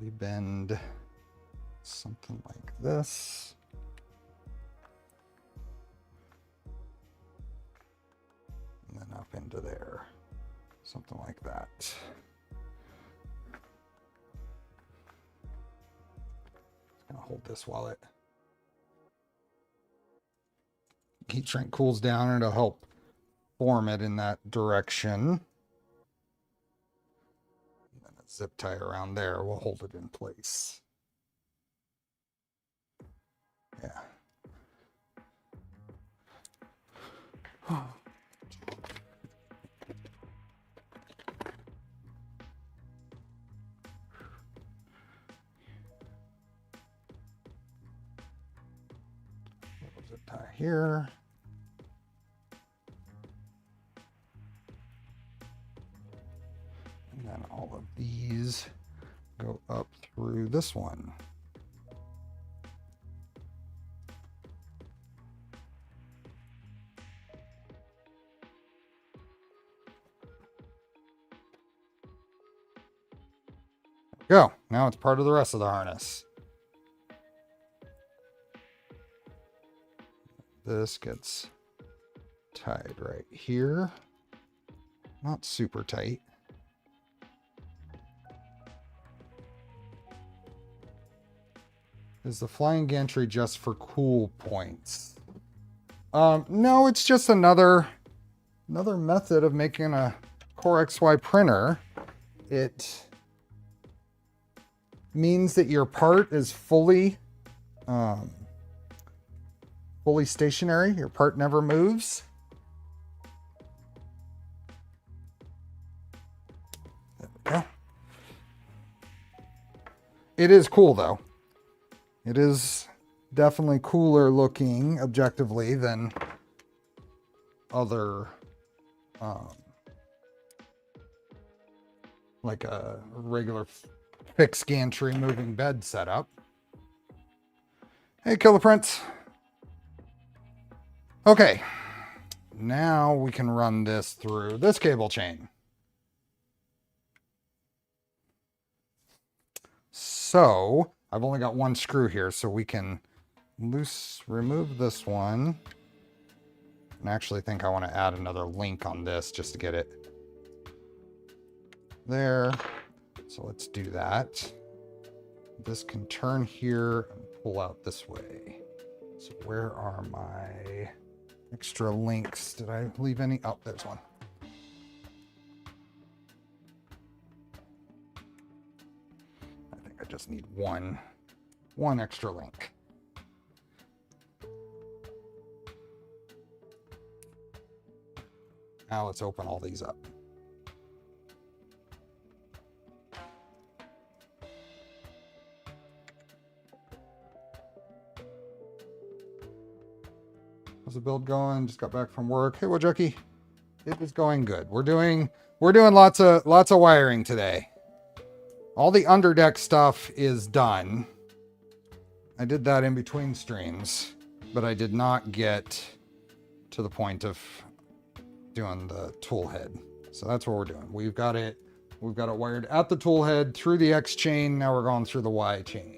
We bend something like this. And then up into there. Something like that. Just gonna hold this while it heat shrink cools down, and it'll help form it in that direction. Zip tie around there will hold it in place. Yeah. Zip tie here. And then all of these go up through this one. Go. Now it's part of the rest of the harness. This gets tied right here. Not super tight. Is the flying gantry just for cool points? No, it's just another method of making a Core XY printer. It means that your part is fully fully stationary. Your part never moves. There we go. It is cool though. It is definitely cooler looking objectively than other like a regular fixed gantry moving bed setup. Hey, Killer Prince. Okay, now we can run this through this cable chain. So I've only got one screw here, so we can remove this one. And I actually think I want to add another link on this just to get it there. So let's do that. This can turn here and pull out this way. So where are my extra links? Did I leave any? Oh, there's one. I think I just need one extra link. Now let's open all these up. How's the build going? Just got back from work. Hey, Wojaki. It is going good. We're doing lots of wiring today. All the underdeck stuff is done. I did that in between streams, but I did not get to the point of doing the tool head. So that's what we're doing. We've got it wired at the tool head through the X chain. Now we're going through the Y chain.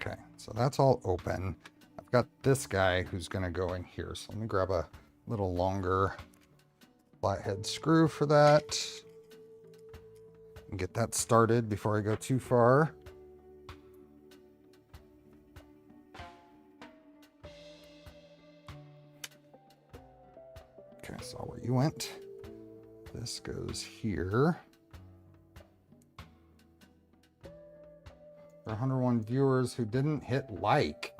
Okay, so that's all open. I've got this guy who's gonna go in here. So let me grab a little longer flathead screw for that. And get that started before I go too far. Okay, I saw where you went. This goes here. There are 101 viewers who didn't hit like.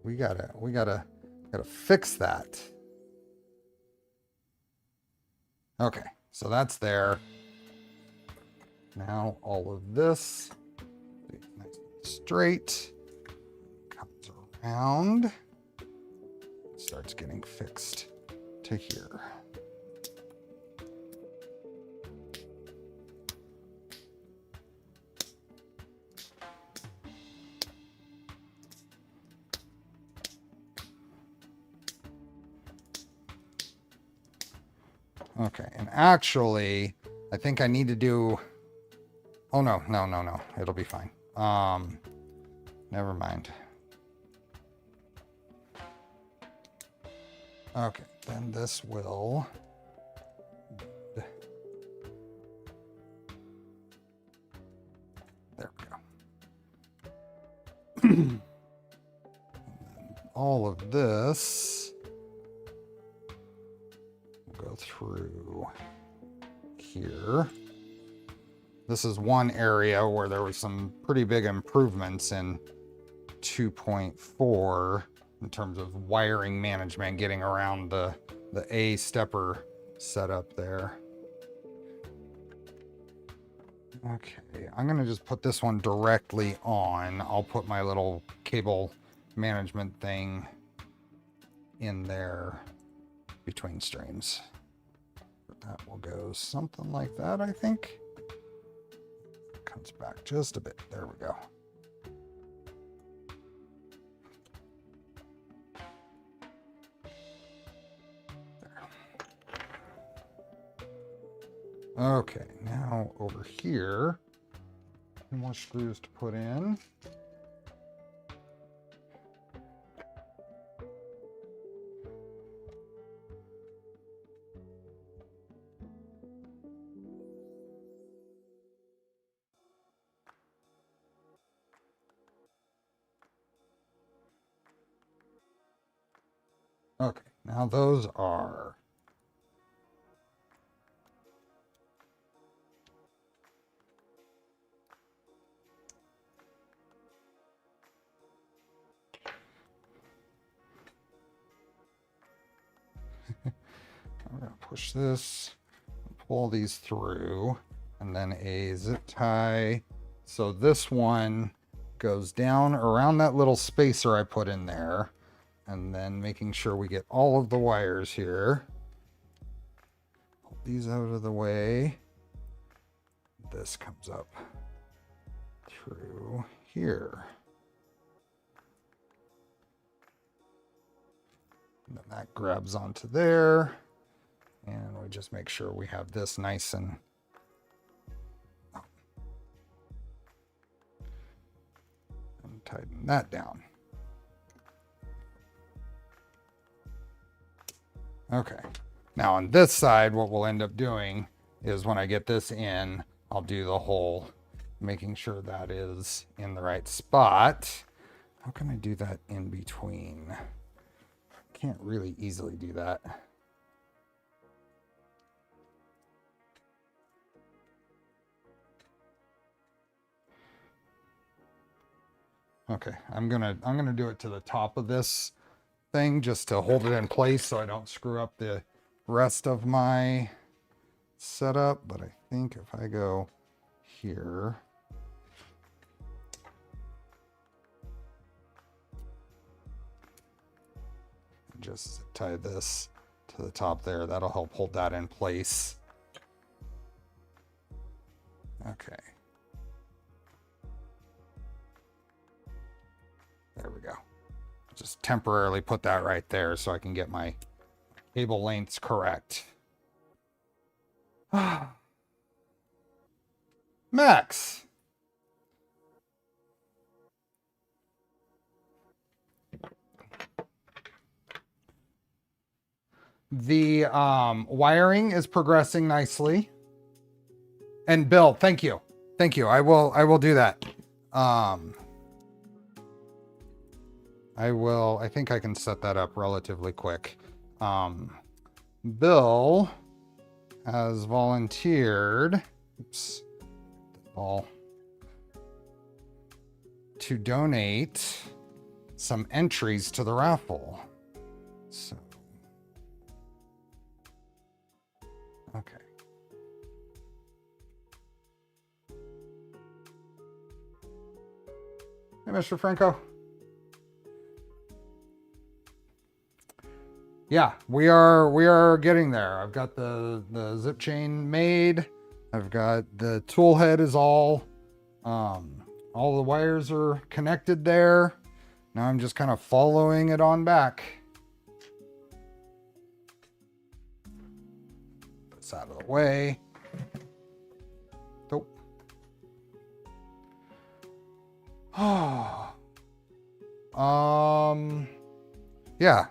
We gotta fix that. Okay, so that's there. Now all of this nice and straight comes around, starts getting fixed to here. Okay, and actually, I think I need to do... Oh, no. It'll be fine. Never mind. Okay, then this will... There we go. All of this... go through here. This is one area where there was some pretty big improvements in 2.4 in terms of wiring management, getting around the A stepper setup there. Okay, I'm gonna just put this one directly on. I'll put my little cable management thing in there between streams. That will go something like that, I think. Comes back just a bit. There we go. There. Okay, now over here, 2 more screws to put in. Okay, Now those are. I'm going to push this, pull these through, and then a zip tie. So this one goes down around that little spacer I put in there, and then making sure we get all of the wires here. Pull these out of the way. This comes up through here. And then that grabs onto there. And we just make sure we have this nice and tighten that down. Okay. Now on this side, what we'll end up doing is when I get this in, I'll do the whole making sure that is in the right spot. How can I do that in between? Can't really easily do that. Okay, I'm gonna do it to the top of this thing just to hold it in place so I don't screw up the rest of my setup. But I think if I go here, just tie this to the top there, that'll help hold that in place. Okay. There we go. Just temporarily put that right there so I can get my cable lengths correct. Max. The wiring is progressing nicely. And Bill, thank you. Thank you. I will do that. I think I can set that up relatively quick. Bill has volunteered, to donate some entries to the raffle. So, okay. Hey, Mr. Franco. Yeah, we are getting there. I've got the zip chain made. I've got the tool head is all the wires are connected there. Now I'm just kind of following it on back. Put this out of the way. Nope. Yeah,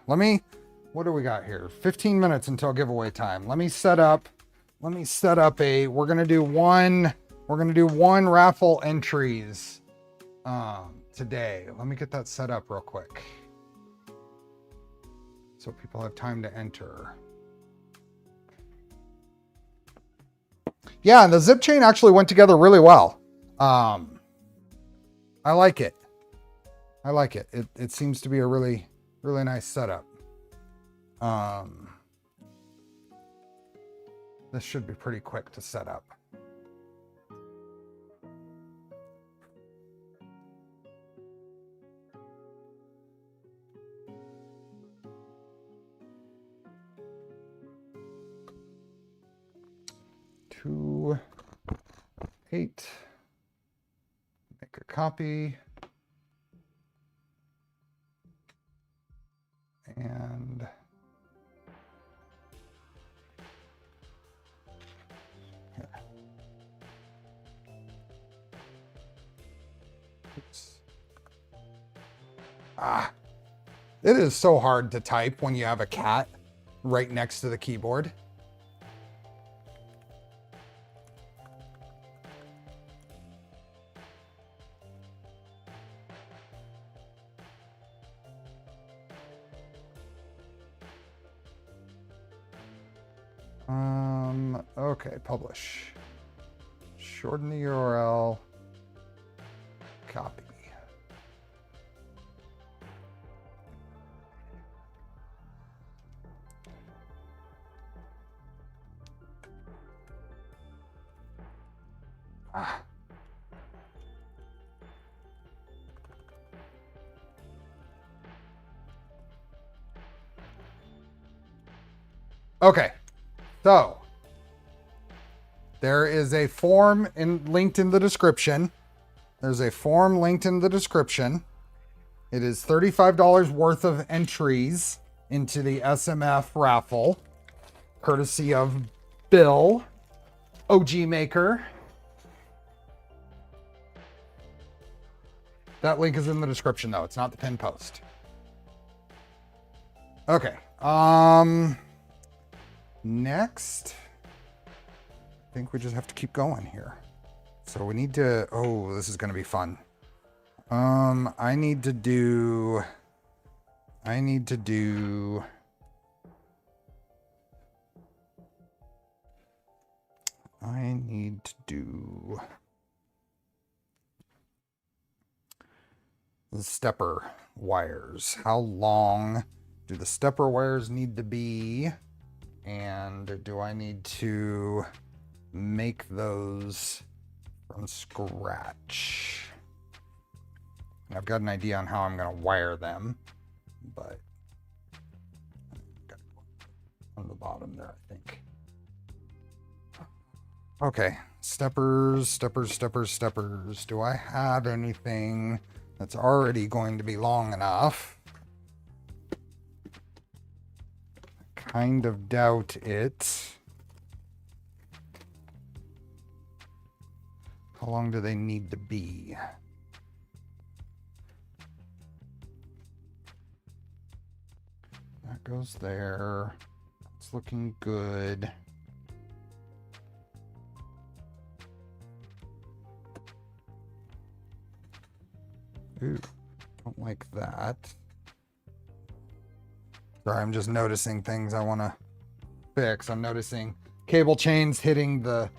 what do we got here? 15 minutes until giveaway time. Let me set up we're gonna do one raffle entries today. Let me get that set up real quick so people have time to enter. Yeah, and the zip chain actually went together really well. I like it. It seems to be a really nice setup. This should be pretty quick to set up. Two, 8. Make a copy. And here. Oops. It is so hard to type when you have a cat right next to the keyboard. Okay, publish. Shorten the URL. Copy. Ah. Okay, so there is a form linked in the description. There's a form linked in the description. It is $35 worth of entries into the SMF raffle, courtesy of Bill, OG Maker. That link is in the description, though. It's not the pinned post. Okay. Next, I think we just have to keep going here. So we need to, oh, this is going to be fun. I need to do the stepper wires. How long do the stepper wires need to be? And do I need to make those from scratch? I've got an idea on how I'm going to wire them, but on the bottom there, I think. Okay, steppers. Do I have anything that's already going to be long enough? Kind of doubt it. How long do they need to be? That goes there. It's looking good. Ooh, don't like that. Sorry, I'm just noticing things I want to fix. I'm noticing cable chains hitting the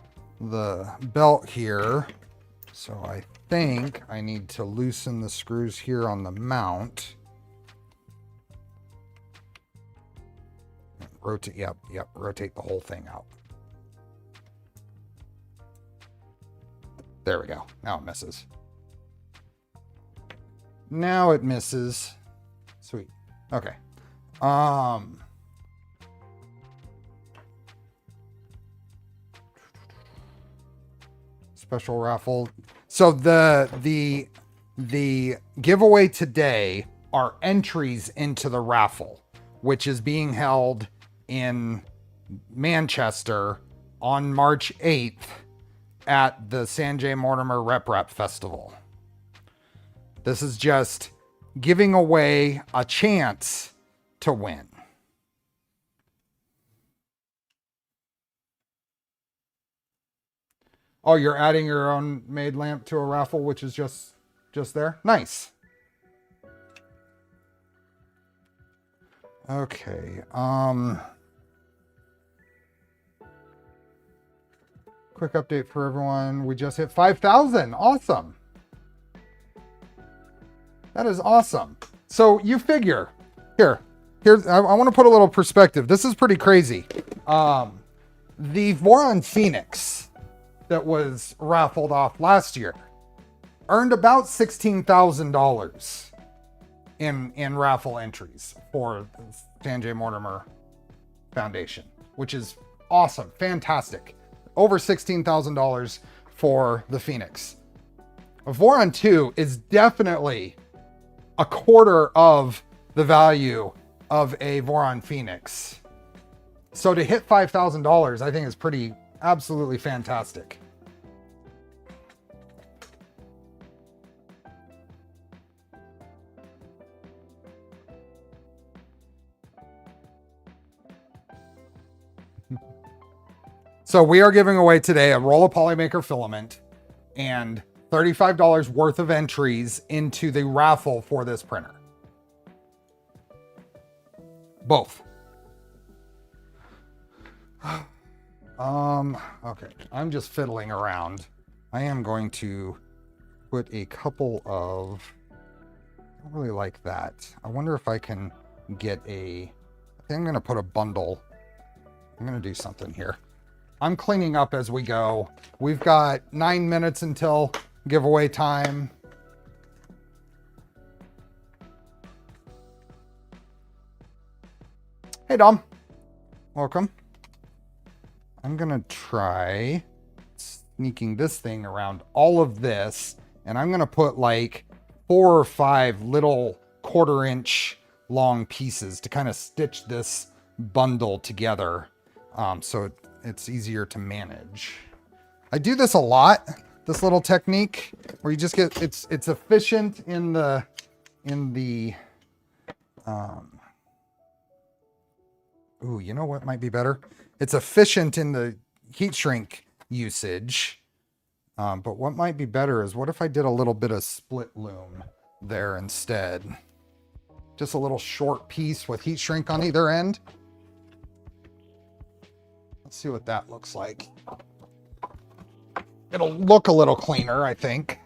belt here. So I think I need to loosen the screws here on the mount. Rotate, yep, rotate the whole thing out. There we go. Now it misses. Now it misses. Sweet. Okay. Special raffle. So the giveaway today are entries into the raffle, which is being held in Manchester on March 8th at the Sanjay Mortimer Rep Festival. This is just giving away a chance to win. Oh, you're adding your own made lamp to a raffle, which is just there? Nice. Okay. Quick update for everyone. We just hit 5,000. Awesome. That is awesome. So you figure, here, I want to put a little perspective. This is pretty crazy. The Voron Phoenix that was raffled off last year earned about $16,000 in raffle entries for the Sanjay Mortimer Foundation, which is awesome, fantastic. Over $16,000 for the Phoenix. A Voron 2 is definitely a quarter of the value of a Voron Phoenix. So to hit $5,000, I think is pretty absolutely fantastic. So we are giving away today a roll of Polymaker filament and $35 worth of entries into the raffle for this printer. Both. Okay, I'm just fiddling around. I am going to put a couple of, I don't really like that. I wonder if I can get I think I'm going to put a bundle. I'm going to do something here. I'm cleaning up as we go. We've got 9 minutes until giveaway time. Hey, Dom. Welcome. I'm going to try sneaking this thing around all of this, and I'm going to put like 4 or 5 little 1/4 inch long pieces to kind of stitch this bundle together, so it's easier to manage. I do this a lot, this little technique where you just get, it's efficient in the ooh, you know what might be better? It's efficient in the heat shrink usage. But what might be better is, what if I did a little bit of split loom there instead? Just a little short piece with heat shrink on either end. Let's see what that looks like. It'll look a little cleaner, I think.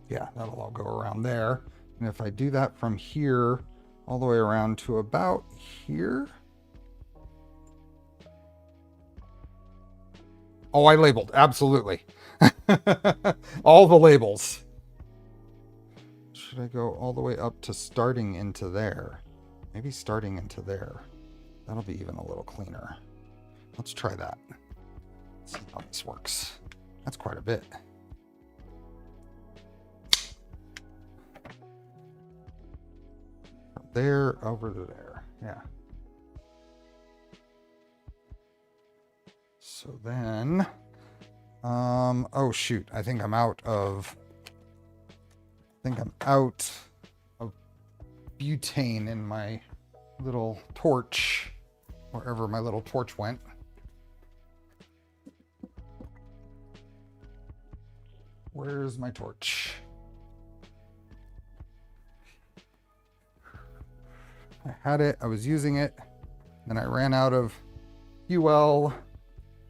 Yeah, that'll all go around there. And if I do that from here all the way around to about here. Oh, I labeled, absolutely. All the labels. Should I go all the way up to starting into there? Maybe starting into there. That'll be even a little cleaner. Let's try that. Let's see how this works. That's quite a bit. There over to there. Yeah. So then, oh shoot, I think I'm out of butane in my little torch, wherever my little torch went. Where's my torch? I had it, I was using it, then I ran out of fuel.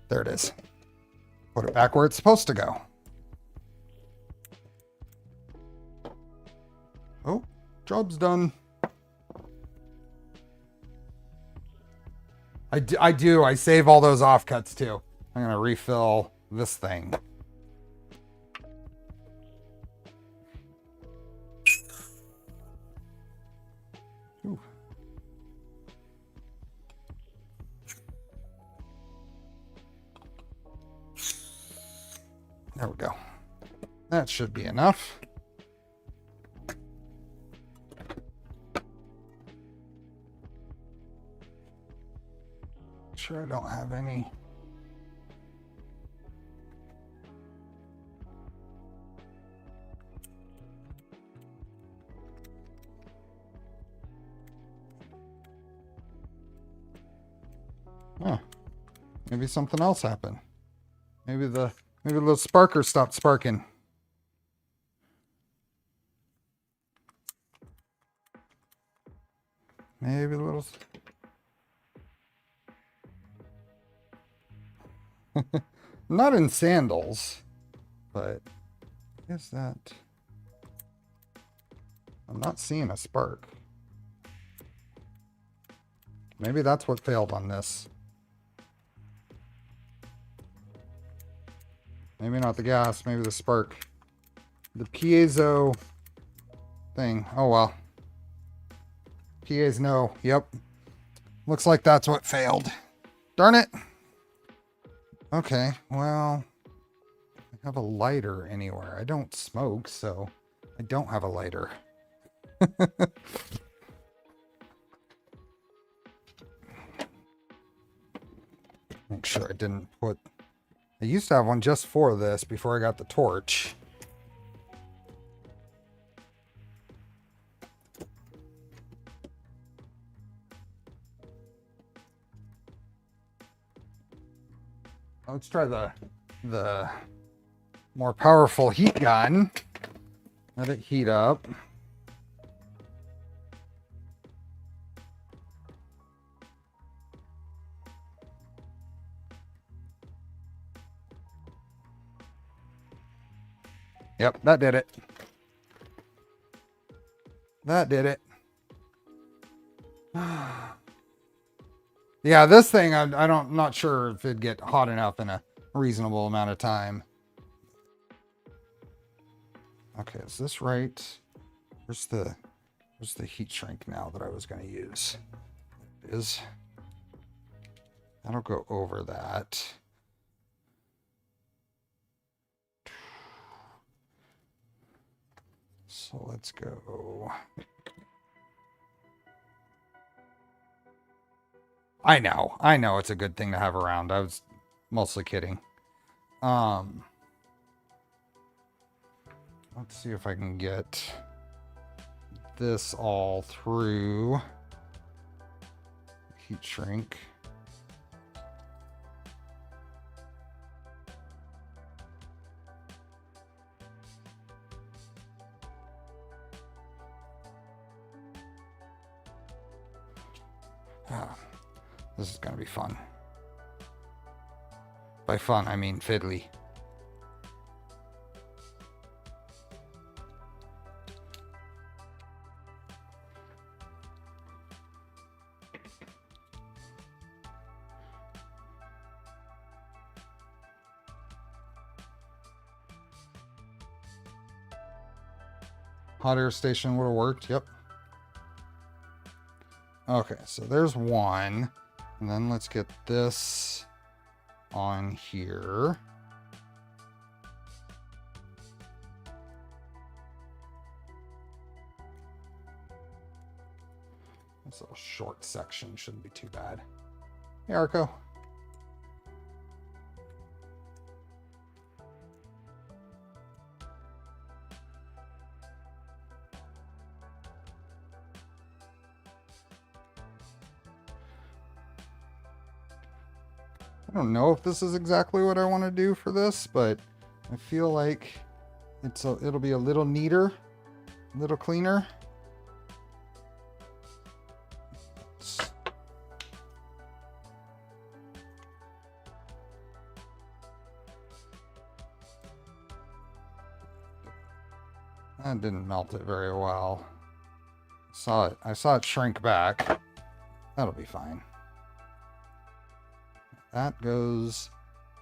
There it is. Put it back where it's supposed to go. Oh, job's done. I do. I save all those offcuts too. I'm going to refill this thing. Ooh. There we go. That should be enough. Sure, I don't have any. Oh, maybe something else happened. Maybe the sparker stopped sparking. Maybe the little... Not in sandals, but is that... I'm not seeing a spark. Maybe that's what failed on this. Maybe not the gas, maybe the spark. The piezo thing. Oh well. PA's no. Yep. Looks like that's what failed. Darn it. Okay, well, I have a lighter anywhere. I don't smoke, so I don't have a lighter. Make sure I didn't put... I used to have one just for this before I got the torch. Let's try the more powerful heat gun. Let it heat up. Yep, that did it. That did it. Yeah, this thing, I'm not sure if it'd get hot enough in a reasonable amount of time. Okay, is this right? Where's the heat shrink now that I was going to use? It is. That'll go over that. So let's go. I know it's a good thing to have around. I was mostly kidding. Let's see if I can get this all through heat shrink. This is going to be fun. By fun, I mean fiddly. Hot air station would have worked. Yep. Okay, so there's one. And then let's get this on here. This little short section shouldn't be too bad. Hey, Arco. I don't know if this is exactly what I want to do for this, but I feel like it'll be a little neater, a little cleaner. That didn't melt it very well. I saw it shrink back. That'll be fine. That goes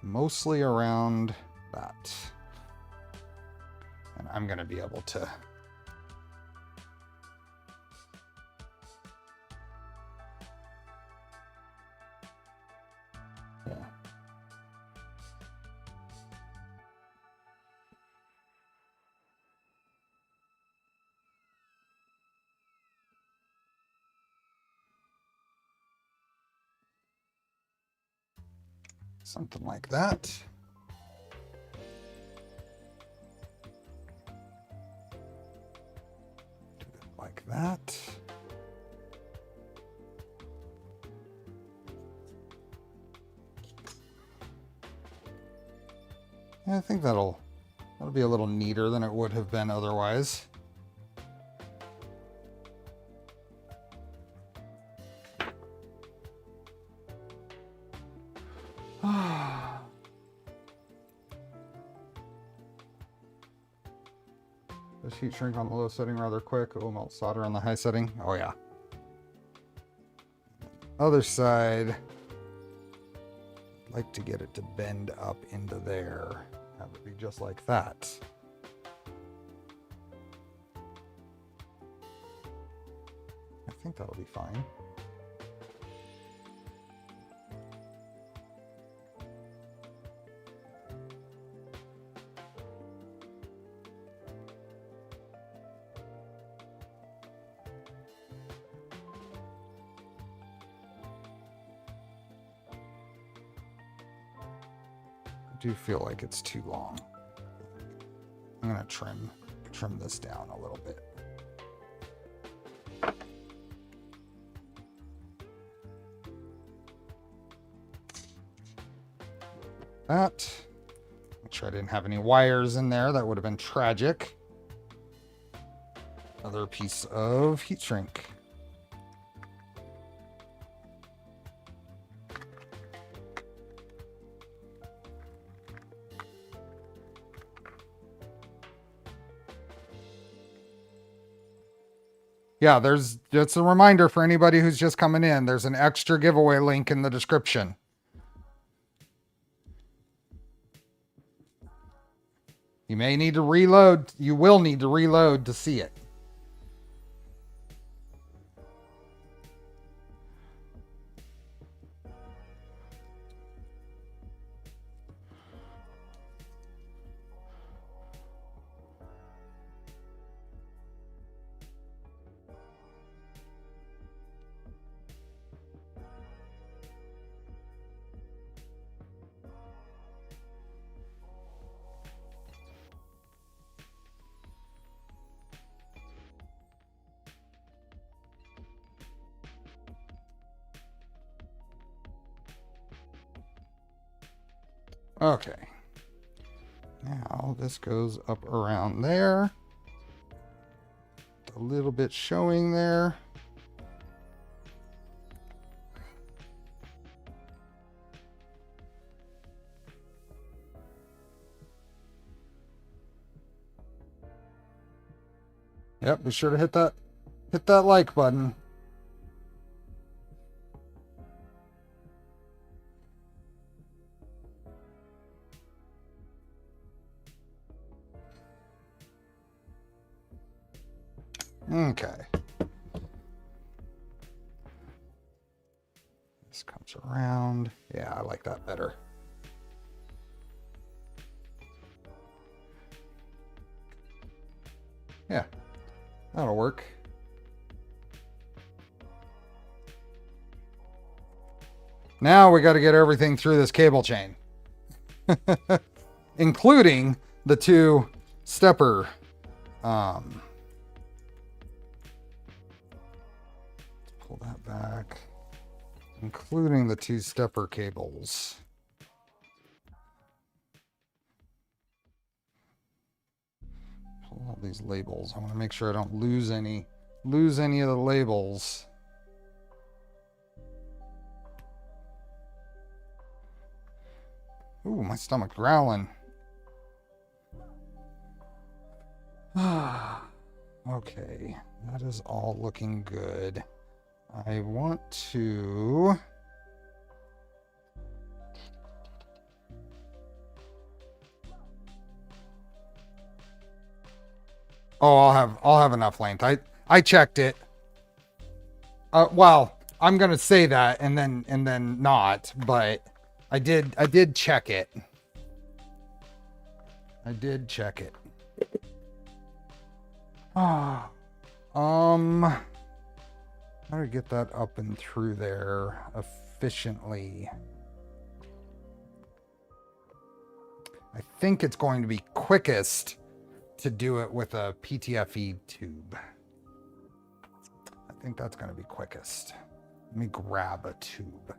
mostly around that. And I'm going to be able to something like that. Do it like that. Yeah, I think that'll be a little neater than it would have been otherwise. Does heat shrink on the low setting rather quick? It will melt solder on the high setting. Oh yeah. Other side. I'd like to get it to bend up into there. That would be just like that. I think that'll be fine. I do feel like it's too long. I'm gonna trim this down a little bit. That. sure I didn't have any wires in there. That would have been tragic. Another piece of heat shrink. Yeah, that's a reminder for anybody who's just coming in. There's an extra giveaway link in the description. You may need to reload. You will need to reload to see it. Okay. Now this goes up around there. A little bit showing there. Yep, be sure to hit that like button. Okay. This comes around. Yeah, I like that better. Yeah, that'll work. Now we got to get everything through this cable chain, including the two stepper. Pull that back, including the two stepper cables. Pull all these labels. I want to make sure I don't lose any of the labels. Ooh, my stomach growling. Okay, that is all looking good. I want to... Oh, I'll have enough length. I checked it. Well, I'm gonna say that and then not, but I did check it. I did check it. How do we get that up and through there efficiently? I think it's going to be quickest to do it with a PTFE tube. I think that's going to be quickest. Let me grab a tube.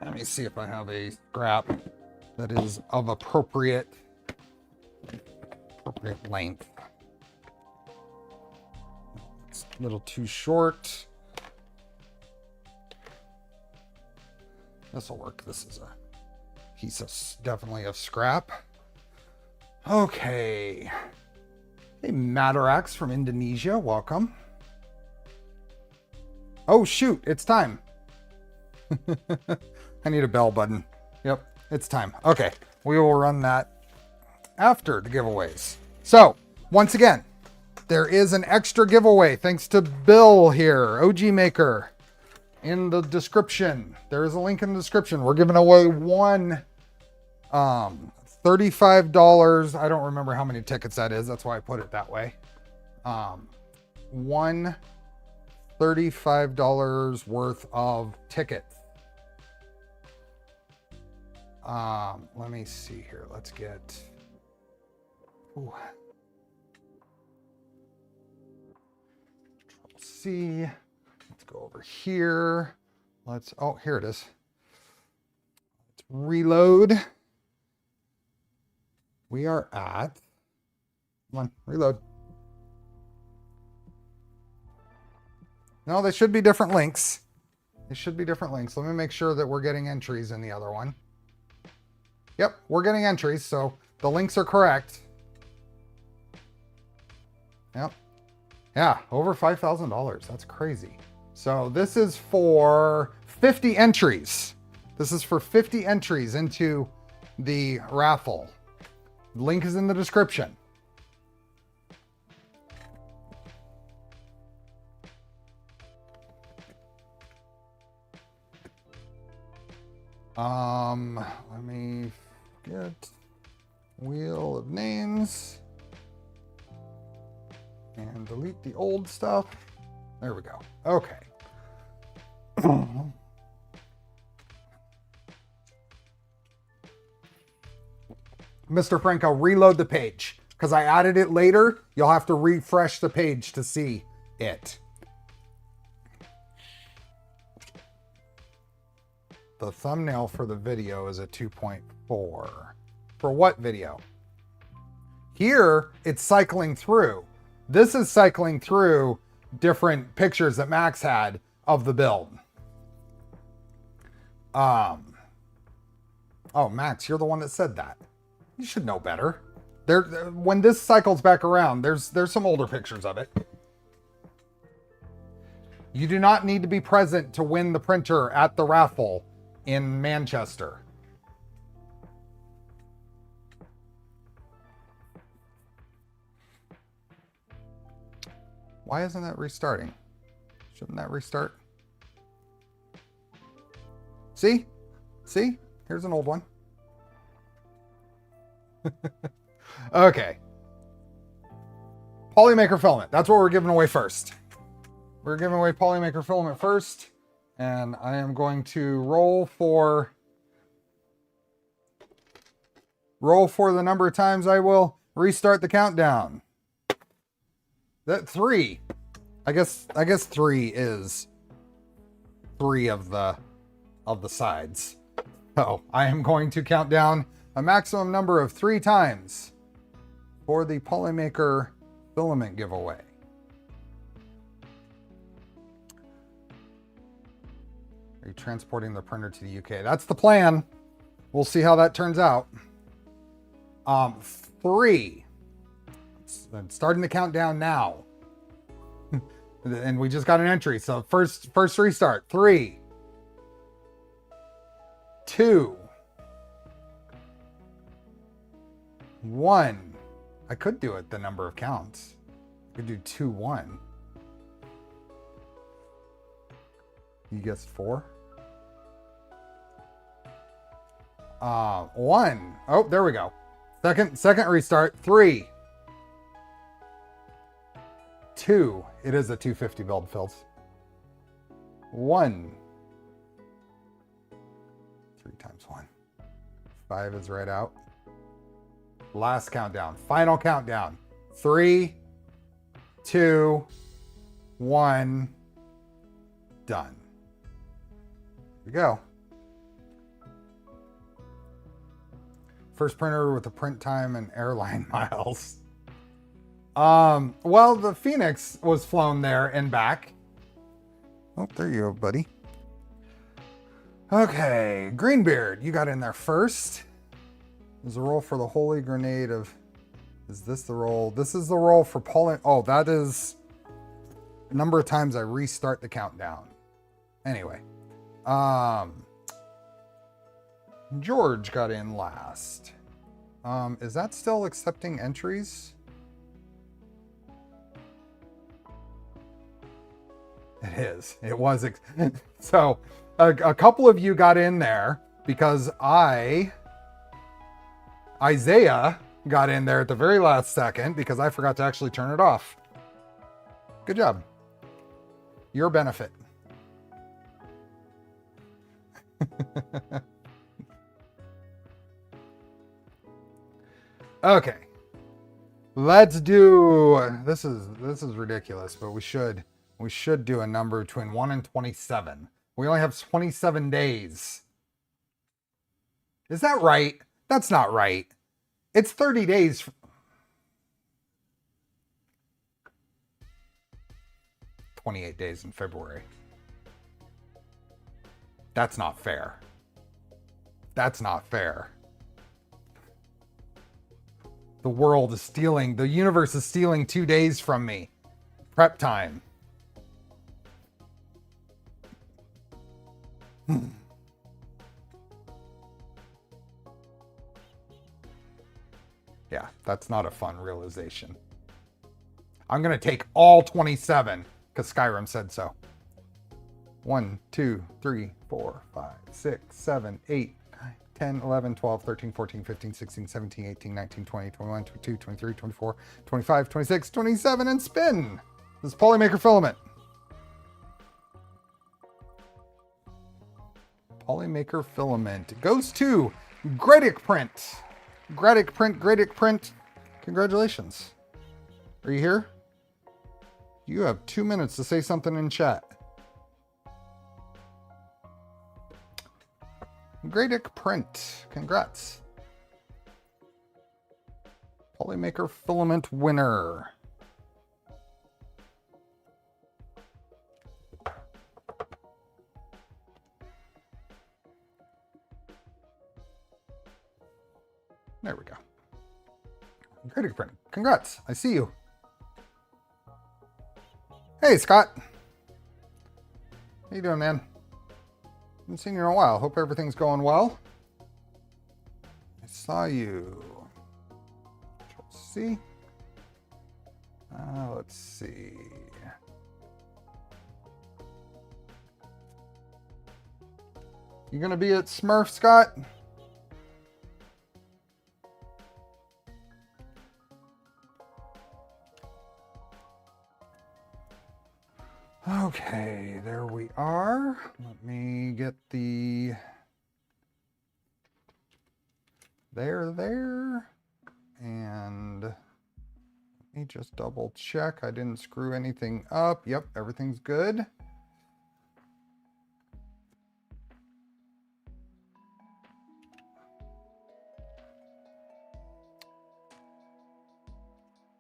Let me see if I have a scrap that is of appropriate length. It's a little too short. This will work. This is a piece of definitely of scrap. Okay. Hey, Matarax from Indonesia, welcome. Oh shoot, it's time. I need a bell button. Yep, it's time. Okay, we will run that after the giveaways. So, once again, there is an extra giveaway thanks to Bill here, OG Maker. In the description, there is a link in the description. We're giving away one $35. I don't remember how many tickets that is. That's why I put it that way. One $35 worth of tickets. Let me see here. Let's get. Ooh. Control C. Let's go over here. let's, oh, here it is. Let's reload. We are at, come on, reload. No, they should be different links. They should be different links. Let me make sure that we're getting entries in the other one. Yep, we're getting entries, so the links are correct. Yep. Yeah, over $5,000. That's crazy. So this is for 50 entries. This is for 50 entries into the raffle. The link is in the description. Let me get wheel of names and delete the old stuff. There we go. Okay. Mr. Franco, reload the page because I added it later. You'll have to refresh the page to see it. The thumbnail for the video is a 2.4. For what video? Here, it's cycling through. This is cycling through different pictures that Max had of the build. Oh, Max, you're the one that said that. You should know better. When this cycles back around, there's some older pictures of it. You do not need to be present to win the printer at the raffle in Manchester. Why isn't that restarting? Shouldn't that restart? See? See? Here's an old one. Okay. Polymaker filament. That's what we're giving away first. We're giving away Polymaker filament first. And I am going to roll for the number of times I will restart the countdown. That 3. I guess 3 is 3 of the sides. So I am going to count down a maximum number of 3 times for the Polymaker filament giveaway. Are you transporting the printer to the UK? That's the plan. We'll see how that turns out. 3. I'm starting the countdown now. And we just got an entry. So first restart. 3, 2, 1. I could do it the number of counts. I could do 2, 1. You guessed 4. 1. Oh, there we go. Second restart. 3, 2. It is a 250 build, Phils. 1. 3 times 1. 5 is right out. Last countdown. Final countdown. 3, 2, 1. Done. Here we go. First printer with the print time and airline miles. Well, the Phoenix was flown there and back. Oh, there you go, buddy. Okay, Greenbeard, you got in there first. There's a roll for the Holy Grenade of... Is this the roll? This is the roll for Poly... Oh, that is the number of times I restart the countdown. Anyway. George got in last. Is that still accepting entries? It is. It was. So a couple of you got in there because Isaiah got in there at the very last second because I forgot to actually turn it off. Good job. Your benefit. Okay. Let's do, this is ridiculous, but we should do a number between 1 and 27. We only have 27 days. Is that right? That's not right. It's 30 days. 28 days in February. That's not fair. That's not fair. The world is stealing, the universe is stealing 2 days from me. Prep time. Yeah, that's not a fun realization. I'm going to take all 27 because Skyrim said so. 1, 2, 3, 4, 5, 6, 7, 8, 9, 10, 11, 12, 13, 14, 15, 16, 17, 18, 19, 20, 21, 22, 23, 24, 25, 26, 27, and spin. This is Polymaker filament. Polymaker filament goes to Gradic Print. Gradic Print. Congratulations. Are you here? You have 2 minutes to say something in chat. Gradic Print. Congrats. Polymaker filament winner. There we go. Gradic Print. Congrats. I see you. Hey, Scott. How you doing, man? Haven't seen you in a while. Hope everything's going well. I saw you. Let's see. Let's see. You gonna be at Smurf, Scott? Okay, there we are. Let me get the there, and let me just double check I didn't screw anything up. Yep, everything's good.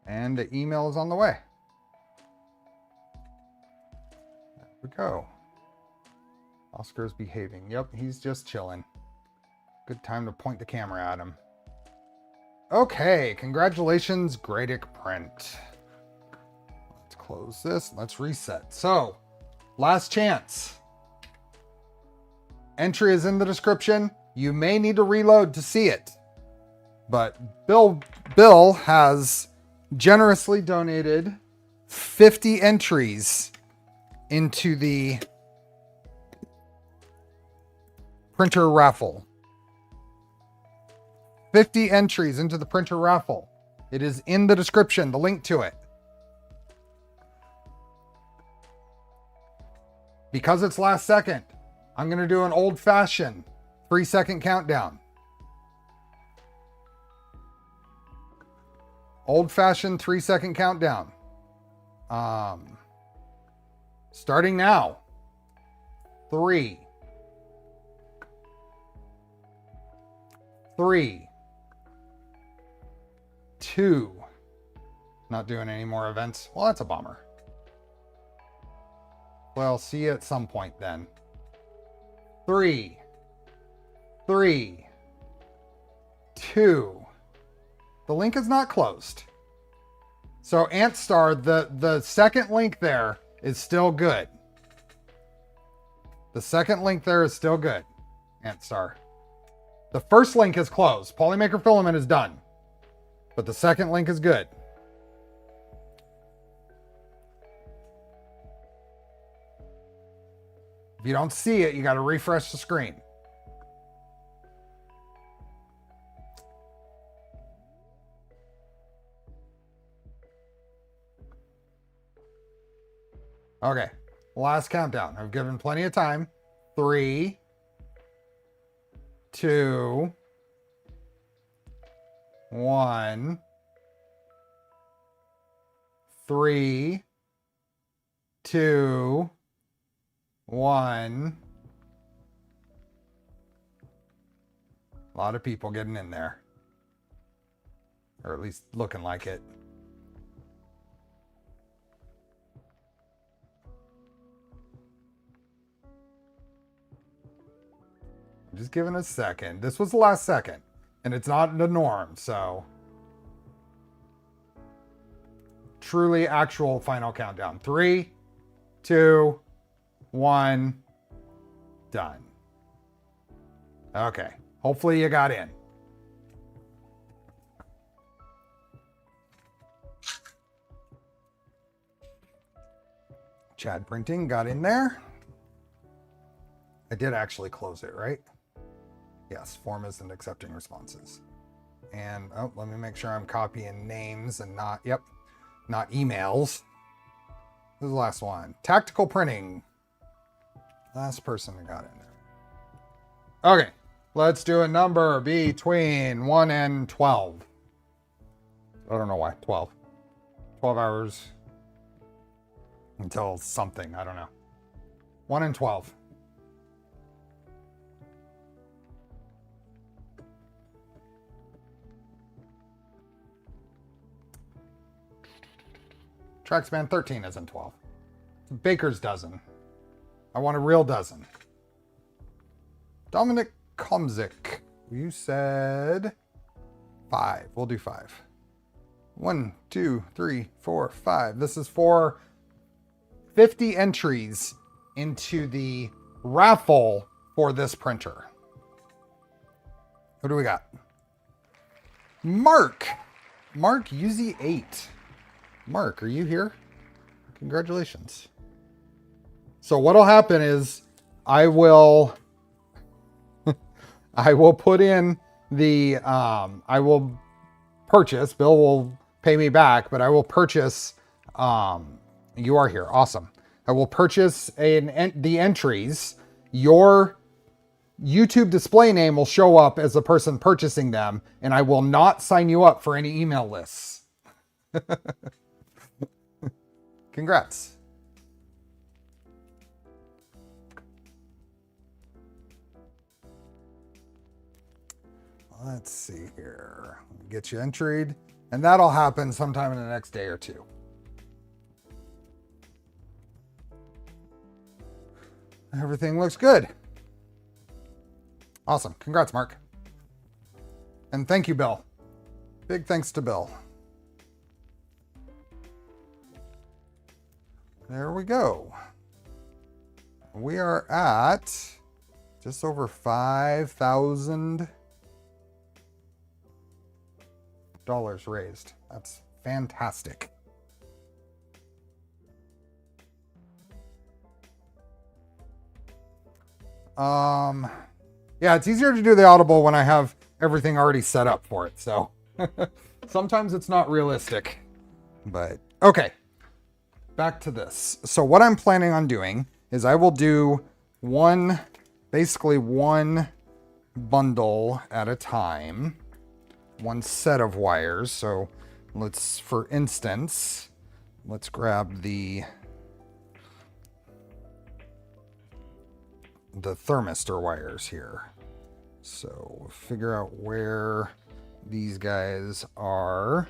And the email is on the way. We go. Oscar's behaving. Yep, he's just chilling. Good time to point the camera at him. Okay, congratulations, Gradic Print. Let's close this. Let's reset. So, last chance. Entry is in the description. You may need to reload to see it. But Bill has generously donated 50 entries into the printer raffle. 50 entries into the printer raffle. It is in the description, the link to it. Because it's last second, I'm going to do an old-fashioned 3-second countdown. Old-fashioned 3-second countdown. Starting now. 3, 2. Not doing any more events. Well, that's a bummer. Well, see you at some point then. 3, 2. The link is not closed. So Antstar, the second link there is still good. The second link there is still good. Antstar. The first link is closed. Polymaker filament is done. But the second link is good. If you don't see it, you got to refresh the screen. Okay, last countdown. I've given plenty of time. 3, 2, 1. 3, 2, 1. A lot of people getting in there. Or at least looking like it. I'm just giving a second. This was the last second. And it's not the norm, so. Truly actual final countdown. 3, 2, 1. Done. Okay. Hopefully you got in. Chad Printing got in there. I did actually close it, right? Yes, form isn't accepting responses. And, oh, let me make sure I'm copying names and not, yep, not emails. This is the last one. Tactical Printing. Last person who got in there. Okay, let's do a number between 1 and 12. I don't know why, 12. 12 hours until something, I don't know. 1 and 12. Trackspan 13 isn't 12. It's a baker's dozen. I want a real dozen. Dominic Komzik, you said 5. We'll do 5. 1, 2, 3, 4, 5. This is for 50 entries into the raffle for this printer. What do we got? Mark UZ8. Mark, are you here? Congratulations. So what'll happen is I will put in the I will purchase, Bill will pay me back, but I will purchase you are here. Awesome. I will purchase the entries. Your YouTube display name will show up as the person purchasing them, and I will not sign you up for any email lists. Congrats. Let's see here. Get you entered, and that'll happen sometime in the next day or two. Everything looks good. Awesome. Congrats, Mark. And thank you, Bill. Big thanks to Bill. There we go. We are at just over $5,000 raised. That's fantastic. Yeah, it's easier to do the Audible when I have everything already set up for it. So sometimes it's not realistic, but okay. Back to this. So what I'm planning on doing is I will do basically one bundle at a time, one set of wires. So for instance, let's grab the thermistor wires here. So figure out where these guys are.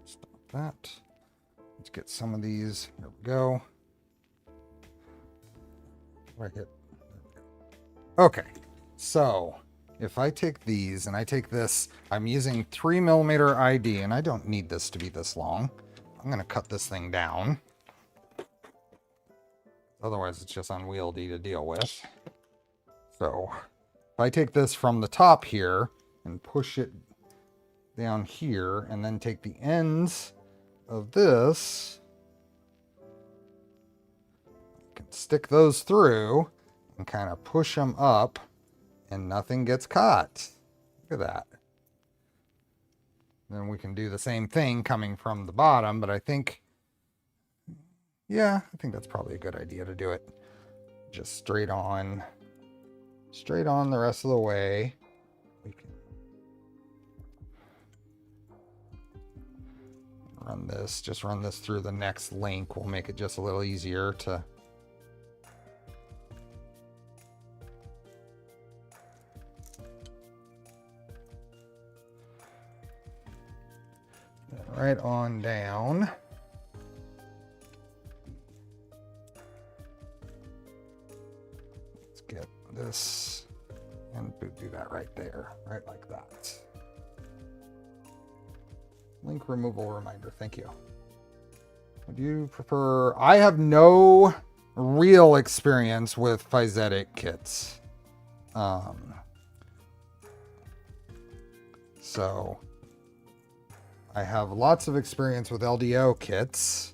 Stop that. Let's get some of these. There we go. Right here. Okay, so if I take these and I take this, I'm using 3mm ID, and I don't need this to be this long. I'm going to cut this thing down. Otherwise, it's just unwieldy to deal with. So if I take this from the top here and push it down here, and then take the ends of this, I can stick those through and kind of push them up, and nothing gets caught. Look at that. Then we can do the same thing coming from the bottom, but I think, yeah, I think that's probably a good idea to do it. Just straight on the rest of the way. We can run this, just run this through the next link. We'll make it just a little easier to... Right on down. Let's get this and do that right there, right like that. Link removal reminder, thank you. Would you prefer... I have no real experience with physetic kits. So I have lots of experience with LDO kits.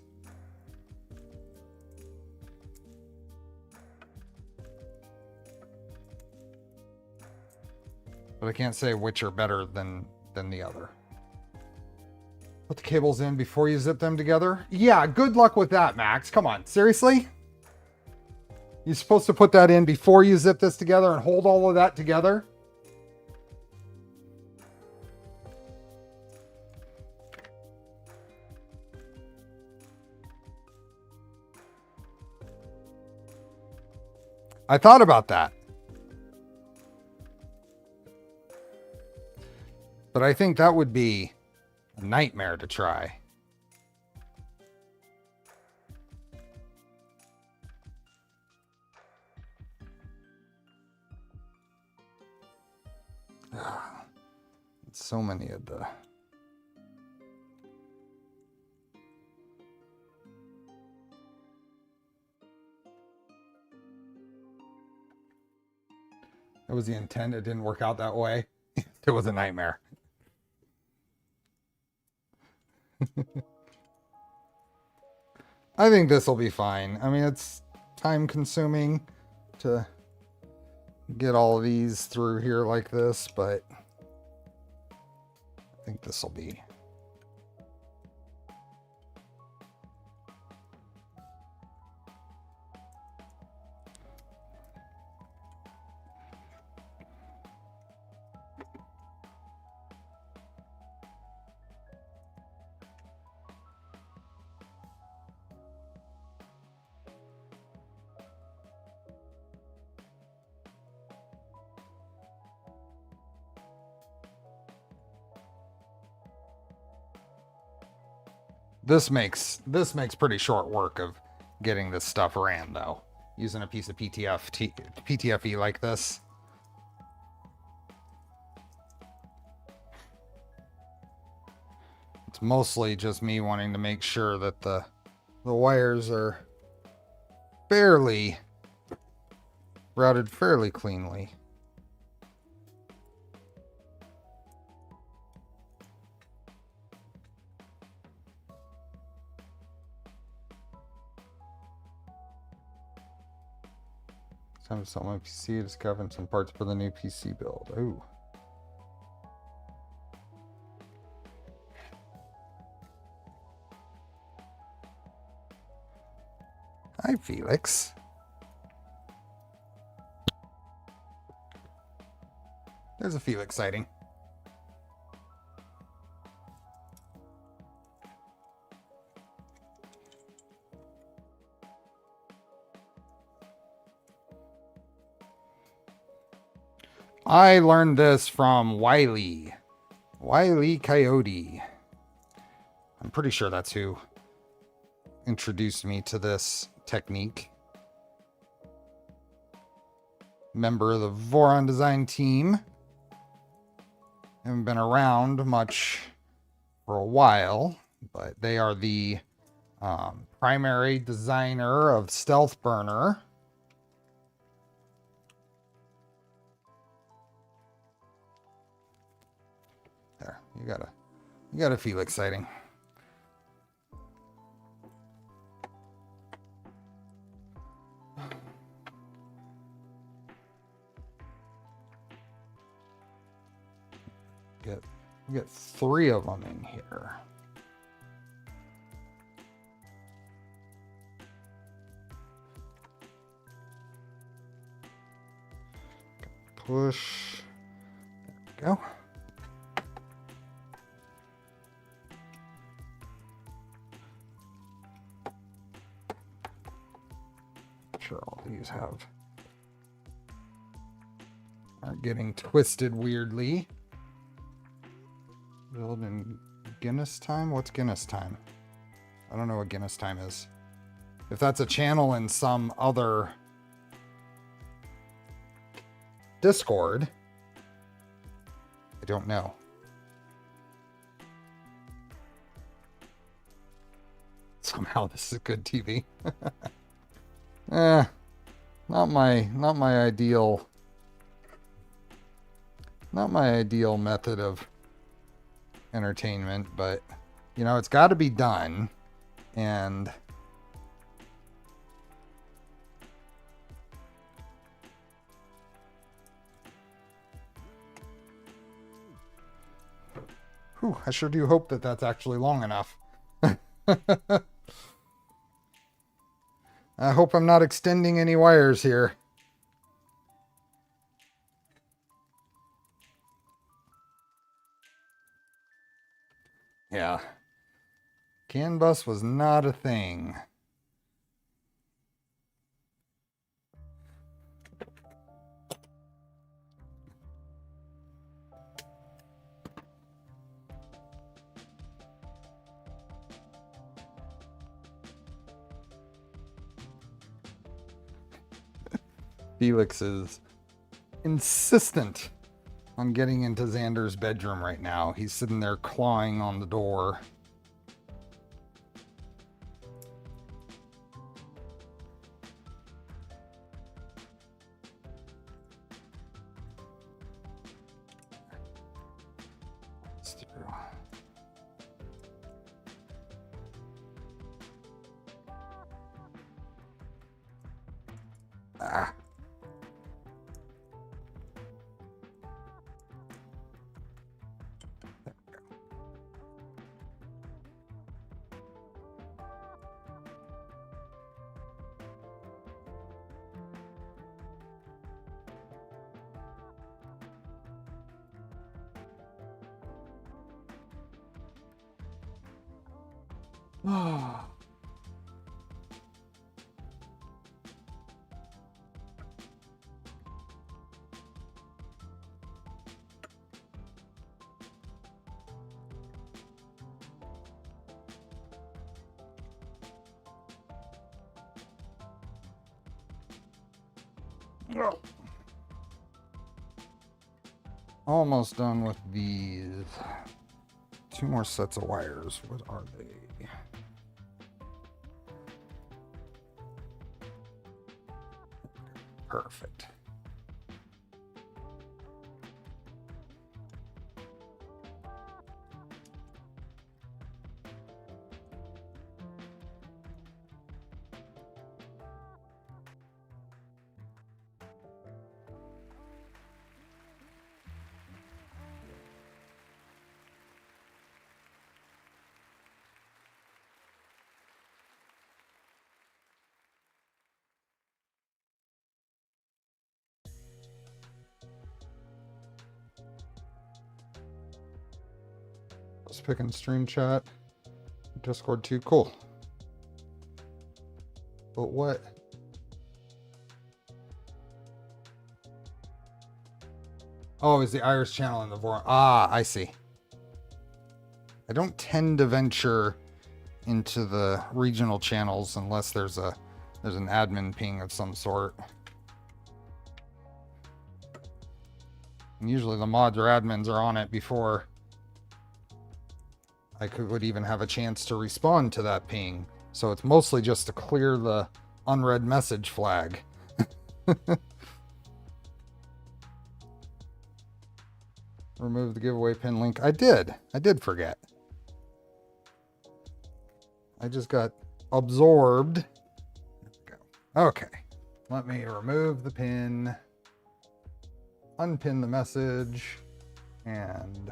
But I can't say which are better than the other. Put the cables in before you zip them together? Yeah, good luck with that, Max. Come on, seriously? You're supposed to put that in before you zip this together and hold all of that together? I thought about that. But I think that would be a nightmare to try. So many of the... That was the intent. It didn't work out that way. It was a nightmare. I think this will be fine. I mean, it's time consuming to get all of these through here like this, but I think this will be... This makes pretty short work of getting this stuff ran, though. Using a piece of PTFE like this. It's mostly just me wanting to make sure that the wires are routed fairly cleanly. Time to sell my PC, discovering some parts for the new PC build. Ooh. Hi, Felix. There's a Felix sighting. I learned this from Wiley Coyote. I'm pretty sure that's who introduced me to this technique. Member of the Voron design team. Haven't been around much for a while, but they are the primary designer of Stealth Burner. There, you got a Felix sighting. We get 3 of them in here. Push. There we go. sure all these aren't getting twisted weirdly. Build in Guinness time? What's Guinness time? I don't know what Guinness time is. If that's a channel in some other Discord, I don't know. Somehow this is good TV. Not my ideal method of entertainment, but you know, it's got to be done. And whew, I sure do hope that that's actually long enough. I hope I'm not extending any wires here. Yeah. CAN bus was not a thing. Felix is insistent on getting into Xander's bedroom right now. He's sitting there clawing on the door. Ah. Oh. Almost done with these. 2 more sets of wires. What are they? Perfect. Just picking stream chat. Discord too. Cool. But what? Oh, is the Irish channel in the Voron? Ah, I see. I don't tend to venture into the regional channels unless there's an admin ping of some sort. And usually the mods or admins are on it before I would even have a chance to respond to that ping. So it's mostly just to clear the unread message flag. Remove the giveaway pin link. I did forget. I just got absorbed. There we go. Okay. Let me remove the pin, unpin the message, and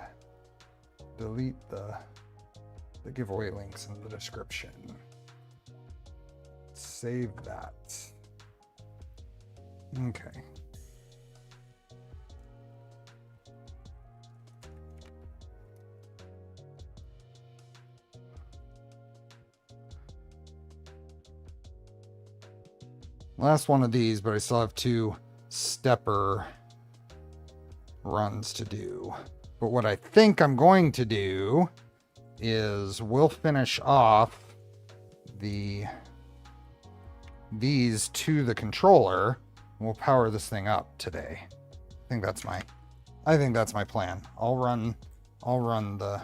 delete the giveaway links in the description. Save that. Okay. Last one of these, but I still have 2 stepper runs to do. But what I think I'm going to do is we'll finish off these to the controller. And we'll power this thing up today. I think that's my plan. I'll run the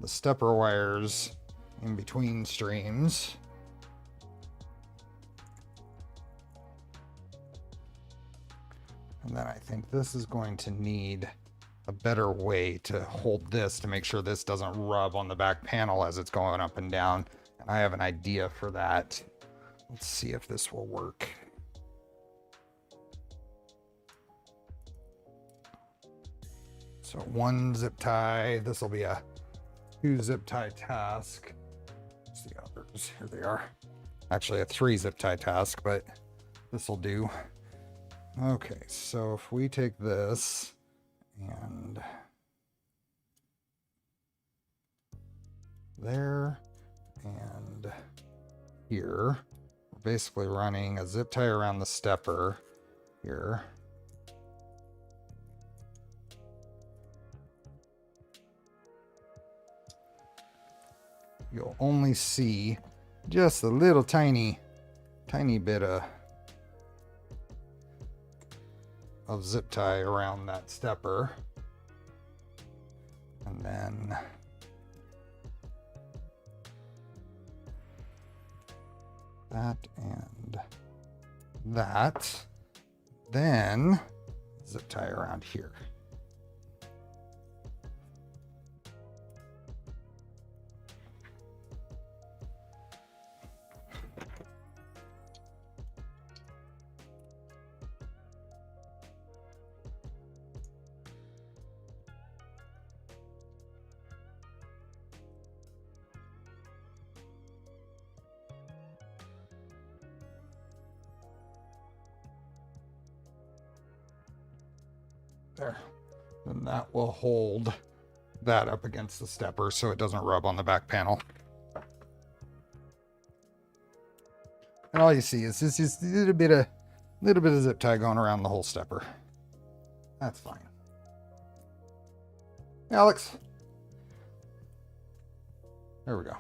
stepper wires in between streams. And then I think this is going to need a better way to hold this to make sure this doesn't rub on the back panel as it's going up and down. And I have an idea for that. Let's see if this will work. So 1 zip tie. This will be a 2 zip tie task. Where's the others? Here they are. Actually a 3 zip tie task, but this will do. Okay, so if we take this and there and here, we're basically running a zip tie around the stepper here. You'll only see just a little tiny bit of zip tie around that stepper. And then that and that. Then zip tie around here. There. And that will hold that up against the stepper so it doesn't rub on the back panel. And all you see is just a little bit of zip tie going around the whole stepper. That's fine. Alex. There we go.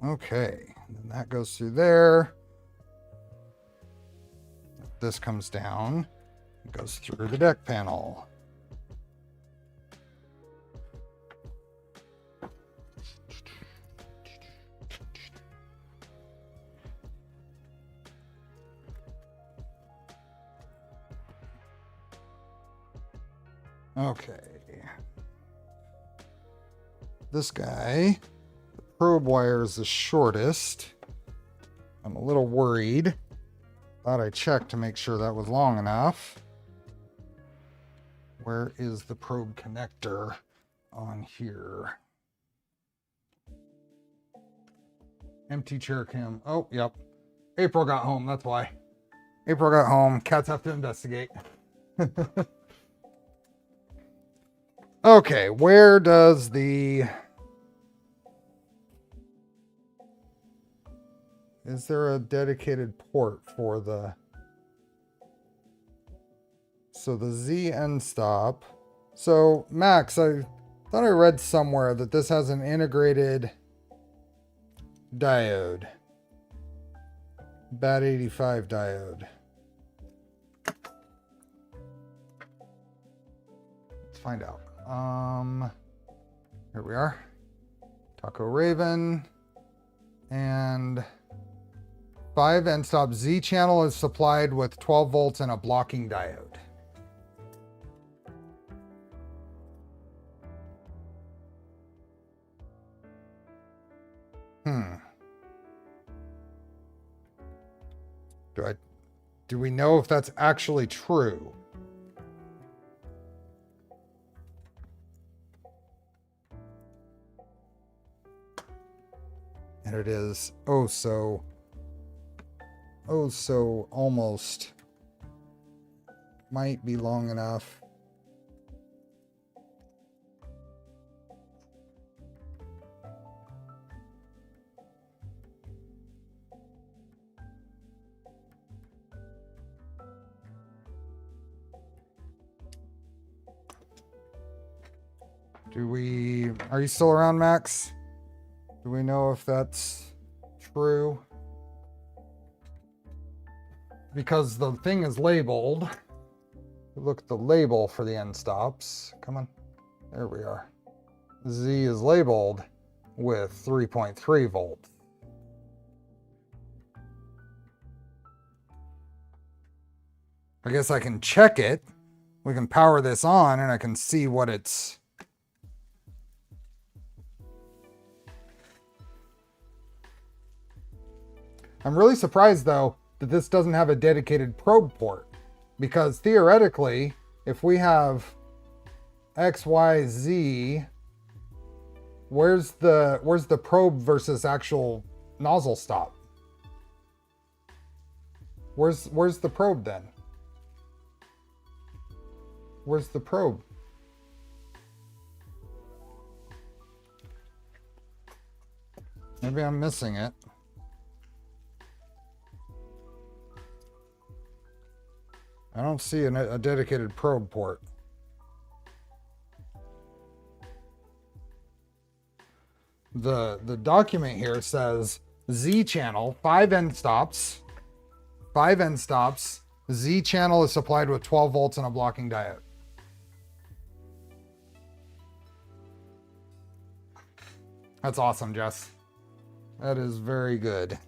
Okay. And then that goes through there. This comes down. It goes through the deck panel. Okay. This guy, the probe wire is the shortest. I'm a little worried. Thought I checked to make sure that was long enough. Where is the probe connector on here? Empty chair cam. Oh, yep. April got home, that's why. April got home. Cats have to investigate. Okay, where does the... Is there a dedicated port for the... So the Z end stop. So Max, I thought I read somewhere that this has an integrated diode. BAT 85 diode. Let's find out. Here we are. Taco Raven. And 5 end stop Z channel is supplied with 12 volts and a blocking diode. Do we know if that's actually true? And it is so almost might be long enough. Are you still around, Max? Do we know if that's true? Because the thing is labeled. Look at the label for the end stops. Come on. There we are. Z is labeled with 3.3 volts. I guess I can check it. We can power this on and I can see what it's. I'm really surprised though that this doesn't have a dedicated probe port, because theoretically, if we have X, Y, Z, where's the probe versus actual nozzle stop? Where's the probe then? Where's the probe? Maybe I'm missing it. I don't see a dedicated probe port. The document here says Z channel, 5 end stops. 5 end stops. Z channel is supplied with 12 volts and a blocking diode. That's awesome, Jess. That is very good.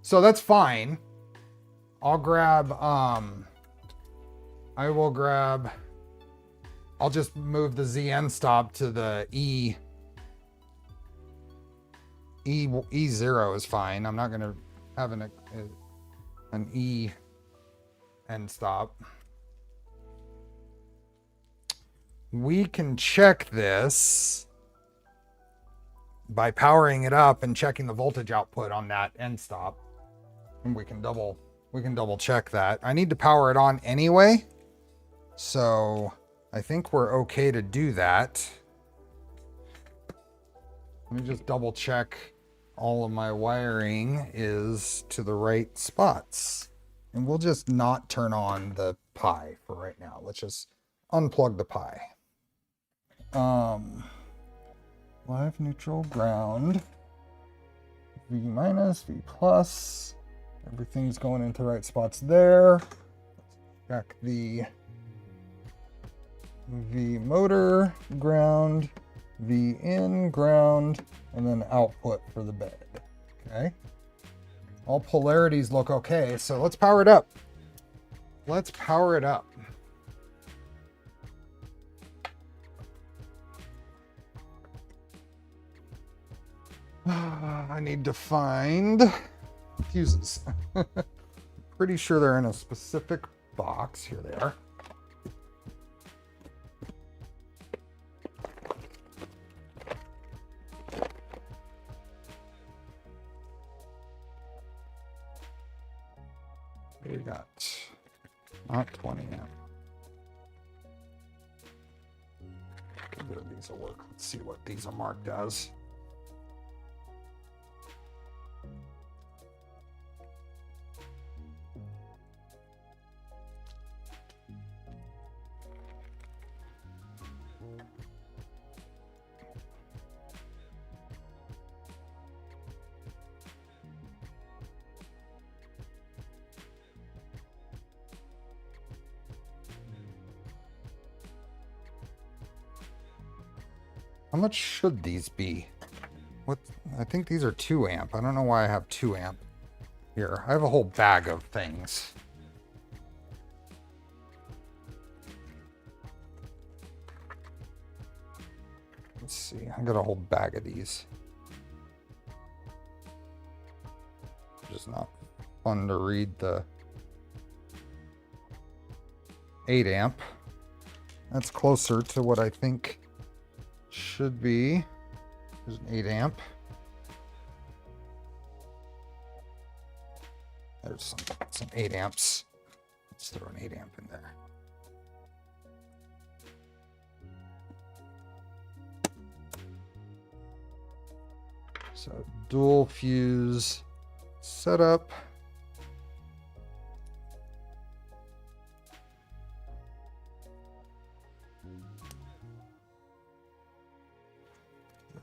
So that's fine. I'll just move the ZN stop to the E0 is fine. I'm not going to have an E end stop. We can check this by powering it up and checking the voltage output on that end stop. And we can double check that. I need to power it on anyway, so I think we're okay to do that. Let me just double check all of my wiring is to the right spots. And we'll just not turn on the Pi for right now. Let's just unplug the Pi. Live, neutral, ground. V minus, V plus. Everything's going into the right spots there. Let's check the V motor, ground, V in, ground, and then output for the bed. Okay. All polarities look okay, so let's power it up. Let's power it up. I need to find fuses. Pretty sure they're in a specific box. Here they are. We got not 20 amp. Either of these will work. Let's see what these are marked as. How much should these be? What? I think these are 2 amp. I don't know why I have 2 amp here. I have a whole bag of things. Let's see. I got a whole bag of these. Just not fun to read the 8 amp. That's closer to what I think should be. There's an 8 amp. There's some 8 amps. Let's throw an 8 amp in there. So dual fuse setup.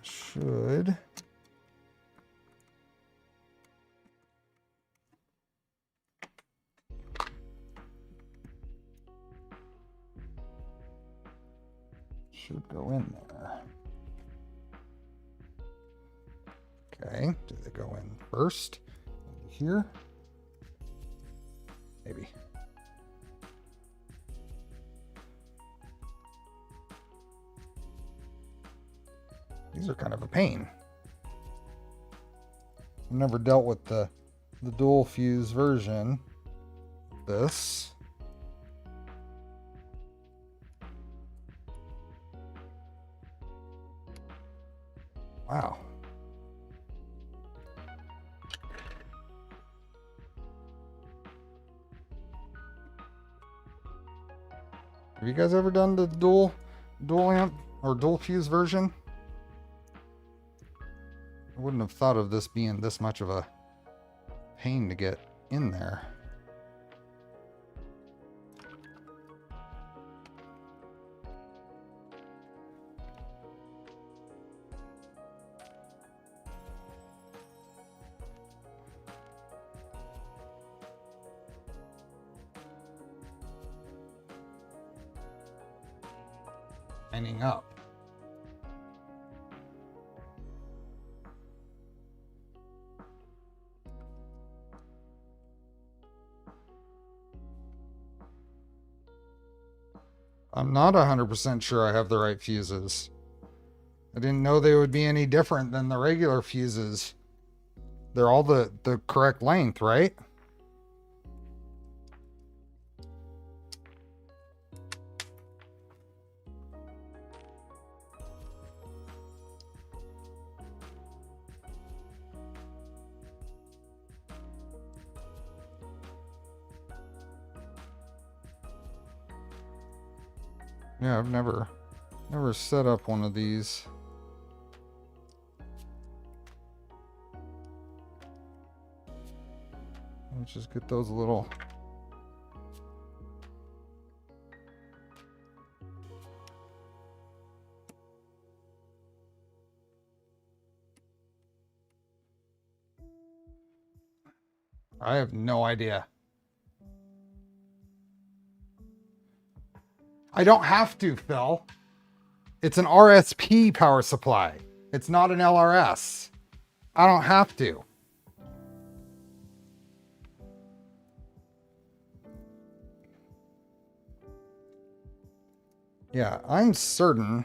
should go in there. Okay, do they go in first? Here? Maybe. These are kind of a pain. I've never dealt with the dual fuse version of this. Wow. Have you guys ever done the dual amp or dual fuse version? I wouldn't have thought of this being this much of a pain to get in there. Lining up. I'm not 100% sure I have the right fuses. I didn't know they would be any different than the regular fuses. They're all the correct length, right? Yeah, I've never set up one of these. Let's just get those little I have no idea. I don't have to, Phil. It's an RSP power supply. It's not an LRS. I don't have to. Yeah, I'm certain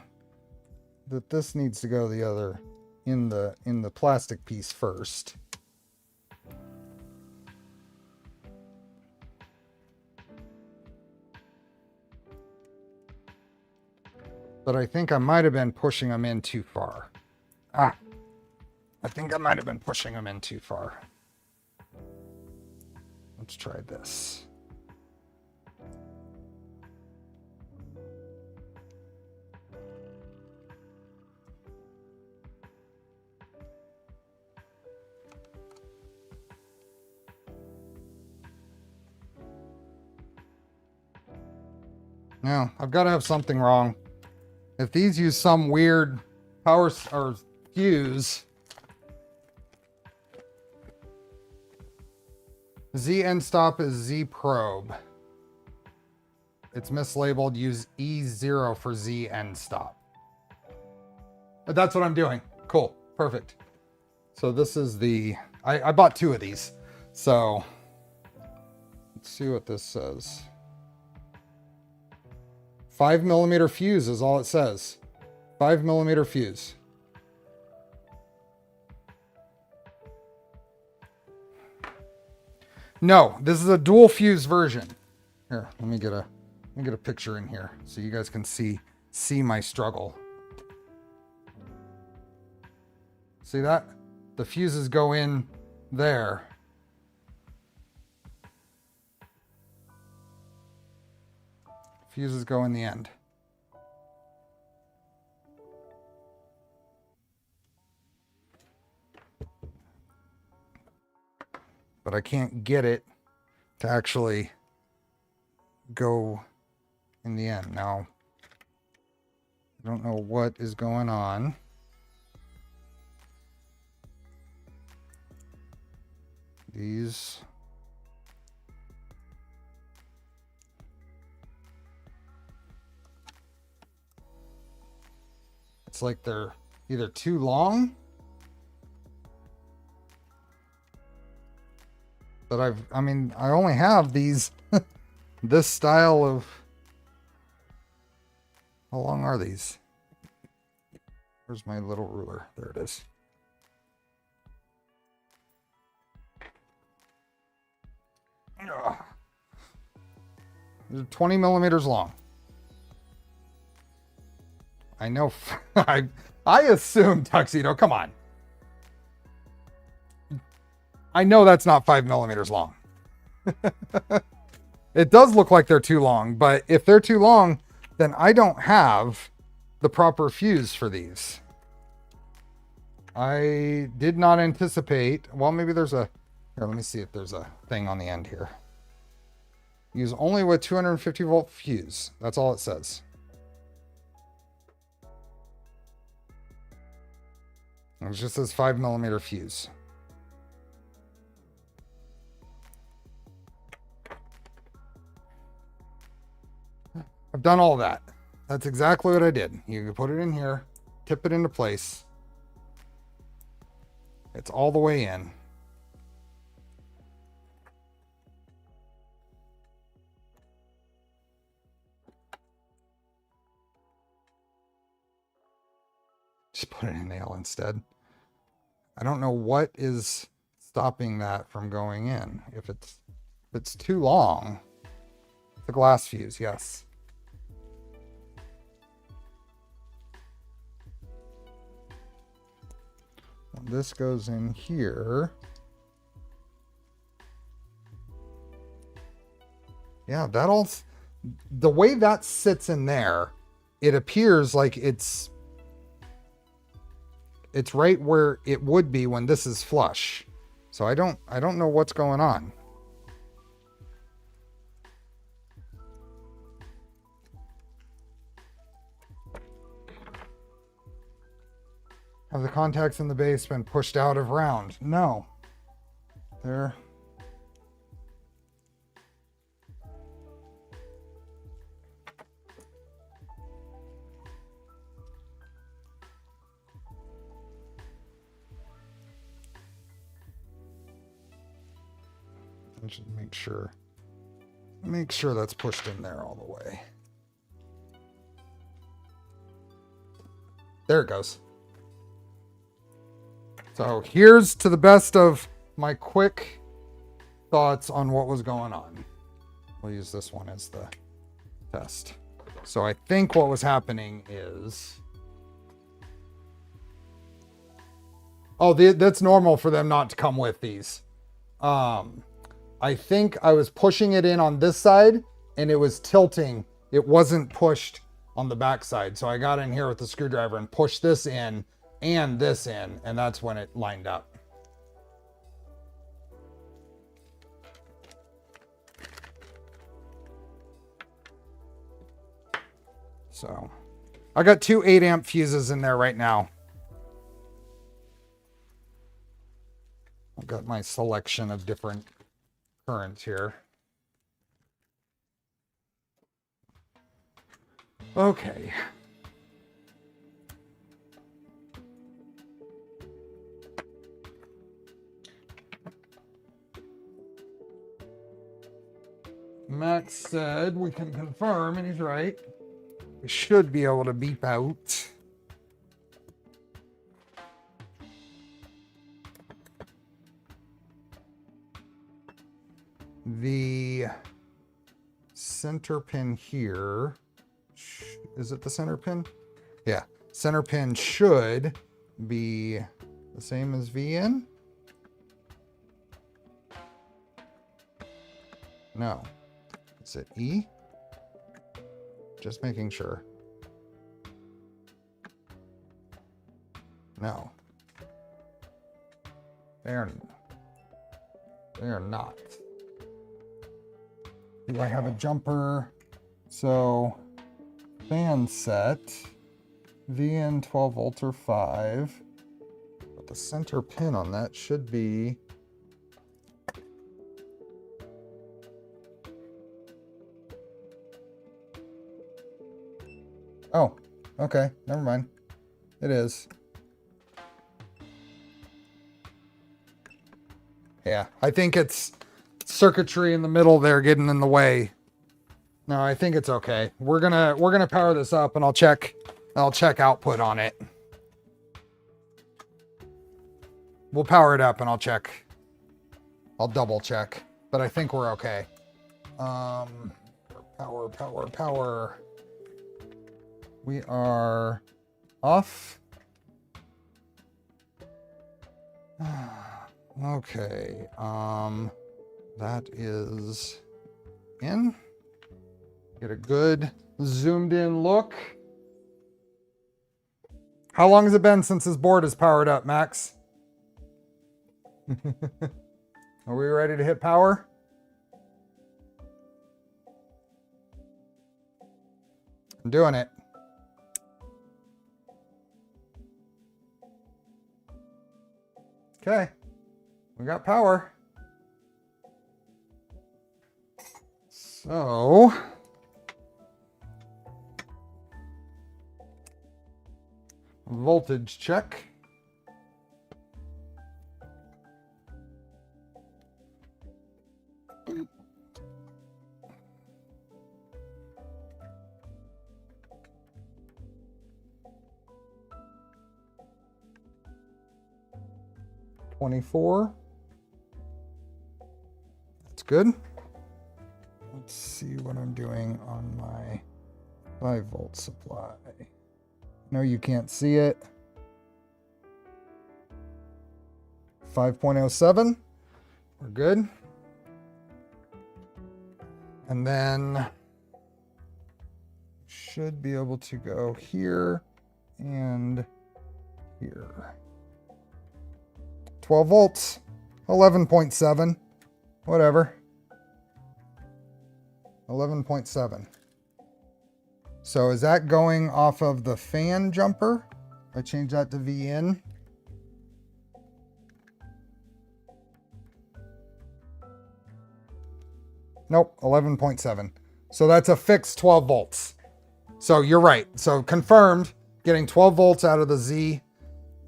that this needs to go the other in the plastic piece first. But I think I might have been pushing them in too far. I think I might have been pushing them in too far. Let's try this. Now, I've got to have something wrong. If these use some weird power or fuse, Z end stop is Z probe. It's mislabeled. Use E0 for Z end stop. But that's what I'm doing. Cool. Perfect. So this is the... I bought 2 of these. So let's see what this says. 5mm fuse is all it says. 5mm fuse. No, this is a dual fuse version. Here, let me get a picture in here so you guys can see my struggle. See that? The fuses go in there. Fuses go in the end. But I can't get it to actually go in the end. Now, I don't know what is going on. these. It's like they're either too long, but I mean, I only have these, this style of, how long are these? Where's my little ruler? There it is. Ugh. They're 20 millimeters long. I know. I assume Tuxedo. Come on. I know that's not 5 millimeters long. It does look like they're too long, but if they're too long, then I don't have the proper fuse for these. I did not anticipate. Well, maybe there's a. Here, let me see if there's a thing on the end here. Use only with 250 volt fuse. That's all it says. It just says 5 millimeter fuse. I've done all that. That's exactly what I did. You can put it in here, tip it into place. It's all the way in. Just put it in nail instead. I don't know what is stopping that from going in. If it's too long, the glass fuse, yes. And this goes in here. Yeah, that all, the way that sits in there, it appears like it's right where it would be when this is flush. So I don't know what's going on. Have the contacts in the base been pushed out of round? No. They're just make sure that's pushed in there all the way. There it goes. So here's to the best of my quick thoughts on what was going on. We'll use this one as the test. So I think what was happening is, oh, that's normal for them not to come with these. I think I was pushing it in on this side and it was tilting. It wasn't pushed on the back side. So I got in here with the screwdriver and pushed this in and this in, and that's when it lined up. So I got two 8 amp fuses in there right now. I've got my selection of different currents here. Okay. Max said we can confirm, and he's right. We should be able to beep out. The center pin here, is it the center pin? Yeah, center pin should be the same as VN. No. Is it E? Just making sure. No. They are not. Do I have a jumper? So, fan set, VN 12 volt or 5. But the center pin on that should be Oh, okay. Never mind. It is. Yeah, I think it's circuitry in the middle there getting in the way. No, I think it's okay. We're gonna power this up and I'll check output on it. We'll power it up and I'll check. I'll double check, but I think we're okay. Power. We are off. Okay. That is in. Get a good zoomed in look. How long has it been since this board is powered up, Max? Are we ready to hit power? I'm doing it. Okay, we got power. So, voltage check. $24. That's good. Let's see what I'm doing on my 5-volt supply. No, you can't see it. 5.07. We're good. And then should be able to go here and here. 12 volts, 11.7, whatever. 11.7. So is that going off of the fan jumper? I change that to VN. Nope, 11.7. So that's a fixed 12 volts. So you're right. So confirmed, getting 12 volts out of the Z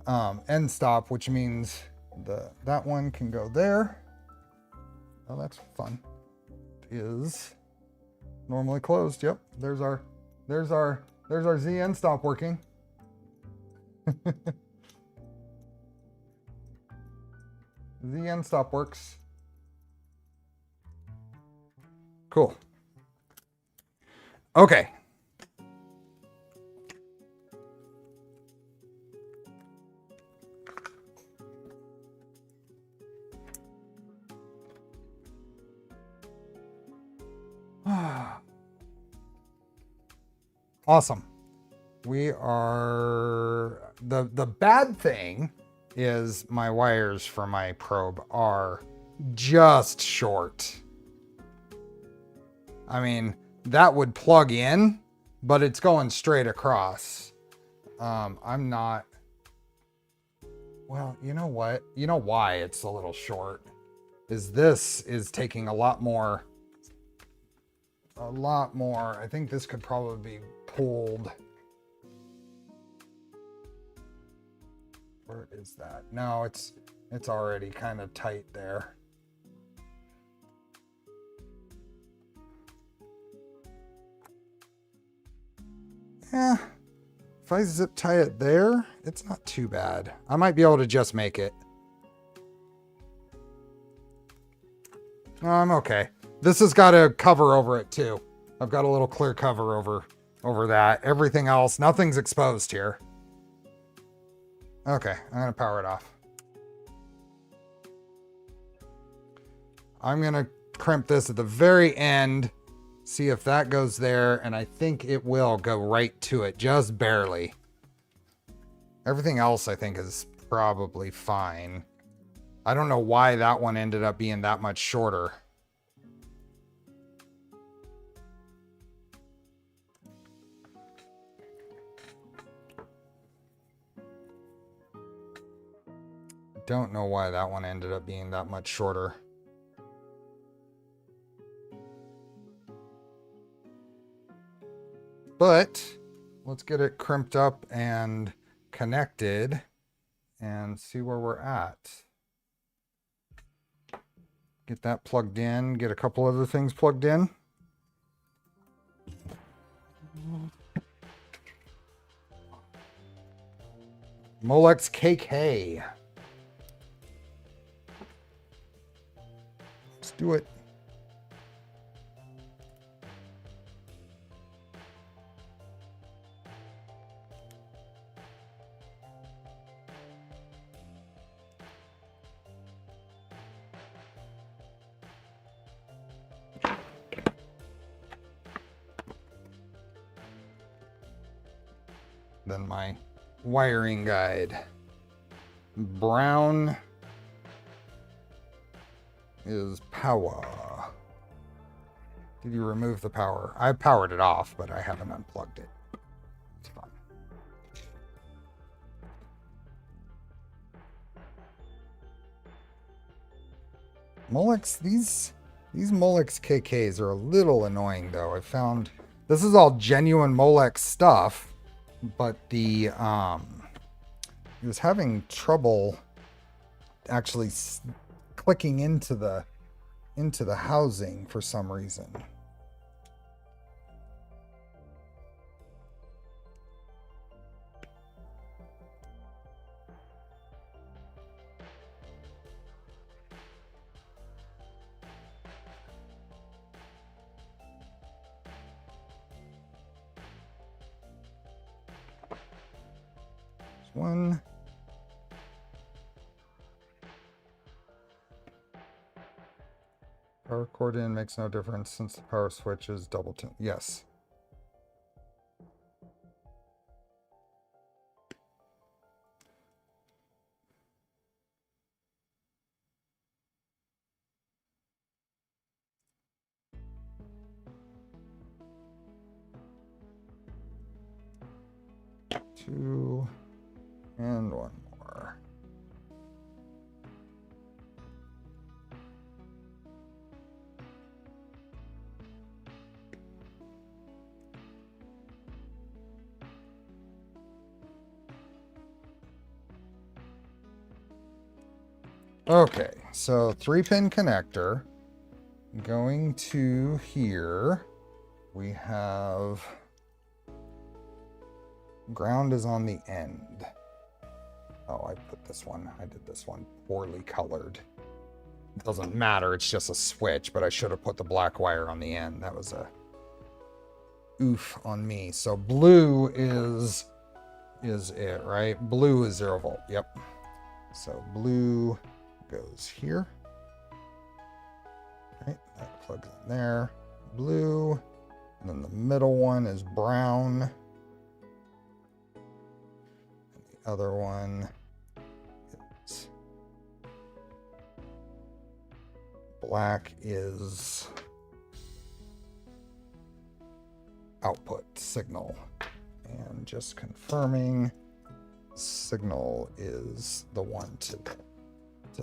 end stop, which means that one can go there. Oh, that's fun. It is normally closed. Yep, there's our Z end stop working. Z end stop works. Cool. Okay. Awesome. We are the bad thing is my wires for my probe are just short. I mean, that would plug in, but it's going straight across. I'm not, well, you know what? You know why it's a little short is this is taking a lot more. I think this could probably be pulled. Where is that? No, it's already kind of tight there. Yeah, if I zip tie it there, it's not too bad. I might be able to just make it. No, I'm okay. This has got a cover over it too. I've got a little clear cover over that. Everything else, nothing's exposed here. Okay, I'm gonna power it off. I'm gonna crimp this at the very end, see if that goes there, and I think it will go right to it, just barely. Everything else I think is probably fine. I don't know why that one ended up being that much shorter. Don't know why that one ended up being that much shorter. But let's get it crimped up and connected and see where we're at. Get that plugged in, get a couple other things plugged in. Molex KK. Let's do it. Then my wiring guide. Brown is power. Did you remove the power? I powered it off, but I haven't unplugged it. It's fine. Molex, these Molex KKs are a little annoying though. I found this is all genuine Molex stuff. But the he was having trouble actually clicking into the housing for some reason. One. Power cord in makes no difference since the power switch is double tune. Yes. Two. And one more. Okay, so 3-pin connector. Going to here, we have ground is on the end. Oh, I put this one. I did this one poorly colored. It doesn't matter. It's just a switch, but I should have put the black wire on the end. That was a oof on me. So blue is it, right? Blue is 0 volt. Yep. So blue goes here. Right, that plugs in there. Blue. And then the middle one is brown. And the other one is black is output signal. And just confirming, signal is the one to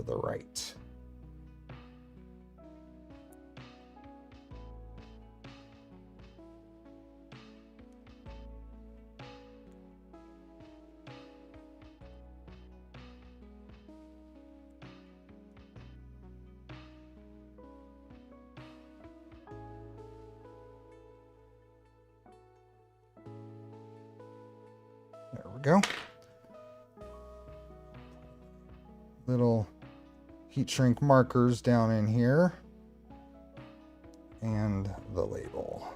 the right. There we go. Little heat shrink markers down in here. And the label.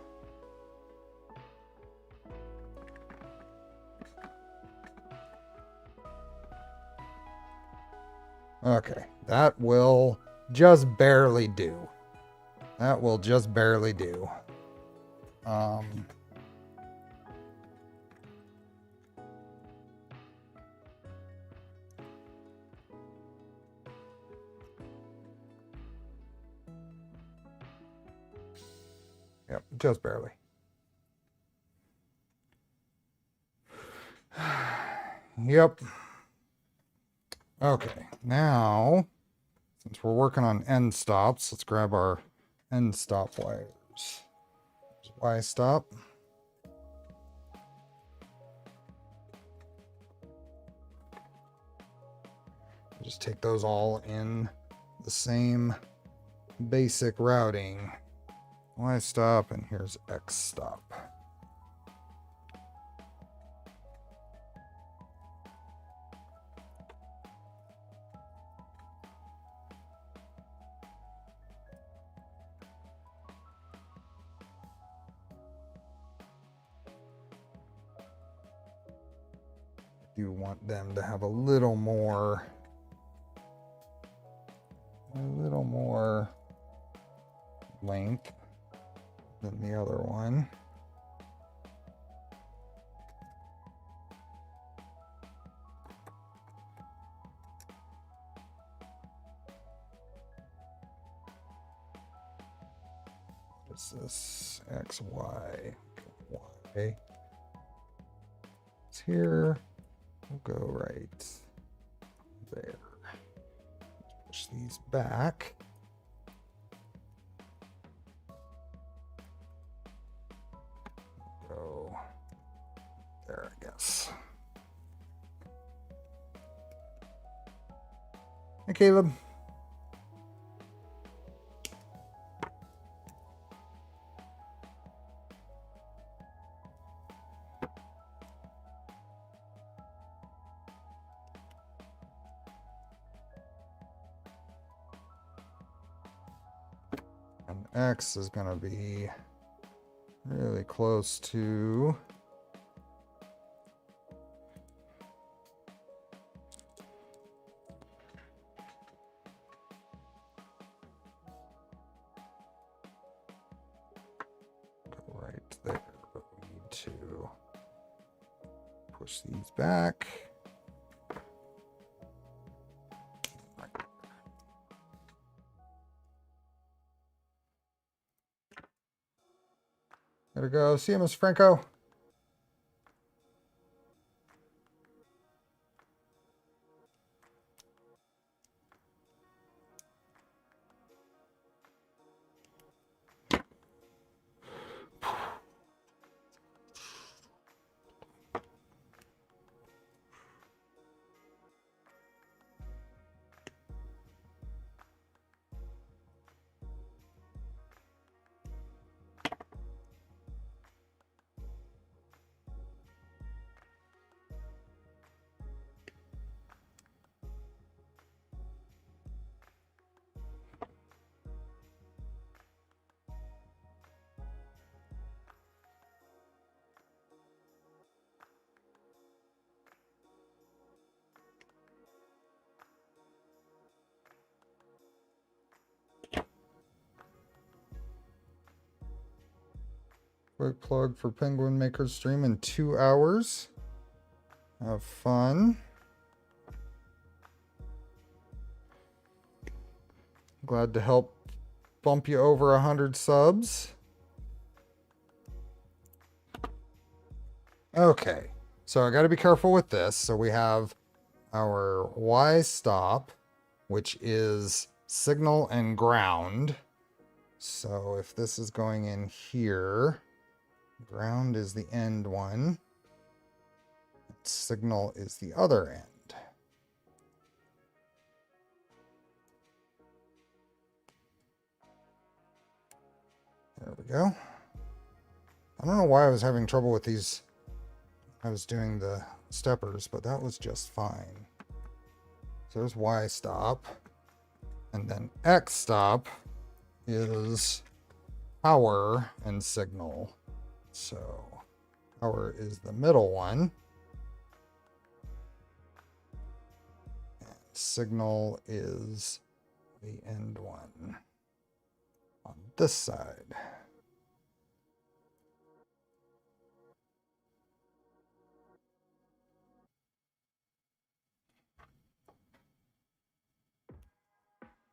Okay, that will just barely do. That will just barely do. Yep, just barely. Yep. Okay, now, since we're working on end stops, let's grab our end stop wires. Y stop. Just take those all in the same basic routing. Y stop, and here's X stop. You want them to have a little more length than the other one. What is this? X, Y, Y. It's here. We'll go right there. Push these back. Go there, I guess. Hey, Caleb. And X is going to be really close to right there, but we need to push these back. There we go. See you, Mr. Franco. Quick plug for Penguin Maker's stream in 2 hours. Have fun. Glad to help bump you over 100 subs. Okay, so I got to be careful with this. So we have our Y stop, which is signal and ground. So if this is going in here, ground is the end one. Signal is the other end. There we go. I don't know why I was having trouble with these. I was doing the steppers, but that was just fine. So there's Y stop. And then X stop is power and signal. So power is the middle one. And signal is the end one on this side.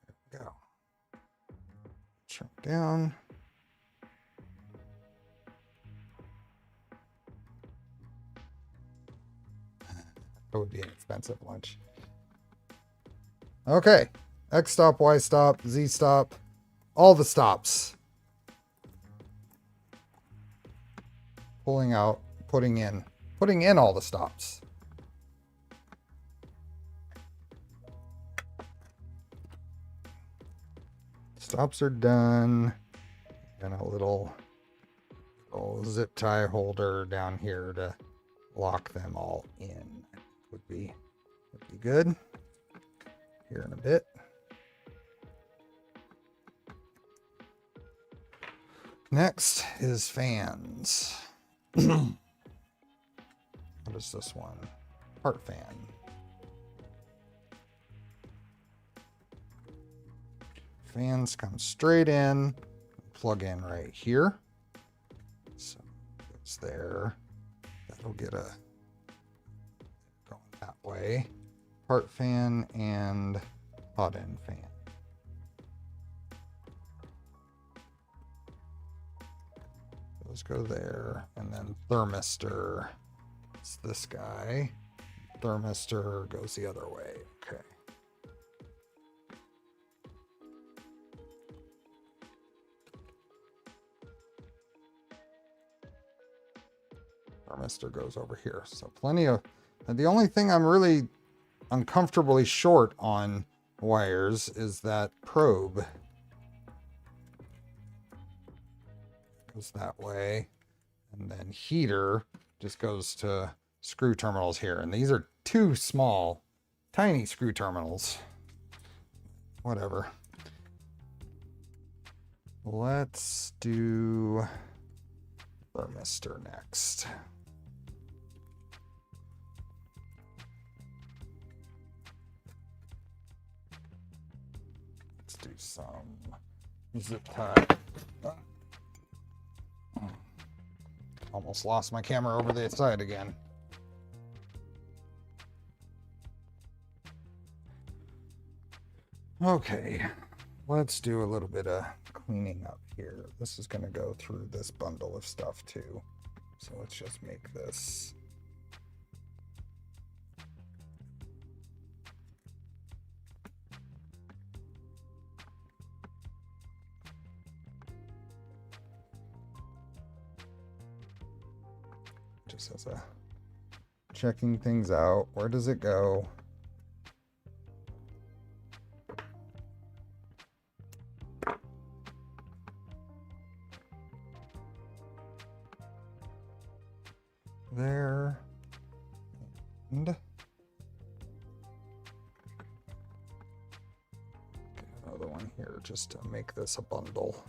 There we go. Shrink down. That would be an expensive lunch. Okay. X stop, Y stop, Z stop, all the stops. Pulling out, putting in all the stops. stops are done. And a little zip tie holder down here to lock them all in. Would be good. Here in a bit. Next is fans. What is this one? Part fan. Fans come straight in, plug in right here. So it's there. That'll get a going that way. Part fan and hot end fan. Those go there, and then thermistor. It's this guy. Thermistor goes the other way. Okay. Thermistor goes over here. So plenty of, and the only thing I'm really uncomfortably short on wires is that probe. Goes that way, and then heater just goes to screw terminals here, and these are two small, tiny screw terminals. Whatever. Let's do thermistor next. Let's do some zip tie. Almost lost my camera over the side again. Okay, let's do a little bit of cleaning up here. This is going to go through this bundle of stuff too. So let's just make this. Just as a checking things out. Where does it go? There. And get another one here just to make this a bundle.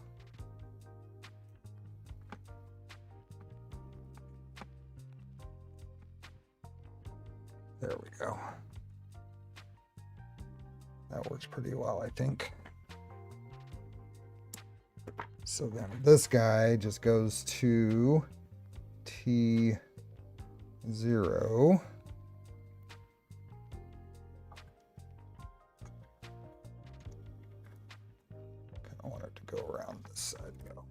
There we go. That works pretty well, I think. So then this guy just goes to T0. Kind of want it to go around this side though.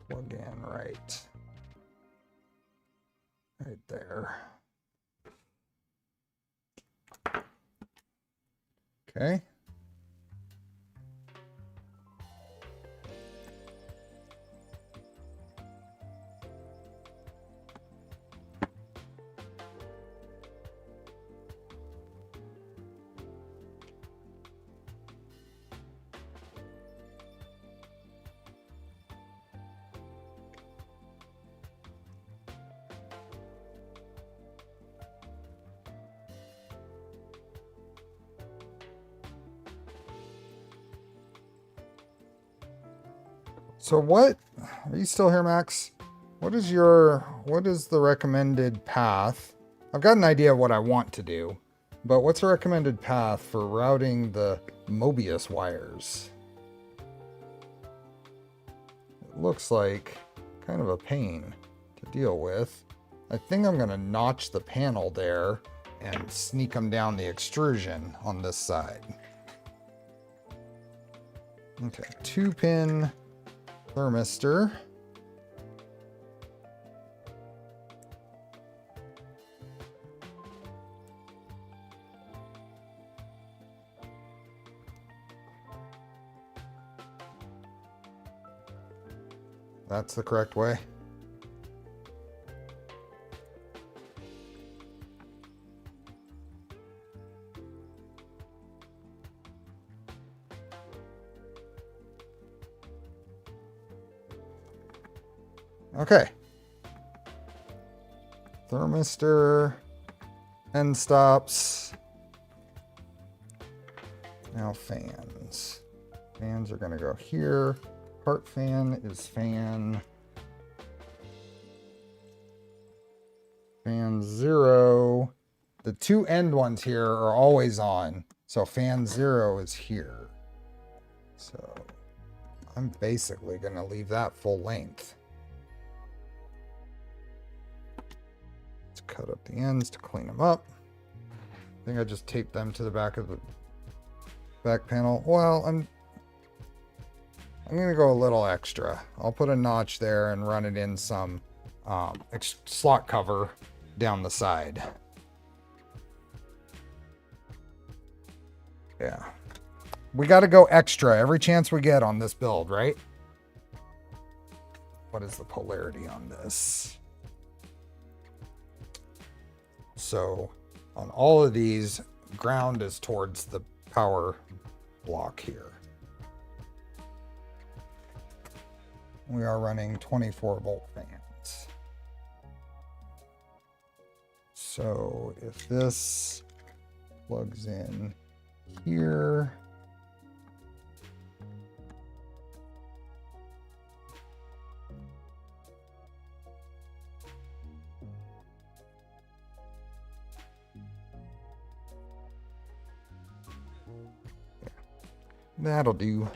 Plug in right there. Okay. So what, are you still here, Max? What is the recommended path? I've got an idea of what I want to do, but what's the recommended path for routing the Mobius wires? It looks like kind of a pain to deal with. I think I'm gonna notch the panel there and sneak them down the extrusion on this side. Okay, 2-pin thermistor. That's the correct way. Okay. Thermistor, end stops. Now fans. Fans are going to go here. Part fan is fan 0. The two end ones here are always on. So fan 0 is here. So I'm basically going to leave that full length. Let's cut up the ends to clean them up. I think I just taped them to the back of the back panel. Well, I'm going to go a little extra. I'll put a notch there and run it in some slot cover down the side. Yeah. We got to go extra every chance we get on this build, right? What is the polarity on this? So on all of these, ground is towards the power block here. We are running 24-volt fans. So if this plugs in here, that'll do.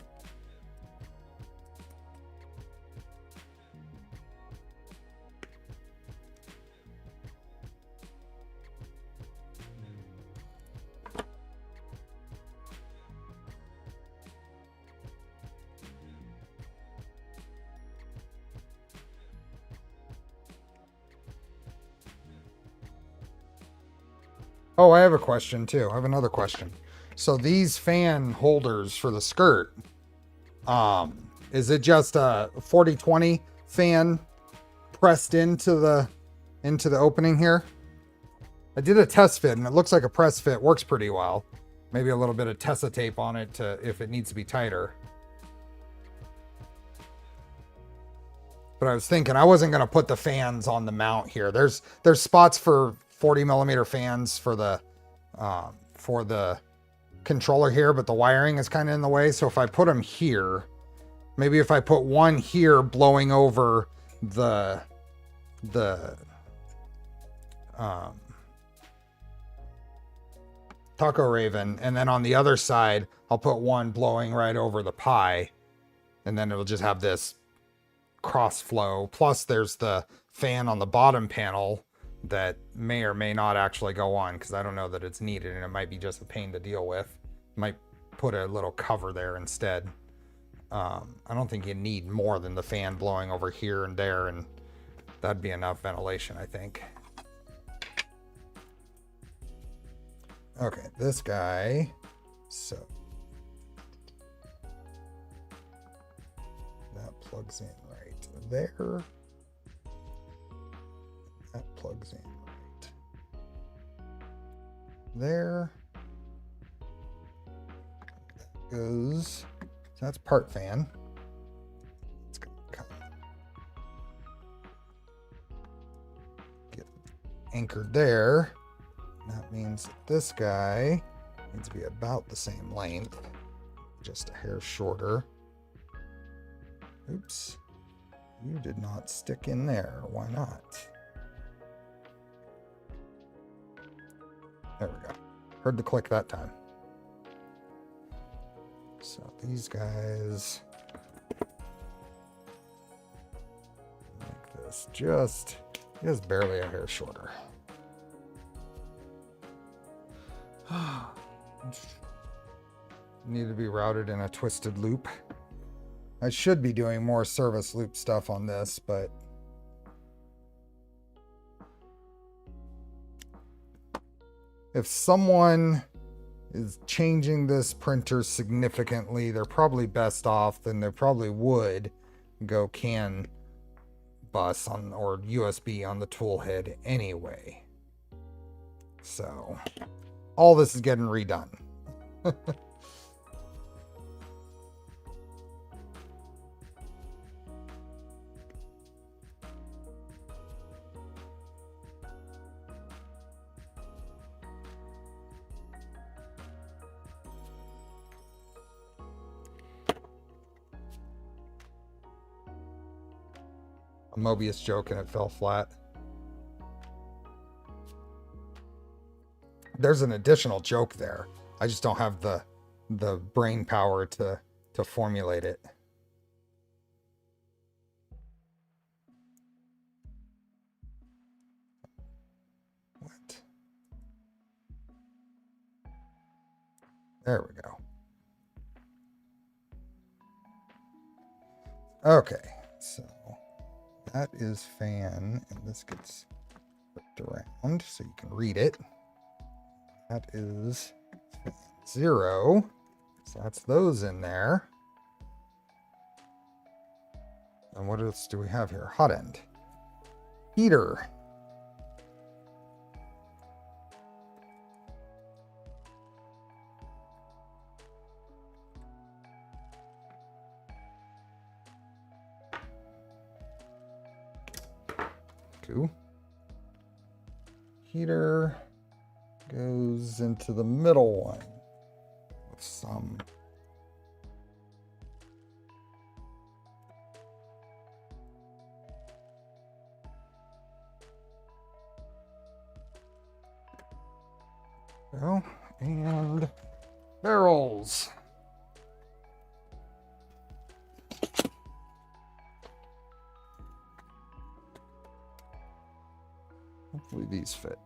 Oh, I have a question too. I have another question. So these fan holders for the skirt, is it just a 40-20 fan pressed into the opening here? I did a test fit and it looks like a press fit works pretty well. Maybe a little bit of Tessa tape on it to, if it needs to be tighter. But I was thinking I wasn't going to put the fans on the mount here. There's spots for 40mm fans for the controller here, but the wiring is kind of in the way. So if I put them here, maybe if I put one here blowing over the Taco Raven, and then on the other side, I'll put one blowing right over the Pi, and then it'll just have this cross flow. Plus there's the fan on the bottom panel that may or may not actually go on because I don't know that it's needed and it might be just a pain to deal with. Might put a little cover there instead. I don't think you need more than the fan blowing over here and there, and that'd be enough ventilation, I think. Okay, this guy. So that plugs in right there. That plugs in right there. That goes. So that's part fan. It's gonna come get anchored there. That means that this guy needs to be about the same length, just a hair shorter. Oops, you did not stick in there. Why not? There we go. Heard the click that time. So these guys make this just barely a hair shorter. Need to be routed in a twisted loop. I should be doing more service loop stuff on this, but if someone is changing this printer significantly, they're probably best off, then they probably would go CAN bus on or USB on the tool head anyway. So all this is getting redone. a Mobius joke and it fell flat. There's an additional joke there. I just don't have the brain power to formulate it. What? There we go. Okay, so that is fan, and this gets flipped around so you can read it. That is 0. So that's those in there. And what else do we have here? Hot end. Heater. Cool. Heater goes into the middle one with some well, and barrels. Hopefully these fit.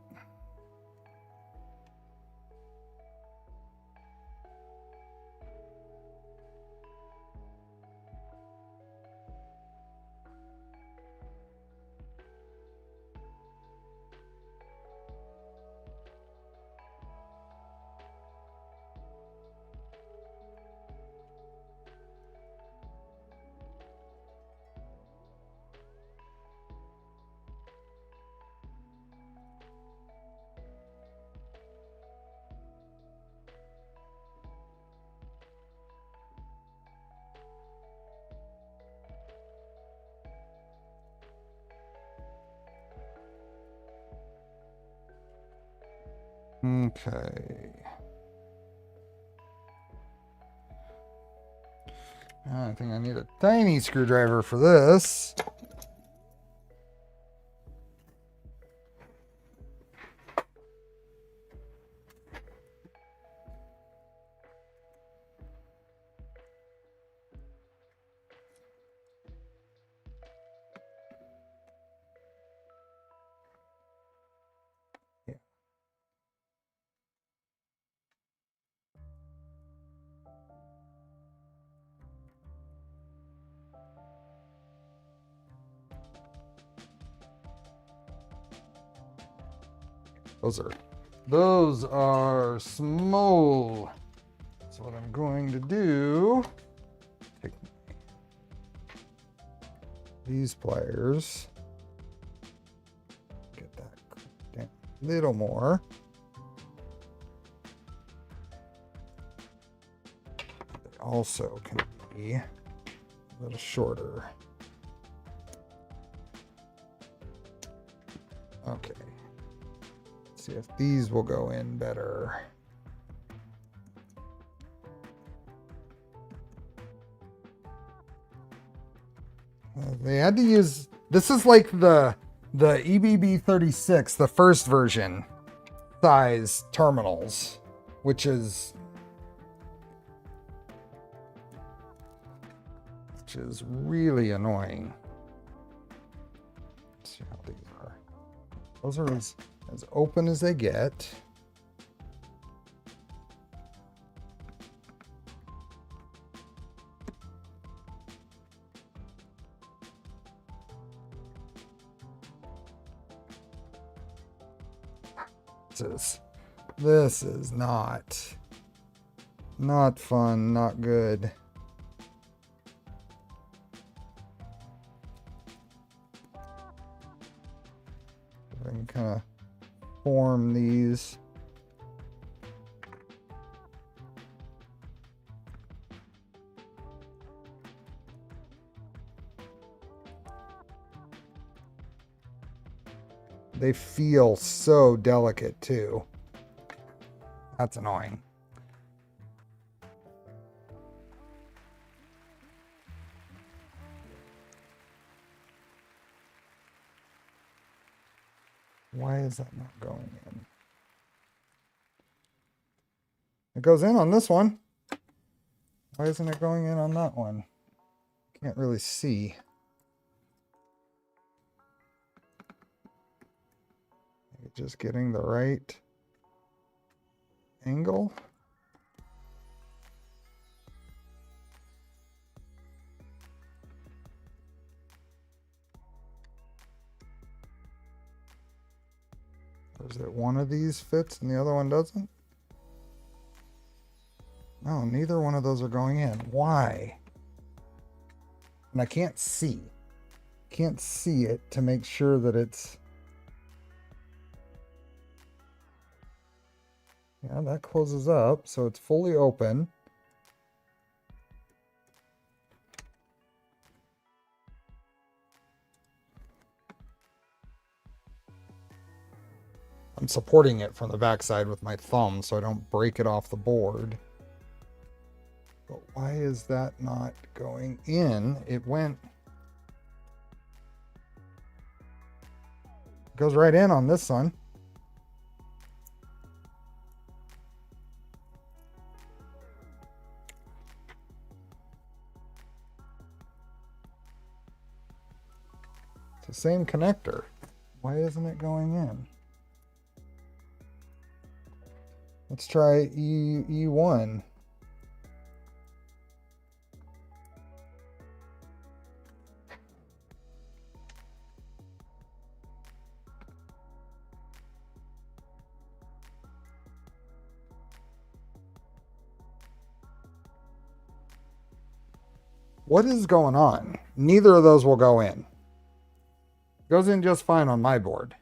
Okay. I think I need a tiny screwdriver for this. Those are small. So what I'm going to do, take these pliers, get that down a little more. They also can be a little shorter. Okay. See if these will go in better. They had to use, this is like the EBB 36, the first version size terminals, which is really annoying. Let's see how these are. Those are as open as they get. This is not fun, not good. I can kind of form these. They feel so delicate too. That's annoying. Why is that not going in? It goes in on this one. Why isn't it going in on that one? Can't really see. Just getting the right angle. Or is it one of these fits and the other one doesn't? No, neither one of those are going in. Why? And I can't see. Can't see it to make sure that it's... Yeah, that closes up, so it's fully open. I'm supporting it from the backside with my thumb so I don't break it off the board. But why is that not going in? It went... It goes right in on this one. It's the same connector. Why isn't it going in? Let's try E1. What is going on? Neither of those will go in. Goes in just fine on my board.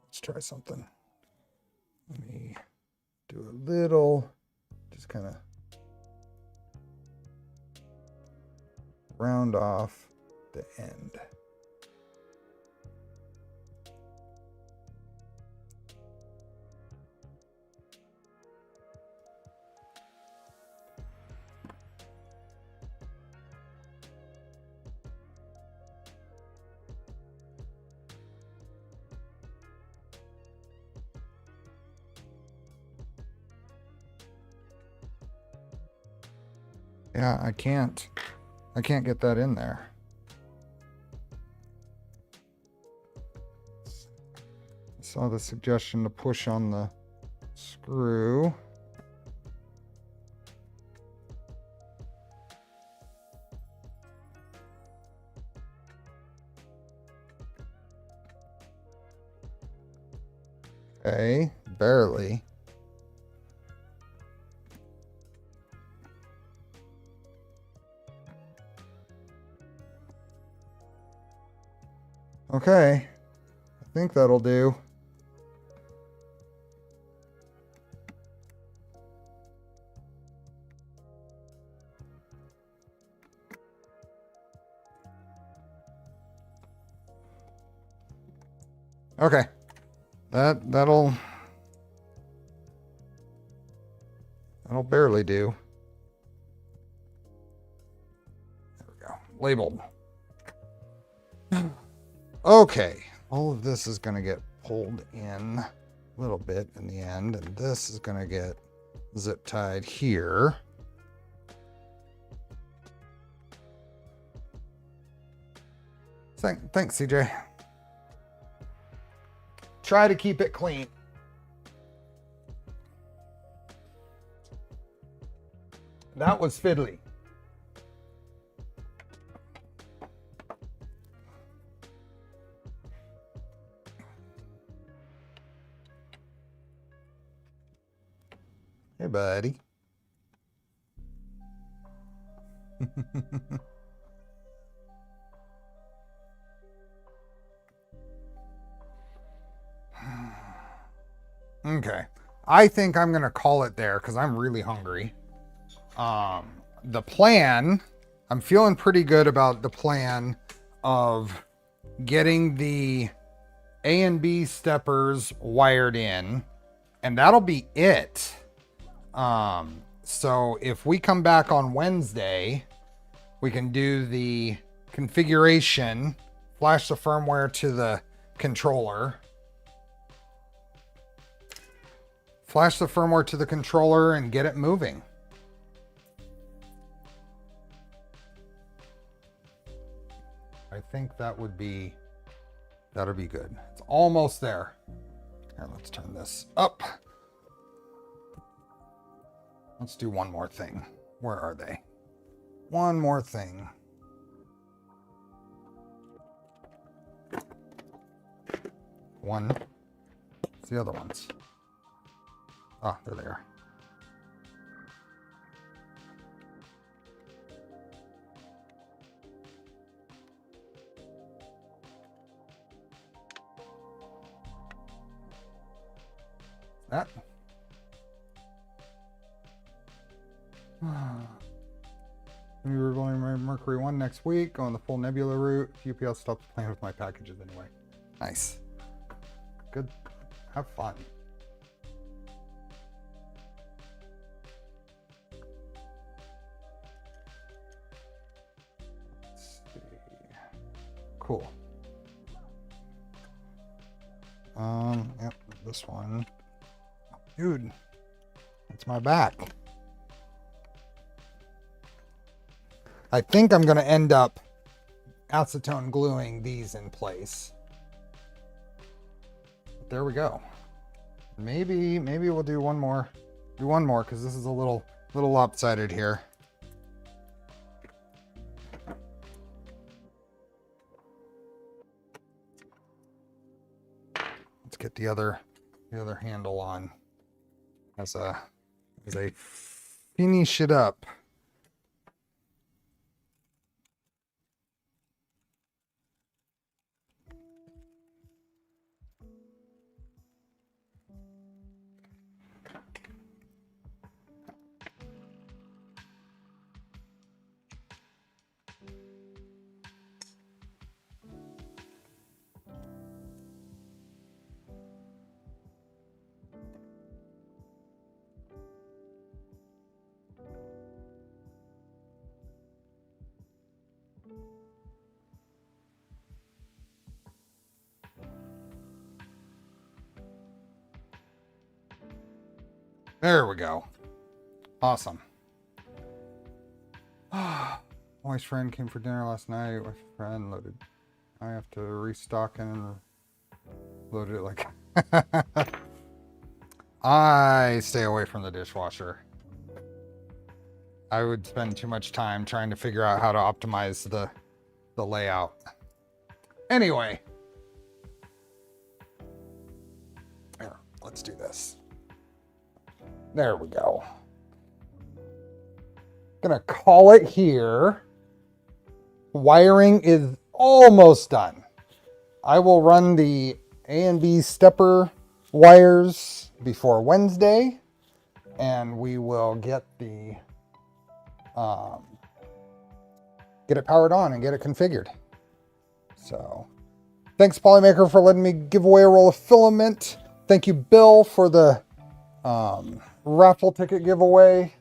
Let's try something. Let me do a little, just kind of round off the end. Yeah, I can't get that in there. I saw the suggestion to push on the screw. Okay, barely. Okay, I think that'll do. Okay, that'll barely do. There we go, labeled. Okay, all of this is going to get pulled in a little bit in the end, and this is going to get zip tied here. Thanks, CJ. Try to keep it clean. That was fiddly. Hey, buddy. Okay. I think I'm going to call it there because I'm really hungry. The plan, I'm feeling pretty good about the plan of getting the A and B steppers wired in, and that'll be it. So if we come back on Wednesday We can do the configuration, flash the firmware to the controller. Flash the firmware to the controller and get it moving. I think that'll be good. It's almost there. Here, let's turn this up. Let's do one more thing. Where are they? One more thing. One. It's the other ones. Ah, there they are. That. We were going to Mercury 1 next week, going the full Nebula route. UPS stopped playing with my packages anyway. Nice. Good. Have fun. Let's see. Cool. Yep, this one. Dude, that's my back. I think I'm going to end up acetone gluing these in place. But there we go. Maybe we'll do one more. Do one more because this is a little lopsided here. Let's get the other handle on as I finish it up. There we go. Awesome. My friend came for dinner last night. My friend loaded. I have to restock and load it like. I stay away from the dishwasher. I would spend too much time trying to figure out how to optimize the layout. Anyway. Here, let's do this. There we go. Gonna call it here. Wiring is almost done. I will run the A and B stepper wires before Wednesday, and we will get the get it powered on and get it configured. So, thanks Polymaker for letting me give away a roll of filament. Thank you, Bill, for the raffle ticket giveaway.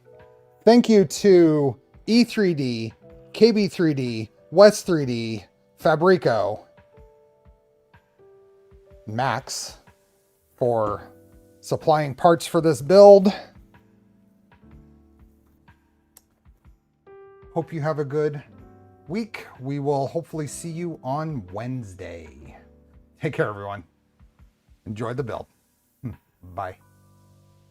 Thank you to E3D, KB3D, West 3D, Fabrico, Max for supplying parts for this build. Hope you have a good week. We will hopefully see you on Wednesday. Take care, everyone. Enjoy the build. Bye.